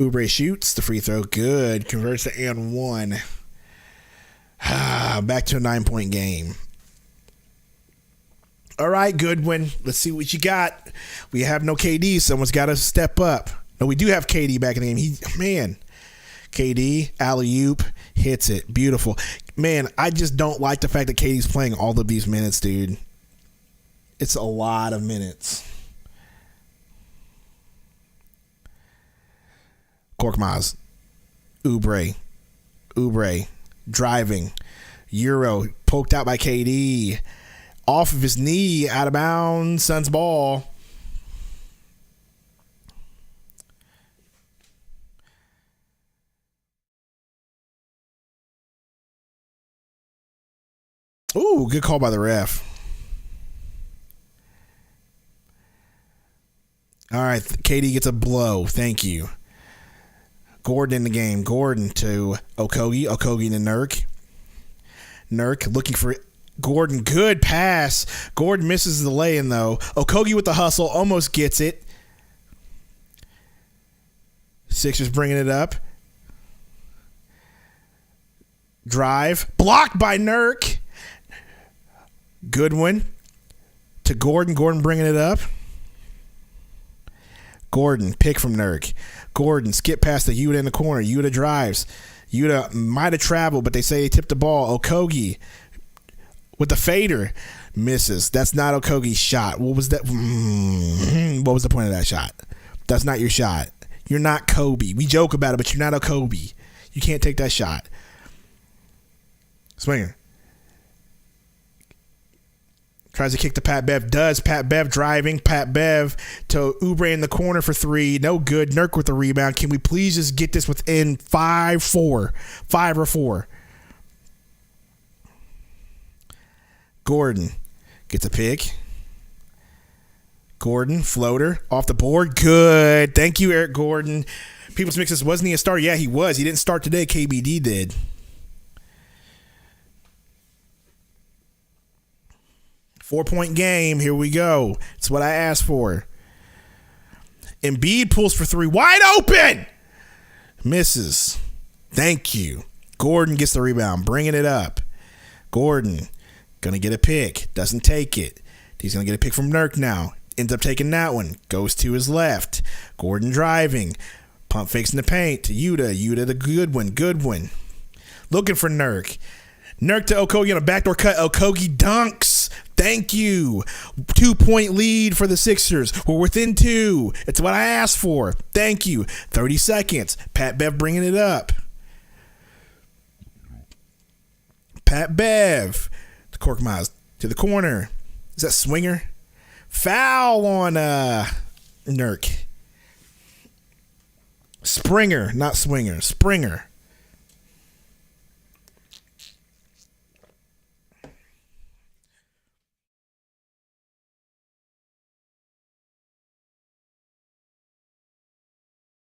Oubre shoots the free throw. Good. Converts to and one. Back to a 9-point game. All right, Goodwin. Let's see what you got. We have no KD. Someone's got to step up. No, we do have KD back in the game. KD, alley-oop, hits it. Beautiful. Man, I just don't like the fact that KD's playing all of these minutes, dude. It's a lot of minutes. Korkmaz. Oubre, driving. Euro, poked out by KD. Off of his knee, out of bounds, Suns ball. Ooh, good call by the ref. All right, KD gets a blow. Thank you. Gordon in the game. Gordon to Okogie. Okogie to Nurk. Nurk looking for Gordon. Good pass. Gordon misses the lay-in, though. Okogie with the hustle. Almost gets it. Sixers bringing it up. Drive. Blocked by Nurk. Goodwin to Gordon. Gordon bringing it up. Gordon, pick from Nurk. Gordon, skip past the Yuta in the corner. Yuta drives. Yuta might have traveled, but they say he tipped the ball. Okogie with the fader. Misses. That's not Okogie's shot. What was that? What was the point of that shot? That's not your shot. You're not Kobe. We joke about it, but you're not a Kobe. You can't take that shot. Swinger. Tries to kick to Pat Bev. Does. Pat Bev driving. Pat Bev to Oubre in the corner for three. No good. Nurk with the rebound. Can we please just get this within 5 or 4? Gordon gets a pick. Gordon, floater, off the board. Good. Thank you, Eric Gordon. People's Mixes, wasn't he a starter? Yeah, he was. He didn't start today. KBD did. Four-point game. Here we go. It's what I asked for. Embiid pulls for three. Wide open. Misses. Thank you. Gordon gets the rebound. Bringing it up. Gordon going to get a pick. Doesn't take it. He's going to get a pick from Nurk now. Ends up taking that one. Goes to his left. Gordon driving. Pump fakes in the paint to Yuta. Yuta the good one. Good one. Looking for Nurk. Nurk to Okogie on a backdoor cut. Okogie dunks. Thank you. 2-point lead for the Sixers. We're within 2. It's what I asked for. Thank you. 30 seconds. Pat Bev bringing it up. Pat Bev. The Cork Miles to the corner. Is that Swinger? Foul on Nurk. Springer, not Swinger. Springer.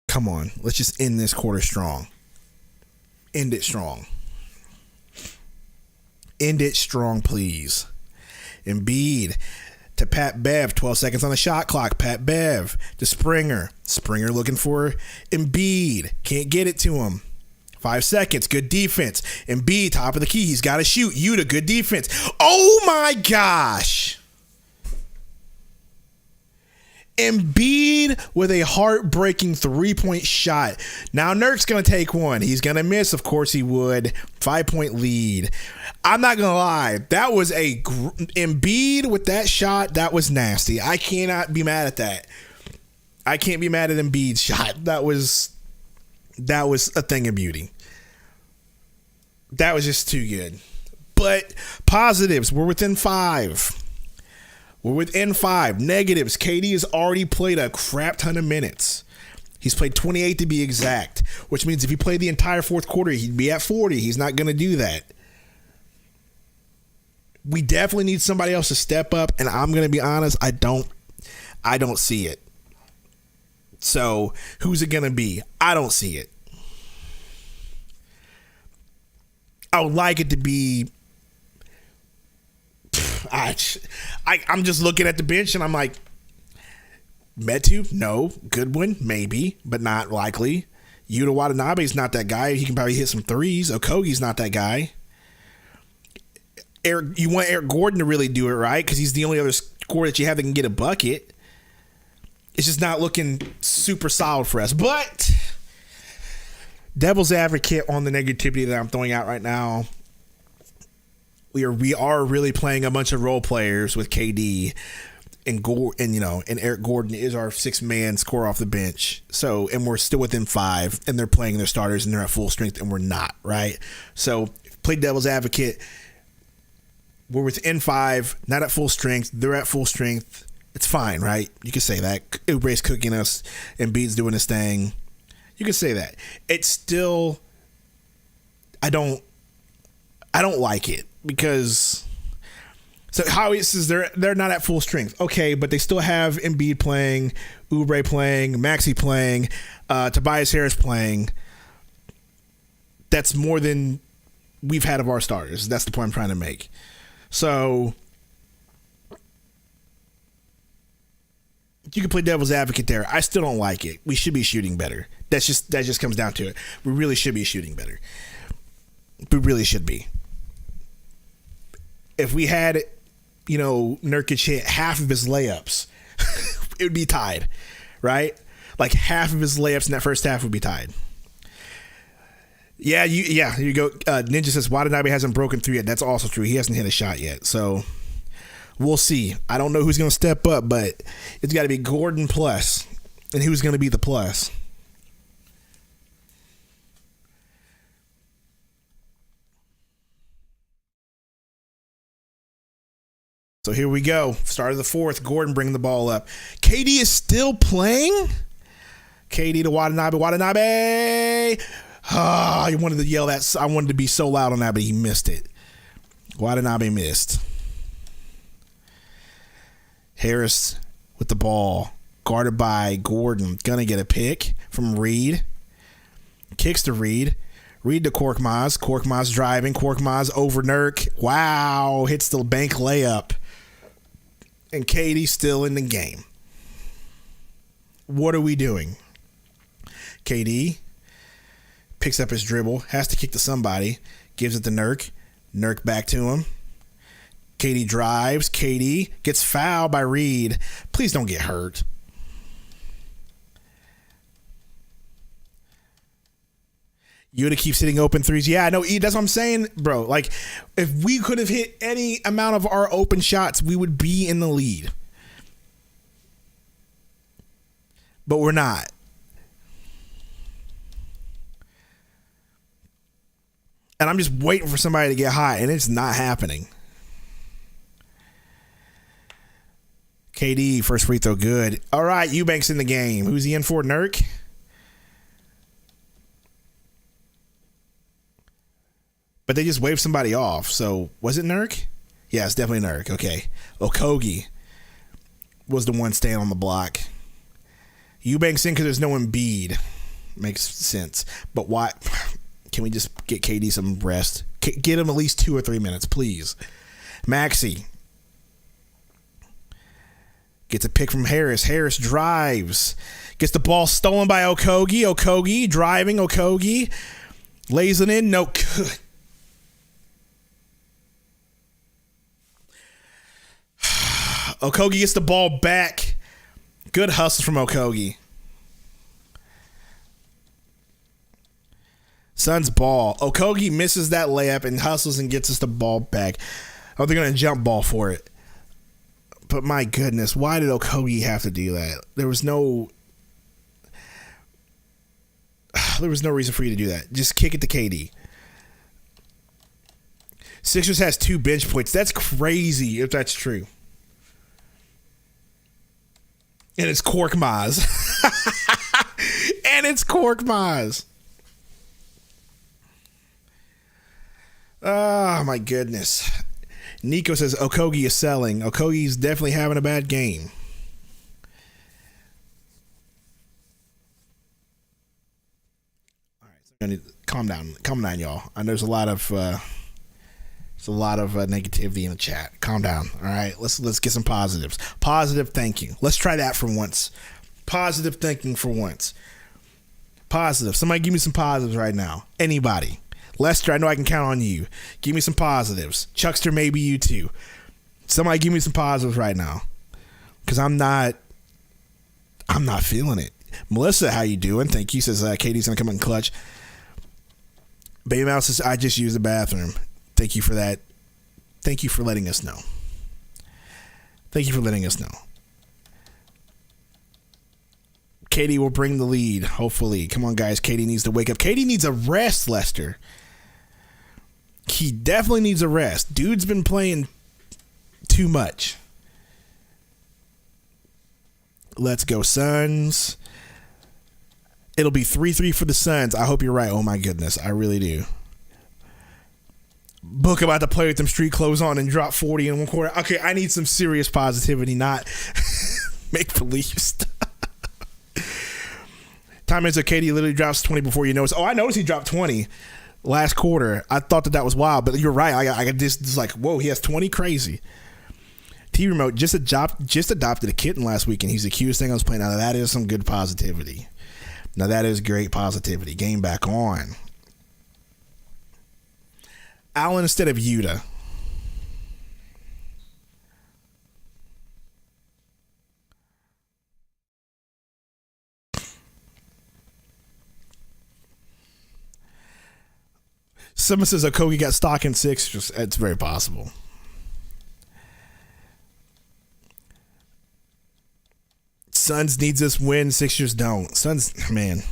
Come on, let's just end this quarter strong. End it strong. End it strong, please. Embiid to Pat Bev. 12 seconds on the shot clock. Pat Bev to Springer. Springer looking for Embiid. Can't get it to him. 5 seconds. Good defense. Embiid, top of the key. He's got to shoot. Yuta, good defense. Oh my gosh. Embiid with a heartbreaking 3-point shot. Now Nurk's going to take one. He's going to miss. Of course he would. 5-point lead. I'm not going to lie. That was Embiid with that shot. That was nasty. I cannot be mad at that. I can't be mad at Embiid's shot. That was a thing of beauty. That was just too good. But positives, we're within 5. We're within 5. Negatives, KD has already played a crap ton of minutes. He's played 28 to be exact, which means if he played the entire fourth quarter, he'd be at 40. He's not going to do that. We definitely need somebody else to step up, and I'm going to be honest, I don't see it. So, who's it going to be? I don't see it. I would like it to be I'm just looking at the bench and I'm like, Metu, no. Goodwin, maybe, but not likely. Yuta Watanabe's not that guy. He can probably hit some threes. Okogie's not that guy. You want Eric Gordon to really do it, right? Because he's the only other scorer that you have that can get a bucket. It's just not looking super solid for us. But devil's advocate on the negativity that I'm throwing out right now. We are really playing a bunch of role players with KD and Eric Gordon is our 6-man scorer off the bench. So, and we're still within 5 and they're playing their starters and they're at full strength and we're not, right? So, play devil's advocate. We're within 5, not at full strength. They're at full strength. It's fine, right? You can say that. Oubre's cooking us and Embiid's doing his thing. You can say that. It's still, I don't like it because so how is they're not at full strength. Okay, but they still have Embiid playing, Oubre playing, Maxey playing, Tobias Harris playing. That's more than we've had of our starters. That's the point I'm trying to make. So you can play devil's advocate there. I still don't like it. We should be shooting better. That just comes down to it. We really should be shooting better. We really should be. If we had, Nurkic hit half of his layups, it would be tied, right? Like half of his layups in that first half would be tied. Yeah, here you go. Ninja says Watanabe hasn't broken through yet. That's also true. He hasn't hit a shot yet. So we'll see. I don't know who's going to step up, but it's got to be Gordon plus. And who's going to be the plus? So here we go. Start of the fourth. Gordon bringing the ball up. KD is still playing. KD to Watanabe. Watanabe. I wanted to yell that. I wanted to be so loud on that, but he missed it. Watanabe missed. Harris with the ball, guarded by Gordon. Gonna get a pick from Reed. Kicks to Reed. Reed to Korkmaz. Korkmaz driving. Korkmaz over Nurk. Wow. Hits the bank layup. And Katie's still in the game. What are we doing? KD picks up his dribble. Has to kick to somebody. Gives it to Nurk. Nurk back to him. KD drives. KD gets fouled by Reed. Please don't get hurt. Yuta keeps hitting open threes. Yeah, I know. That's what I'm saying, bro. Like, if we could have hit any amount of our open shots, we would be in the lead. But we're not. And I'm just waiting for somebody to get hot, and it's not happening. KD, first free throw, good. All right, Eubanks in the game. Who's he in for? Nurk? But they just waved somebody off. So, was it Nurk? Yeah, it's definitely Nurk. Okay. Okogie was the one staying on the block. Eubanks in because there's no Embiid. Makes sense. But why? Can we just get KD some rest? Get him at least 2 or 3 minutes, please. Maxey gets a pick from Harris. Harris drives. Gets the ball stolen by Okogie. Okogie driving. Okogie lays it in. No good. Okogie gets the ball back. Good hustle from Okogie. Suns ball. Okogie misses that layup and hustles and gets us the ball back. Oh, they're going to jump ball for it. But my goodness, why did Okogie have to do that? There was no reason for you to do that. Just kick it to KD. Sixers has 2 bench points. That's crazy if that's true. And it's Korkmaz. And it's Korkmaz. Oh, my goodness. Nico says Okogie is selling. Okogie's definitely having a bad game. All right, so calm down. Calm down, y'all. And there's a lot of negativity in the chat. Calm down. All right, let's get some positives. Positive thinking. Let's try that for once. Positive thinking for once. Positive. Somebody give me some positives right now. Anybody. Lester, I know I can count on you. Give me some positives. Chuckster, maybe you too. Somebody give me some positives right now. Because I'm not feeling it. Melissa, how you doing? Thank you. Says Katie's going to come in clutch. Baby Mouse says, I just used the bathroom. Thank you for that. Thank you for letting us know. Thank you for letting us know. Katie will bring the lead, hopefully. Come on, guys. Katie needs to wake up. Katie needs a rest, Lester. He definitely needs a rest. Dude's been playing too much. Let's go, Suns. It'll be 3-3 for the Suns. I hope you're right. Oh, my goodness. I really do. Book about to play with them street clothes on and drop 40 in one quarter. Okay, I need some serious positivity, not make-believe stuff. Time is Katie literally drops 20 before you notice. Oh, I noticed he dropped 20 last quarter. I thought that was wild, but you're right. I just like, whoa, he has 20? Crazy. T-Remote just adopted a kitten last week, and he's the cutest thing I was playing. Now, that is some good positivity. Now, that is great positivity. Game back on. Allen instead of Yuta. Someone says Okogie got stock in 6. It's very possible. Suns needs this win. Sixers don't. Suns, man.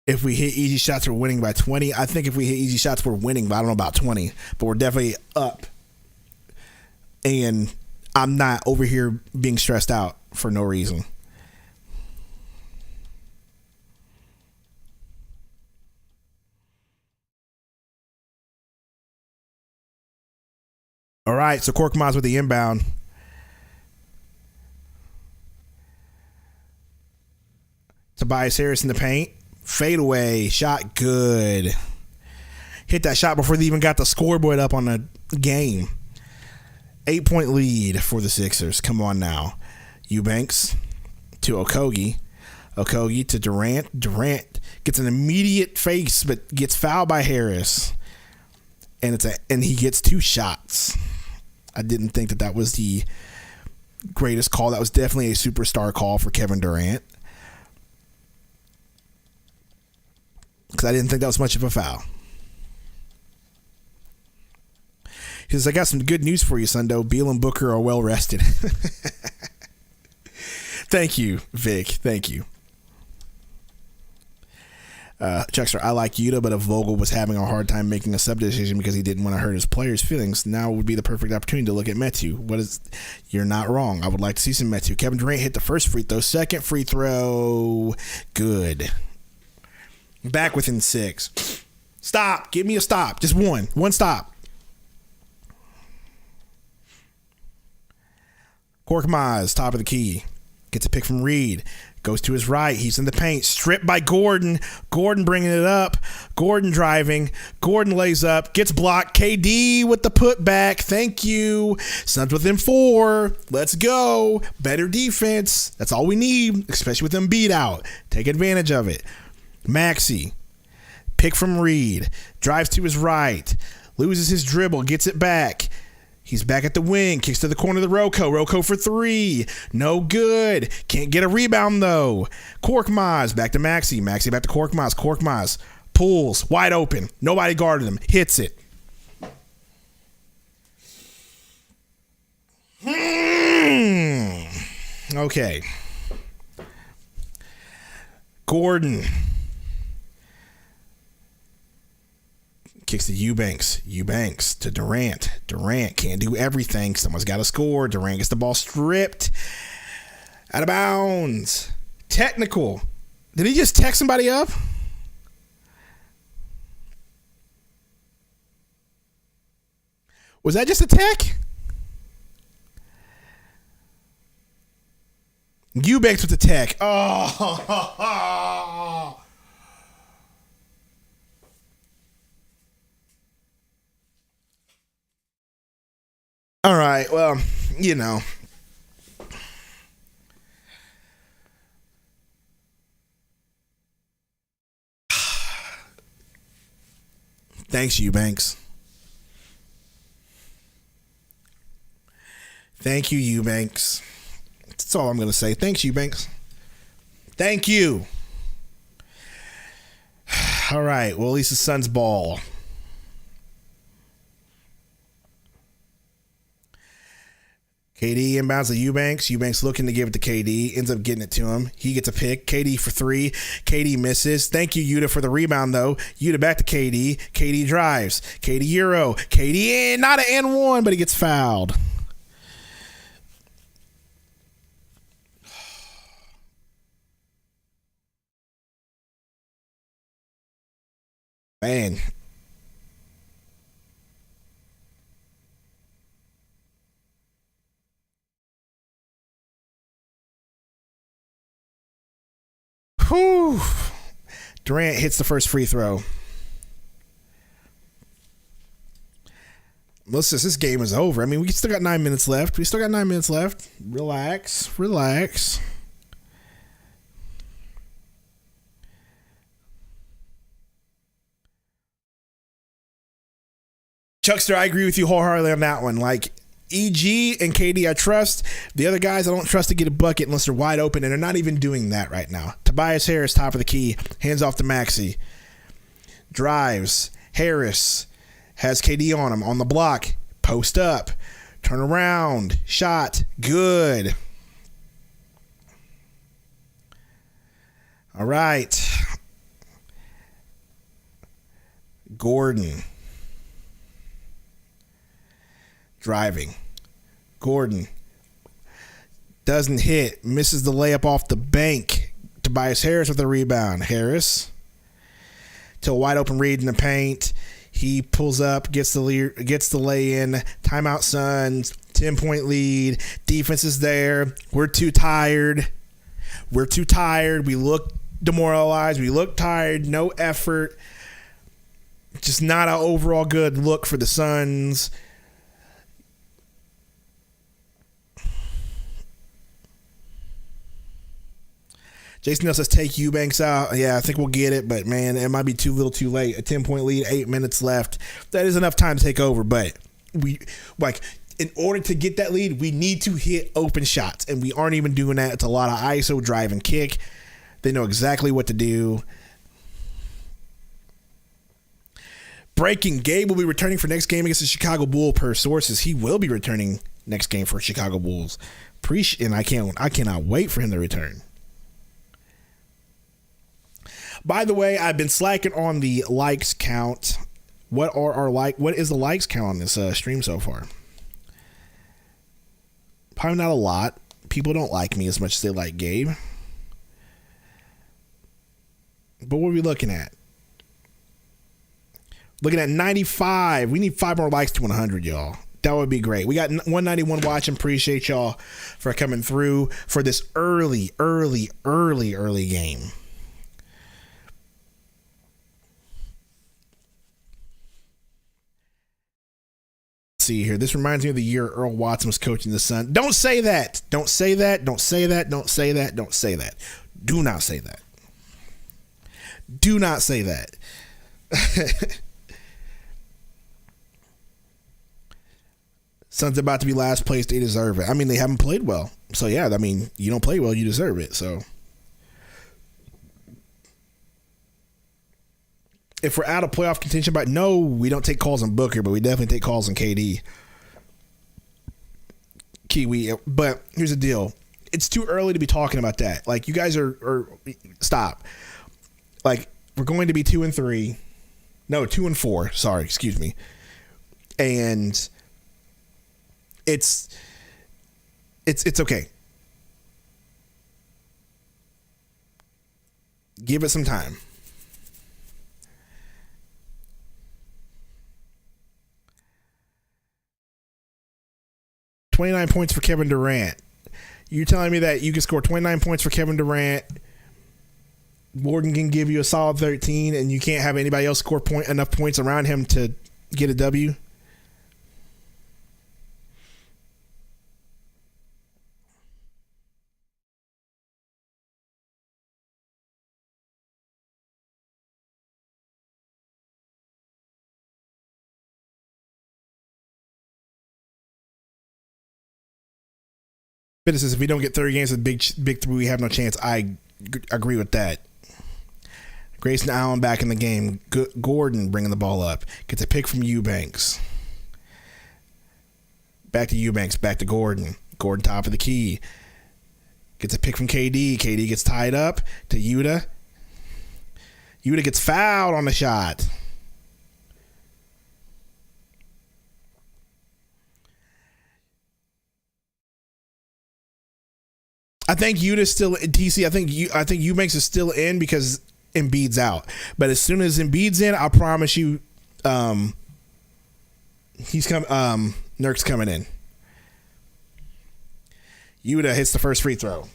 If we hit easy shots, we're winning by 20. I think if we hit easy shots, we're winning, but I don't know about 20. But we're definitely up. And I'm not over here being stressed out for no reason. All right, so Korkmaz with the inbound. Tobias Harris in the paint. Fadeaway. Shot good. Hit that shot before they even got the scoreboard up on the game. 8-point lead for the Sixers. Come on now. Eubanks to Okogie. Okogie to Durant. Durant gets an immediate face, but gets fouled by Harris. And he gets 2 shots. I didn't think that was the greatest call. That was definitely a superstar call for Kevin Durant. Because I didn't think that was much of a foul. He says, I got some good news for you, Sundo. Beal and Booker are well rested. Thank you, Vic. Thank you. Chuckster, I like Yuta, but if Vogel was having a hard time making a sub decision because he didn't want to hurt his players' feelings, now would be the perfect opportunity to look at Metu. You're not wrong. I would like to see some Metu. Kevin Durant hit the first free throw. Second free throw, good. Back within 6. Stop. Give me a stop. Just one. One stop. Korkmaz, top of the key. Gets a pick from Reed. Goes to his right. He's in the paint. Stripped by Gordon. Gordon bringing it up. Gordon driving. Gordon lays up. Gets blocked. KD with the putback. Thank you. Suns within 4. Let's go. Better defense. That's all we need, especially with them beat out. Take advantage of it. Maxey. Pick from Reed. Drives to his right. Loses his dribble. Gets it back. He's back at the wing. Kicks to the corner of the Rocco. Rocco for 3. No good. Can't get a rebound, though. Korkmaz back to Maxey. Maxey back to Korkmaz. Korkmaz pulls. Wide open. Nobody guarded him. Hits it. Okay. Gordon. Kicks to Eubanks. Eubanks to Durant. Durant can't do everything. Someone's got to score. Durant gets the ball stripped. Out of bounds. Technical. Did he just tech somebody up? Was that just a tech? Eubanks with the tech. Oh. All right, well, you know. Thanks, Eubanks. Thank you, Eubanks. That's all I'm going to say. Thanks, Eubanks. Thank you. All right, well, at least the Suns ball. KD inbounds to Eubanks. Eubanks looking to give it to KD. Ends up getting it to him. He gets a pick. KD for 3. KD misses. Thank you, Yuta, for the rebound, though. Yuta back to KD. KD drives. KD Euro. KD in. Not an N1, but he gets fouled. Man. Whew. Durant hits the first free throw. This game is over. I mean, we still got 9 minutes left. Relax. Chuckster, I agree with you wholeheartedly on that one. Like, EG and KD I trust. The other guys I don't trust to get a bucket unless they're wide open, and they're not even doing that right now. Tobias Harris, top of the key. Hands off to Maxey. Drives. Harris has KD on him. On the block. Post up. Turn around. Shot. Good. All right. Gordon. Driving. Gordon doesn't hit. Misses the layup off the bank. Tobias Harris with the rebound. Harris to a wide open Reed in the paint. He pulls up, gets the lay in. Timeout Suns, 10-point lead. Defense is there. We're too tired. We look demoralized. We look tired. No effort. Just not an overall good look for the Suns. Jason Neal says, take Eubanks out. Yeah, I think we'll get it, but, man, it might be too little too late. A 10-point lead, 8 minutes left. That is enough time to take over, but in order to get that lead, we need to hit open shots, and we aren't even doing that. It's a lot of ISO, drive, and kick. They know exactly what to do. Breaking, Gabe will be returning for next game against the Chicago Bulls per sources. He will be returning next game for Chicago Bulls. And I cannot wait for him to return. By the way, I've been slacking on the likes count. What is the likes count on this stream so far? Probably not a lot. People don't like me as much as they like Gabe. But what are we looking at? Looking at 95. We need 5 more likes to 100, y'all. That would be great. We got 191 watching. Appreciate y'all for coming through for this early game. See here. This reminds me of the year Earl Watson was coaching the Suns. Don't say that. Don't say that. Don't say that. Don't say that. Don't say that. Do not say that. Do not say that. Suns about to be last place. They deserve it. I mean, they haven't played well. So, yeah, I mean, you don't play well, you deserve it. So, if we're out of playoff contention, but no, we don't take calls on Booker, but we definitely take calls on KD. Kiwi. But here's the deal. It's too early to be talking about that. Like, you guys are stop. Like, we're going to be 2-3. No, 2-4. Sorry, excuse me. And it's okay. Give it some time. $29 points for Kevin Durant. You're telling me that you can score 29 points for Kevin Durant, Gordon can give you a solid 13, and you can't have anybody else score enough points around him to get a W? Says if we don't get 30 games with big three, we have no chance. I agree with that. Grayson Allen back in the game. Gordon bringing the ball up. Gets a pick from Eubanks. Back to Eubanks. Back to Gordon. Gordon top of the key. Gets a pick from KD. KD gets tied up to Yuta. Yuta gets fouled on the shot. I think Yuta's still in TC. I think Eubanks is still in because Embiid's out. But as soon as Embiid's in, I promise you, Nurk's coming in. Yuta hits the first free throw.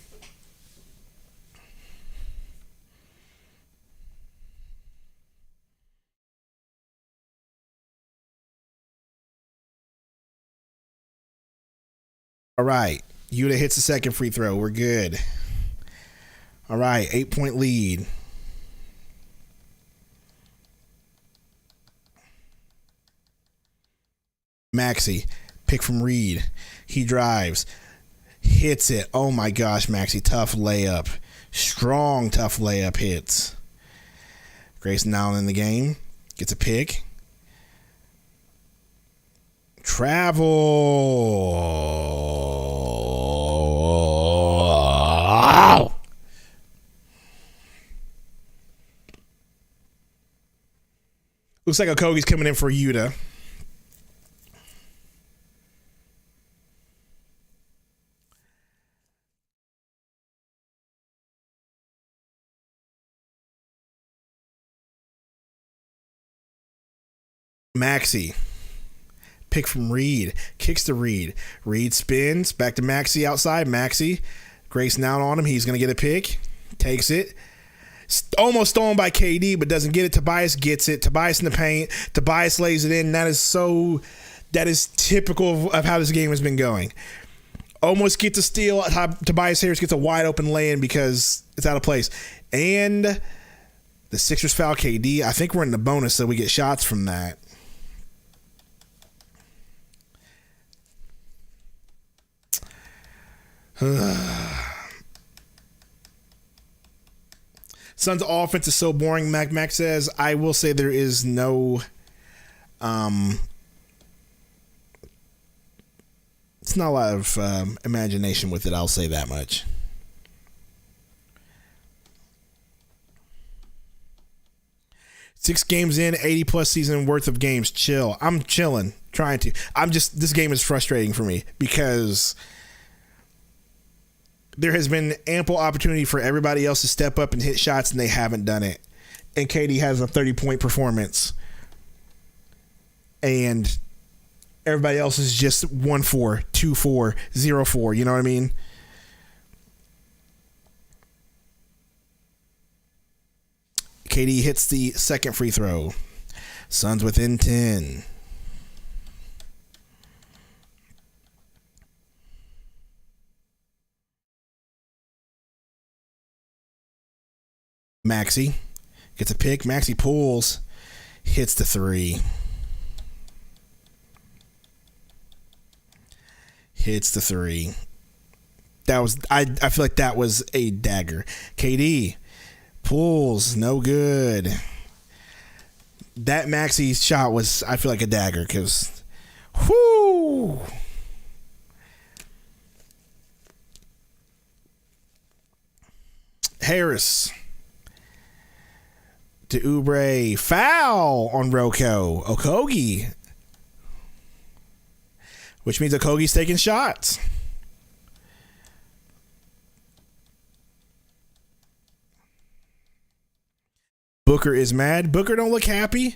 All right. Yuta hits the second free throw. We're good. All right, 8-point lead. Maxey, pick from Reed. He drives. Hits it. Oh my gosh, Maxey. Tough layup. Strong, tough layup hits. Grayson Allen in the game. Gets a pick. Travel. Looks like Okogie's coming in for Yuta. Maxey. Pick from Reed. Kicks to Reed. Reed spins. Back to Maxey outside. Maxey. Grayson out on him. He's going to get a pick. Takes it. Almost stolen by KD, but doesn't get it. Tobias gets it. Tobias in the paint. Tobias lays it in. That is typical of how this game has been going. Almost gets a steal. Tobias Harris gets a wide open lay-in because it's out of place. And the Sixers foul KD. I think we're in the bonus, so we get shots from that. Suns' offense is so boring, Mac says. I will say there is no it's not a lot of imagination with it, I'll say that much. Six games in, 80-plus season worth of games. Chill. I'm chilling, trying to. This game is frustrating for me because there has been ample opportunity for everybody else to step up and hit shots, and they haven't done it. And KD has a 30-point performance. And everybody else is just 1-4, 2-4, 0-4. You know what I mean? KD hits the second free throw. Suns within 10. Maxey gets a pick. Maxey pulls, hits the three. Hits the three. That was I feel like that was a dagger. KD pulls, no good. That Maxey shot was, I feel like, a dagger because, whoo. Harris to Oubre. Foul on Roko. Okogie. Which means Okogie's taking shots. Booker is mad. Booker don't look happy.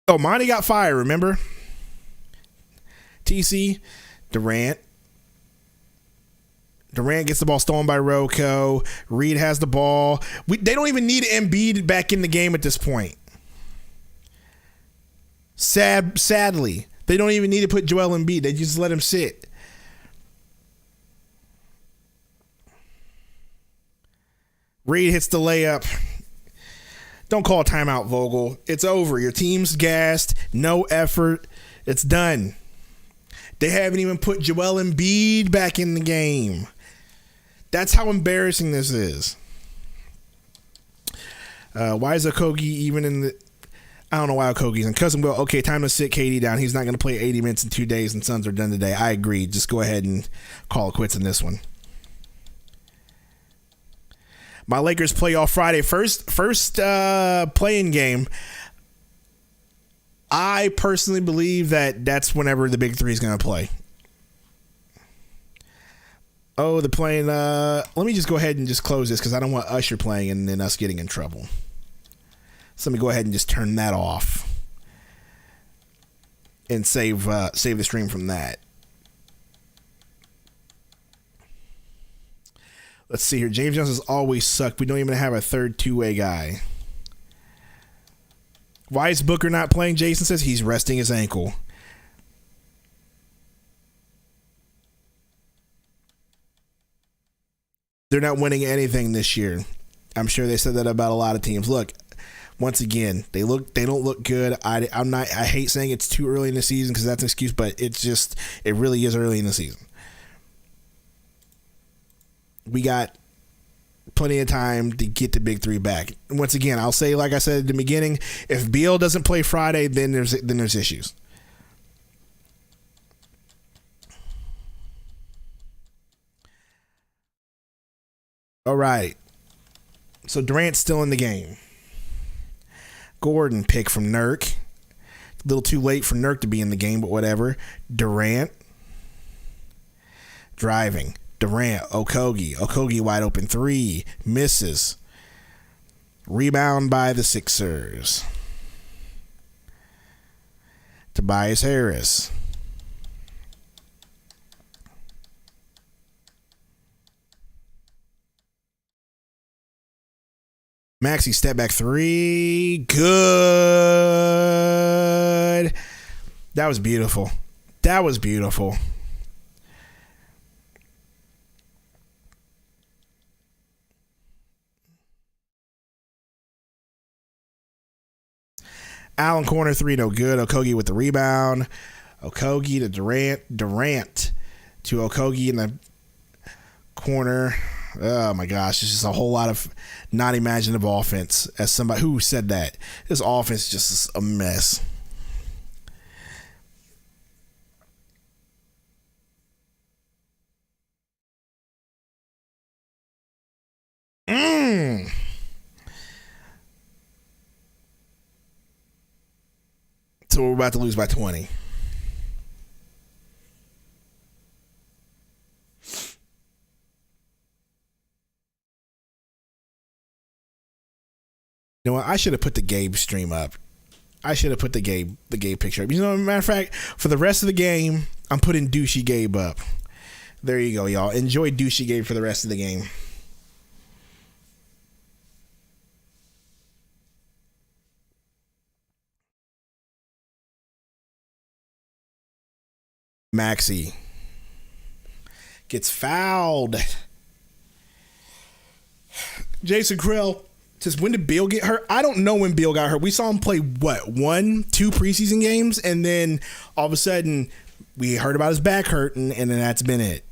Oh, Monty got fired, remember? TC, Durant gets the ball stolen by Rocco. Reed has the ball. They don't even need Embiid back in the game at this point. Sadly, they don't even need to put Joel Embiid. They just let him sit. Reed hits the layup. Don't call a timeout, Vogel. It's over. Your team's gassed. No effort. It's done. They haven't even put Joel Embiid back in the game. That's how embarrassing this is. Why is Okogie even in the... I don't know why Okogie's in. Cousin Will, okay, time to sit KD down. He's not going to play 80 minutes in 2 days and Suns are done today. I agree. Just go ahead and call it quits in this one. My Lakers play off Friday. First play-in game. I personally believe that that's whenever the big three is going to play. Oh, they're playing. Let me just go ahead and just close this because I don't want Usher playing and then us getting in trouble. So let me go ahead and just turn that off and save the stream from that. Let's see here. James Jones has always sucked. We don't even have a third two-way guy. Why is Booker not playing? Jason says he's resting his ankle. They're not winning anything this year. I'm sure they said that about a lot of teams. Look, once again, they don't look good. I hate saying it's too early in the season because that's an excuse, but it really is early in the season. We got plenty of time to get the big three back. Once again, I'll say, like I said at the beginning, if Beal doesn't play Friday, then there's issues. All right. So Durant's still in the game. Gordon pick from Nurk. A little too late for Nurk to be in the game, but whatever. Durant driving. Durant, Okogie wide open three, misses. Rebound by the Sixers. Tobias Harris. Maxey step back three. Good. That was beautiful. That was beautiful. Allen corner three, no good. Okogie with the rebound. Okogie to Durant. Durant to Okogie in the corner. Oh my gosh, it's just a whole lot of not imaginative offense. As somebody who said that, this offense is just a mess. So we're about to lose by 20. You know what? I should have put the Gabe stream up. I should have put the Gabe picture up. You know, matter of fact, for the rest of the game, I'm putting douchey Gabe up. There you go, y'all. Enjoy douchey Gabe for the rest of the game. Maxey gets fouled. Jason Krill says, when did Beal get hurt? I don't know when Beal got hurt. We saw him play, 2 preseason games, and then all of a sudden we heard about his back hurting, and then that's been it.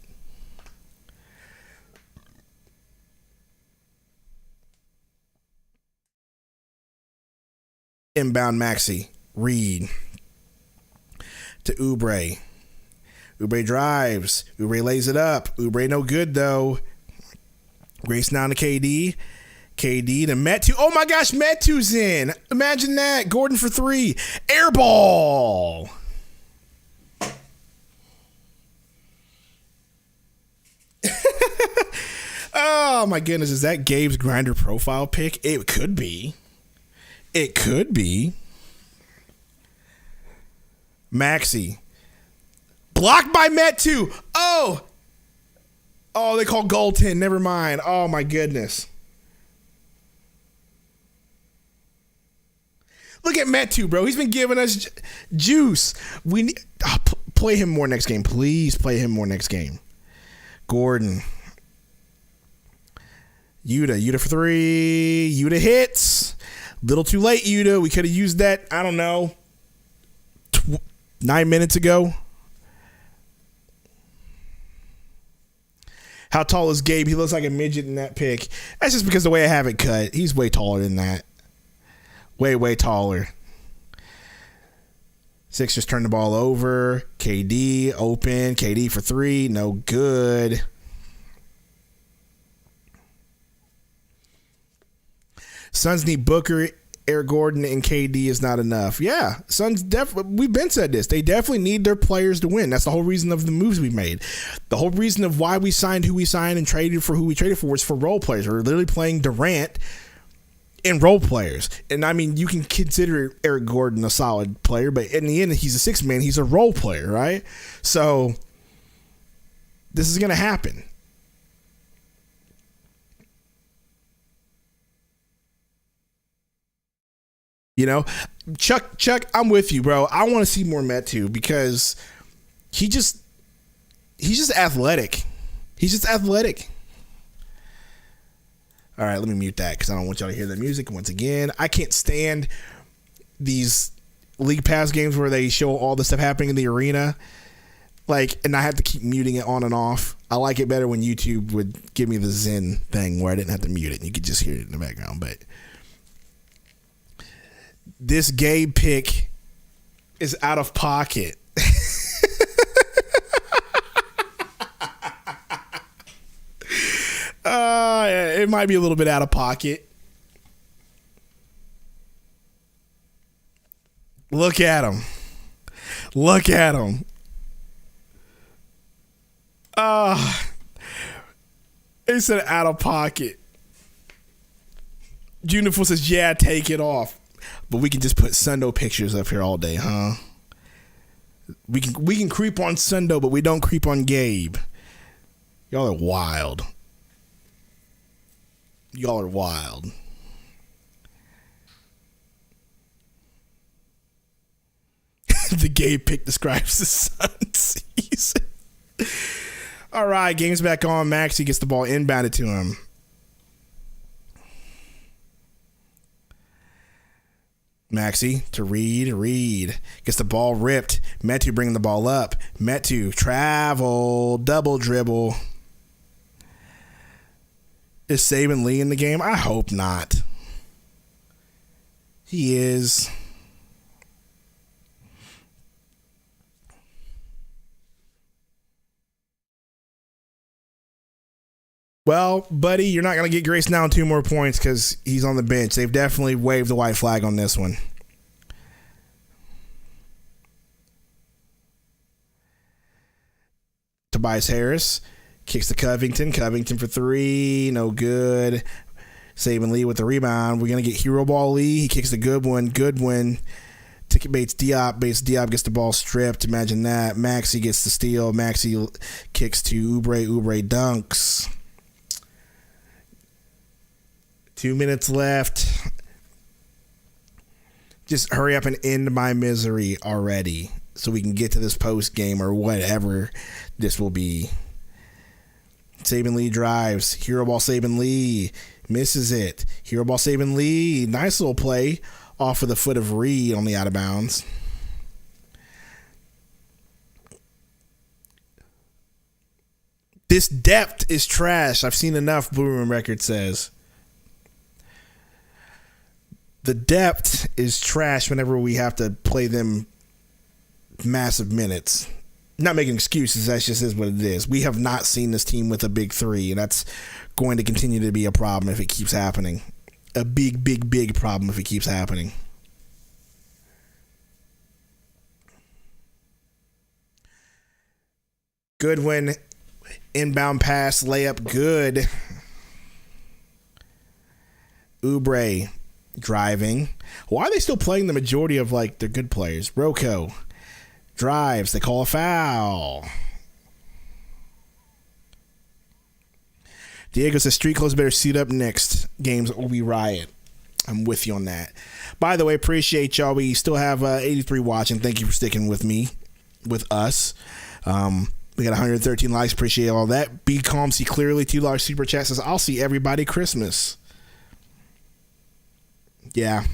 Inbound Maxey. Reed to Oubre. Oubre drives. Oubre lays it up. Oubre no good, though. Grace down to KD. KD to Metu. Oh, my gosh, Metu's in. Imagine that. Gordon for three. Air ball. Oh, my goodness. Is that Gabe's grinder profile pick? It could be. It could be. Maxey. Blocked by Metu. Oh, they call goaltend. Never mind. Oh, my goodness. Look at Metu, bro. He's been giving us juice. We need, play him more next game. Please play him more next game. Gordon. Yuta for three. Yuta hits. Little too late, Yuta. We could have used that, I don't know, 9 minutes ago. How tall is Gabe? He looks like a midget in that pic. That's just because the way I have it cut. He's way taller than that. Way, way taller. Sixers turn the ball over. KD open. KD for three. No good. Suns need Booker, Eric Gordon, and KD is not enough. Yeah, Suns definitely. We've been said this. They definitely need their players to win. That's the whole reason of the moves we made. The whole reason of why we signed who we signed and traded for who we traded for was for role players. We're literally playing Durant and role players. And I mean, you can consider Eric Gordon a solid player, but in the end, he's a sixth man. He's a role player, right? So this is going to happen. You know, Chuck, I'm with you, bro. I want to see more Metu because he's just athletic. He's just athletic. All right, let me mute that because I don't want y'all to hear the music. Once again, I can't stand these League Pass games where they show all the stuff happening in the arena. And I have to keep muting it on and off. I like it better when YouTube would give me the Zen thing where I didn't have to mute it and you could just hear it in the background. But this Gabe pick is out of pocket. It might be a little bit out of pocket. Look at him. Look at him. He said out of pocket. Junifer says, yeah, take it off. But we can just put Sundo pictures up here all day, huh? We can creep on Sundo, but we don't creep on Gabe. Y'all are wild. Y'all are wild. The Gabe pick describes the Suns. All right, game's back on. Maxey gets the ball inbounded to him. Maxey to Reed. Gets the ball ripped. Metu bringing the ball up. Metu travel. Double dribble. Is Saban Lee in the game? I hope not. He is. Well, buddy, you're not going to get Grayson Allen 2 more points because he's on the bench. They've definitely waved the white flag on this one. Tobias Harris kicks to Covington. Covington for 3. No good. Saban Lee with the rebound. We're going to get Hero Ball Lee. He kicks the Goodwin. Bates Diop gets the ball stripped. Imagine that. Maxey gets the steal. Maxey kicks to Oubre. Oubre dunks. 2 minutes left. Just hurry up and end my misery already so we can get to this post game or whatever this will be. Saban Lee drives. Hero ball Saban Lee. Misses it. Hero ball Saban Lee. Nice little play off of the foot of Reed on the out of bounds. This depth is trash. I've seen enough, Blue Room Record says. The depth is trash whenever we have to play them massive minutes. Not making excuses, that just is what it is. We have not seen this team with a big three, and that's going to continue to be a problem if it keeps happening. A big, big, big problem if it keeps happening. Goodwin, inbound pass, layup, good. Oubre driving. Why are they still playing the majority of their good players? Rocco drives. They call a foul. Diego says street clothes better suit up next. Games will be riot. I'm with you on that. By the way, appreciate y'all. We still have 83 watching. Thank you for sticking with me, with us. We got 113 likes. Appreciate all that. Be calm, see clearly. $2 super chat says, I'll see everybody Christmas. Yeah.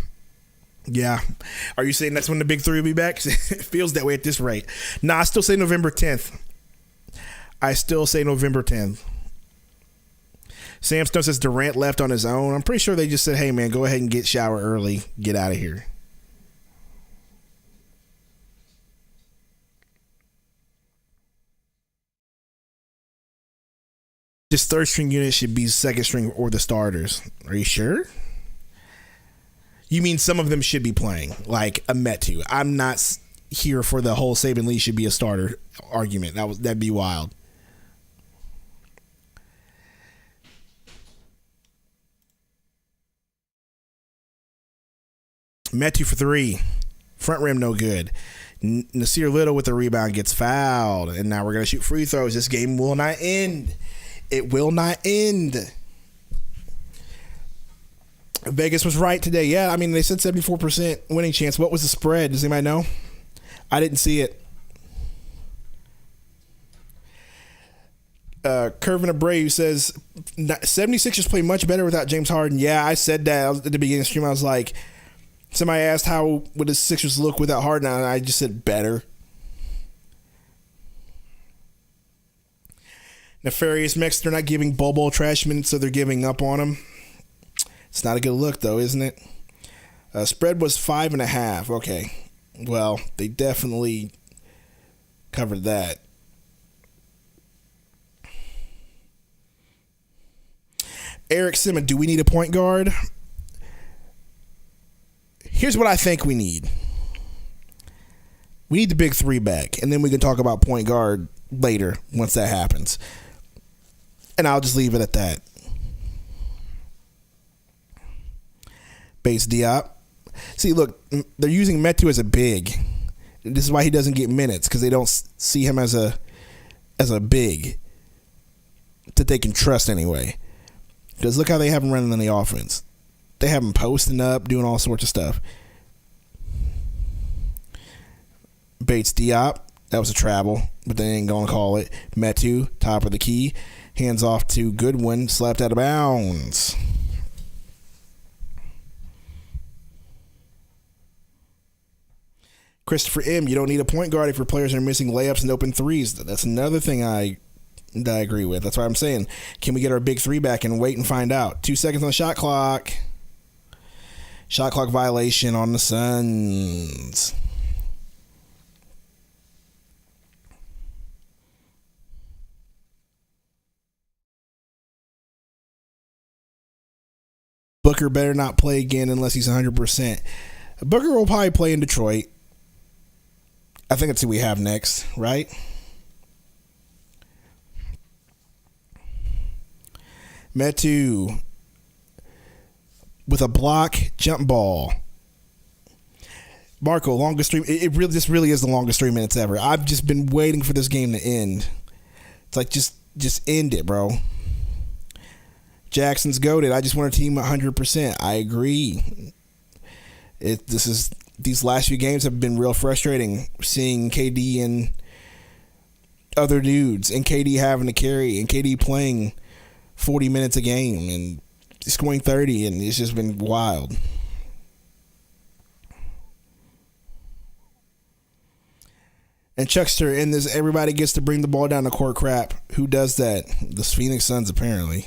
Are you saying that's when the big three will be back? It feels that way at this rate. Nah, I still say November 10th. Sam Stone says Durant left on his own. I'm pretty sure they just said, hey, man, go ahead and get shower early. Get out of here. This third string unit should be second string or the starters. Are you sure? You mean some of them should be playing, like a Metu. I'm not here for the whole Saban Lee should be a starter argument. That'd be wild. Metu for 3. Front rim no good. Nasir Little with the rebound gets fouled. And now we're going to shoot free throws. This game will not end. It will not end. Vegas was right today. Yeah, I mean, they said 74% winning chance. What was the spread? Does anybody know? I didn't see it. Curvin Abreu says 76ers play much better without James Harden. Yeah, I said that at the beginning of the stream. I was like, somebody asked how would the Sixers look without Harden, and I just said better. Nefarious Mex, they're not giving Bobo trash minutes, so they're giving up on him. It's not a good look, though, isn't it? Spread was 5.5. Okay. Well, they definitely covered that. Eric Simmons, do we need a point guard? Here's what I think we need. We need the big three back, and then we can talk about point guard later once that happens. And I'll just leave it at that. Bates Diop. See, look, they're using Metu as a big. This is why he doesn't get minutes, because they don't see him as a big that they can trust anyway. Because look how they have him running in the offense. They have him posting up, doing all sorts of stuff. Bates Diop. That was a travel, but they ain't going to call it. Metu, top of the key. Hands off to Goodwin, slapped out of bounds. Christopher M., you don't need a point guard if your players are missing layups and open threes. That's another thing I agree with. That's why I'm saying, can we get our big three back and wait and find out? 2 seconds on the shot clock. Shot clock violation on the Suns. Booker better not play again unless he's 100%. Booker will probably play in Detroit. I think that's who we have next, right? Metu with a block jump ball. Marco, longest three. This really is the longest 3 minutes ever. I've just been waiting for this game to end. It's like just end it, bro. Jackson's goated. I just want a team 100%. I agree. These last few games have been real frustrating, seeing KD and other dudes, and KD having to carry, and KD playing 40 minutes a game and scoring 30, and it's just been wild. And Chuckster, in this everybody gets to bring the ball down the court crap. Who does that? The Phoenix Suns, apparently.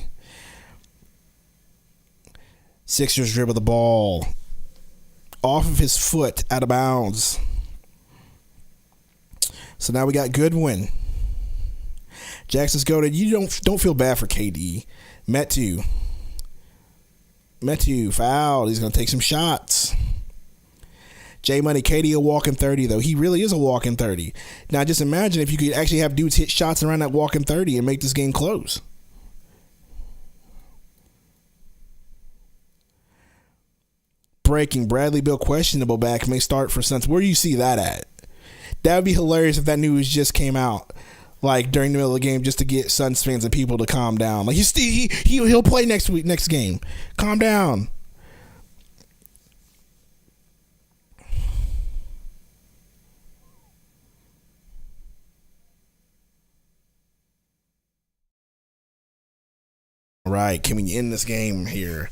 Sixers dribble the ball off of his foot, out of bounds. So now we got Goodwin. Jackson's goated. You don't feel bad for KD. Metu fouled. He's going to take some shots. J Money, KD a walking 30 though. He really is a walking 30. Now just imagine if you could actually have dudes hit shots around that walking 30 and make this game close. Breaking, Bradley Beal questionable back, may start for Suns. Where do you see that at? That would be hilarious if that news just came out like during the middle of the game, just to get Suns fans and people to calm down. Like he'll play next game. Calm down. All right, can we end this game here?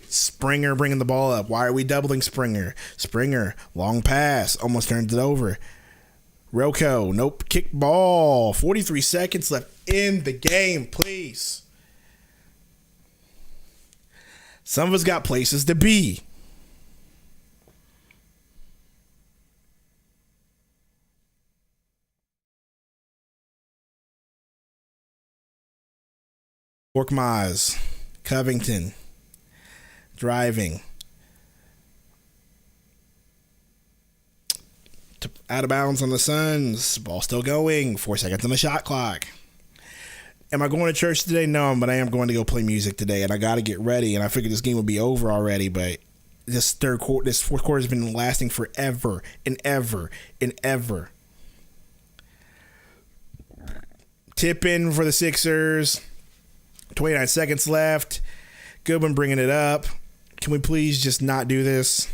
Springer bringing the ball up. Why are we doubling Springer? Springer, long pass, almost turns it over. Rocco, nope, kick ball. 43 seconds left in the game, please. Some of us got places to be. Korkmaz, Covington. Driving. Out of bounds on the Suns. Ball still going. 4 seconds on the shot clock. Am I going to church today? No, but I am going to go play music today, and I got to get ready. And I figured this game would be over already, but this fourth quarter has been lasting forever and ever and ever. Tip in for the Sixers. 29 seconds left. Goodwin bringing it up. Can we please just not do this?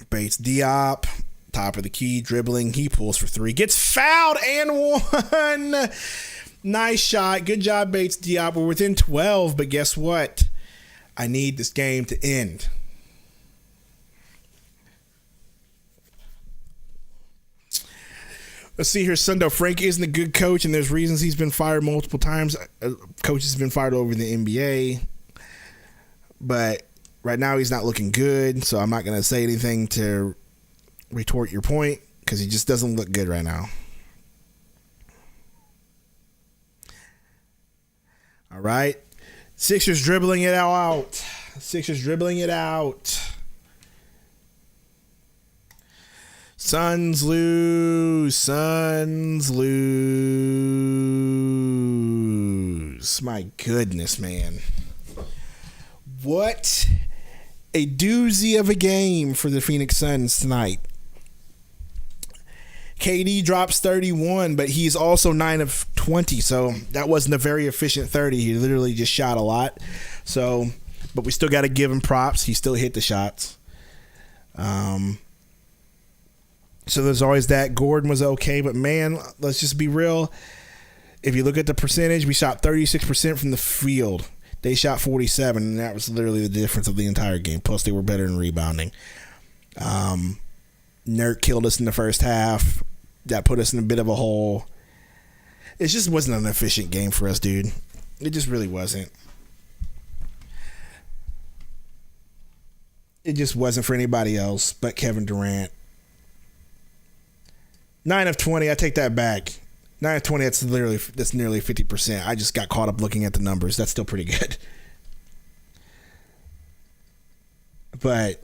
Bates Diop, top of the key, dribbling. He pulls for three. Gets fouled and one. Nice shot. Good job, Bates Diop. We're within 12, but guess what? I need this game to end. Let's see here. Sundo, Frank isn't a good coach, and there's reasons he's been fired multiple times. Coaches have been fired over the NBA. But right now he's not looking good, so I'm not going to say anything to retort your point because he just doesn't look good right now. All right. Sixers dribbling it out. Suns Suns lose. Suns lose. My goodness, man. What a doozy of a game for the Phoenix Suns tonight. KD drops 31, but he's also 9 of 20, so that wasn't a very efficient 30. He literally just shot a lot. So, but we still got to give him props. He still hit the shots. So there's always that. Gordon was okay, but man, let's just be real. If you look at the percentage, we shot 36% from the field. They shot 47, and that was literally the difference of the entire game. Plus, they were better in rebounding. Nurk killed us in the first half. That put us in a bit of a hole. It just wasn't an efficient game for us, dude. It just really wasn't. It just wasn't for anybody else but Kevin Durant. 9 of 20, I take that back. 9 of 20, that's nearly 50%. I just got caught up looking at the numbers. That's still pretty good. But,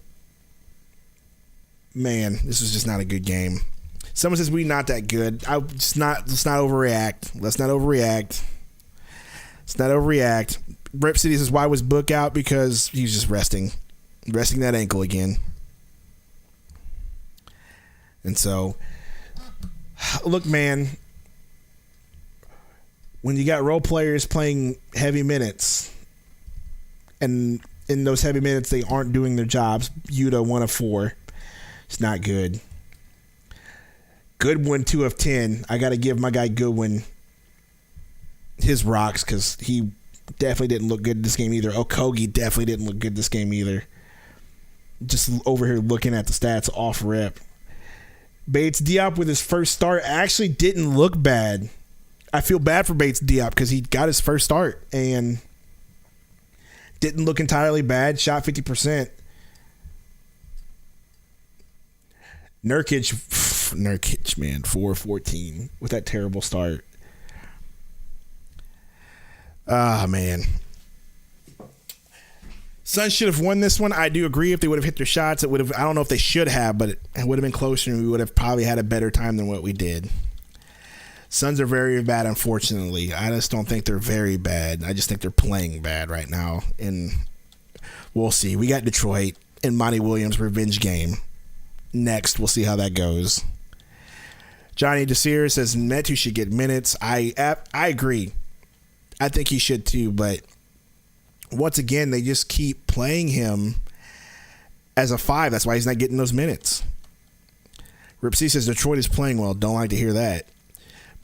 man, this was just not a good game. Someone says we not that good. Let's not overreact. Let's not overreact. Rip City says, why was Book out? Because he's just resting that ankle again. And so, look, man, when you got role players playing heavy minutes, and in those heavy minutes they aren't doing their jobs, Yuta 1 of 4. It's not good. Goodwin 2 of 10. I got to give my guy Goodwin his rocks because he definitely didn't look good this game either. Okogie definitely didn't look good this game either. Just over here looking at the stats off rip. Bates Diop with his first start actually didn't look bad. I feel bad for Bates Diop because he got his first start and didn't look entirely bad. Shot 50%. Nurkic, man, 4 of 14 with that terrible start. Man. Suns should have won this one. I do agree. If they would have hit their shots, it would have. I don't know if they should have, but it would have been closer, and we would have probably had a better time than what we did. Suns are very bad, unfortunately. I just don't think they're very bad. I just think they're playing bad right now, and we'll see. We got Detroit and Monty Williams' revenge game. Next, we'll see how that goes. Johnny Desir says Metu should get minutes. I agree. I think he should too, but once again, they just keep playing him as a 5. That's why he's not getting those minutes. Ripsy says Detroit is playing well. Don't like to hear that.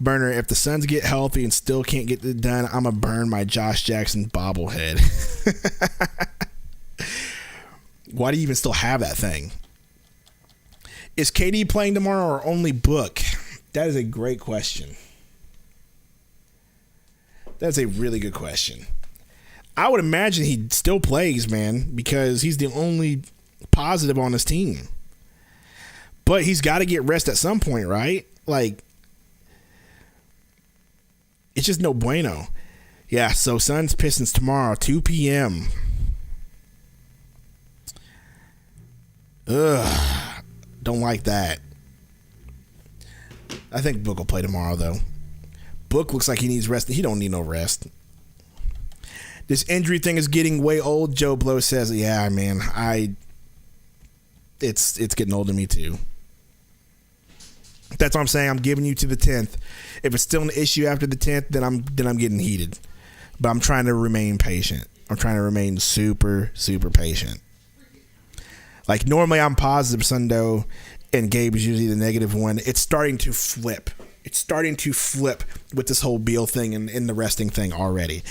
Burner, if the Suns get healthy and still can't get it done, I'm going to burn my Josh Jackson bobblehead. Why do you even still have that thing? Is KD playing tomorrow or only Book? That is a great question. That's a really good question. I would imagine he still plays, man, because he's the only positive on his team. But he's got to get rest at some point, right? Like, it's just no bueno. Yeah, so Suns Pistons tomorrow, 2 p.m. Ugh, don't like that. I think Book will play tomorrow, though. Book looks like he needs rest. He don't need no rest. This injury thing is getting way old. Joe Blow says, yeah, man, it's getting old to me too. That's what I'm saying. I'm giving you to the 10th. If it's still an issue after the 10th, then I'm getting heated. But I'm trying to remain patient. I'm trying to remain super, super patient. Like, normally I'm positive Sundo, and Gabe is usually the negative one. It's starting to flip. It's starting to flip with this whole Beal thing and the resting thing already.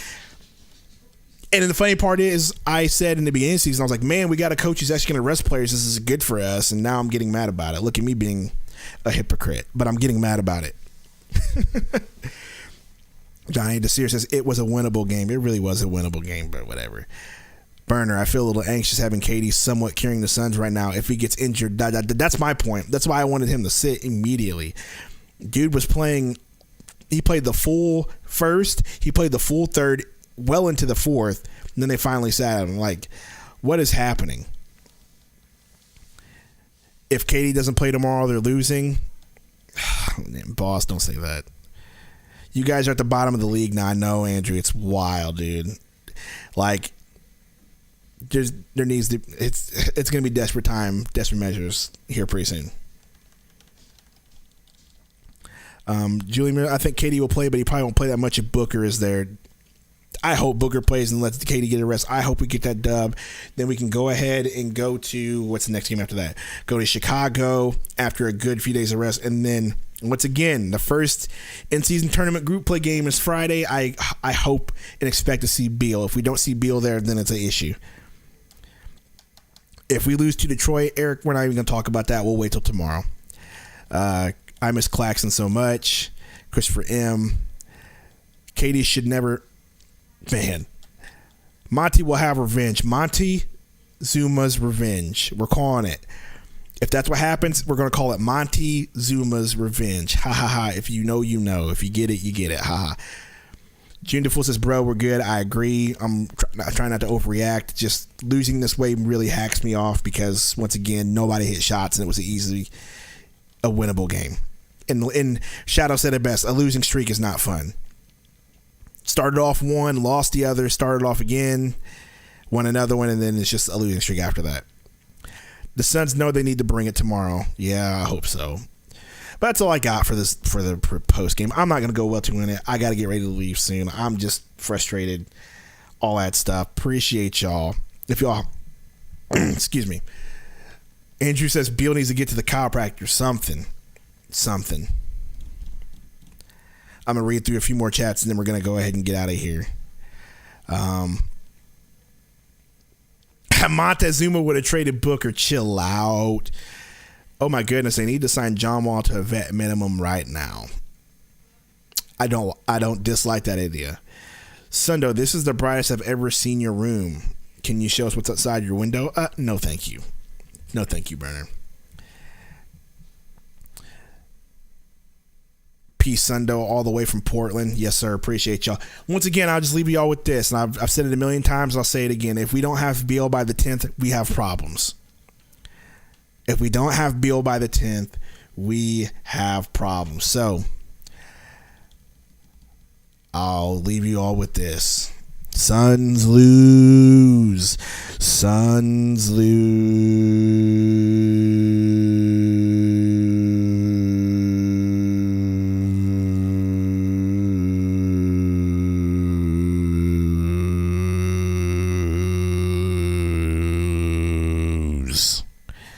And the funny part is, I said in the beginning of the season, I was like, man, we got a coach who's actually going to rest players. This is good for us. And now I'm getting mad about it. Look at me being a hypocrite, but I'm getting mad about it. Johnny Desir says it was a winnable game. It really was a winnable game, but whatever. Burner, I feel a little anxious having KD somewhat carrying the Suns right now. If he gets injured, that's my point. That's why I wanted him to sit immediately. Dude was playing, he played the full first, he played the full third, well into the fourth, and then they finally sat him. Like, what is happening? If KD doesn't play tomorrow, they're losing. Boss, don't say that. You guys are at the bottom of the league now. I know, Andrew. It's wild, dude. Like, it's going to be desperate measures here pretty soon. Julian Miller, I think KD will play, but he probably won't play that much if Booker is there. I hope Booker plays and lets KD get a rest. I hope we get that dub. Then we can go ahead and go to, what's the next game after that? Go to Chicago after a good few days of rest. And then, once again, the first in-season tournament group play game is Friday. I hope and expect to see Beal. If we don't see Beal there, then it's an issue. If we lose to Detroit, Eric, we're not even going to talk about that. We'll wait till tomorrow. I miss Claxton so much. Christopher M. KD should never... Man. Monty will have revenge. Monty Zuma's revenge. We're calling it. If that's what happens, we're going to call it Monty Zuma's revenge. Ha ha ha. If you know, you know. If you get it, you get it. Ha ha. June DeFool says, bro, we're good. I agree. I'm trying not to overreact. Just losing this way really hacks me off because, once again, nobody hit shots and it was easily a winnable game. And Shadow said it best. A losing streak is not fun. Started off one, lost the other, started off again, won another one, and then it's just a losing streak after that. The Suns know they need to bring it tomorrow. Yeah, I hope so. But that's all I got for the post game. I'm not going to go well to win it. I got to get ready to leave soon. I'm just frustrated. All that stuff. Appreciate y'all. If y'all, excuse me. Andrew says Beal needs to get to the chiropractor. Something. I'm going to read through a few more chats and then we're going to go ahead and get out of here. Montezuma would have traded Booker. Chill out. Oh my goodness, they need to sign John Wall to a vet minimum right now. I don't dislike that idea. Sundo, this is the brightest I've ever seen your room. Can you show us what's outside your window? No, thank you. No, thank you, Brenner. Peace, Sundo, all the way from Portland. Yes, sir. Appreciate y'all. Once again, I'll just leave y'all with this, and I've said it a million times. I'll say it again. If we don't have Beal by the 10th, we have problems. If we don't have Beal by the 10th, we have problems. So, I'll leave you all with this. Suns lose. Suns lose.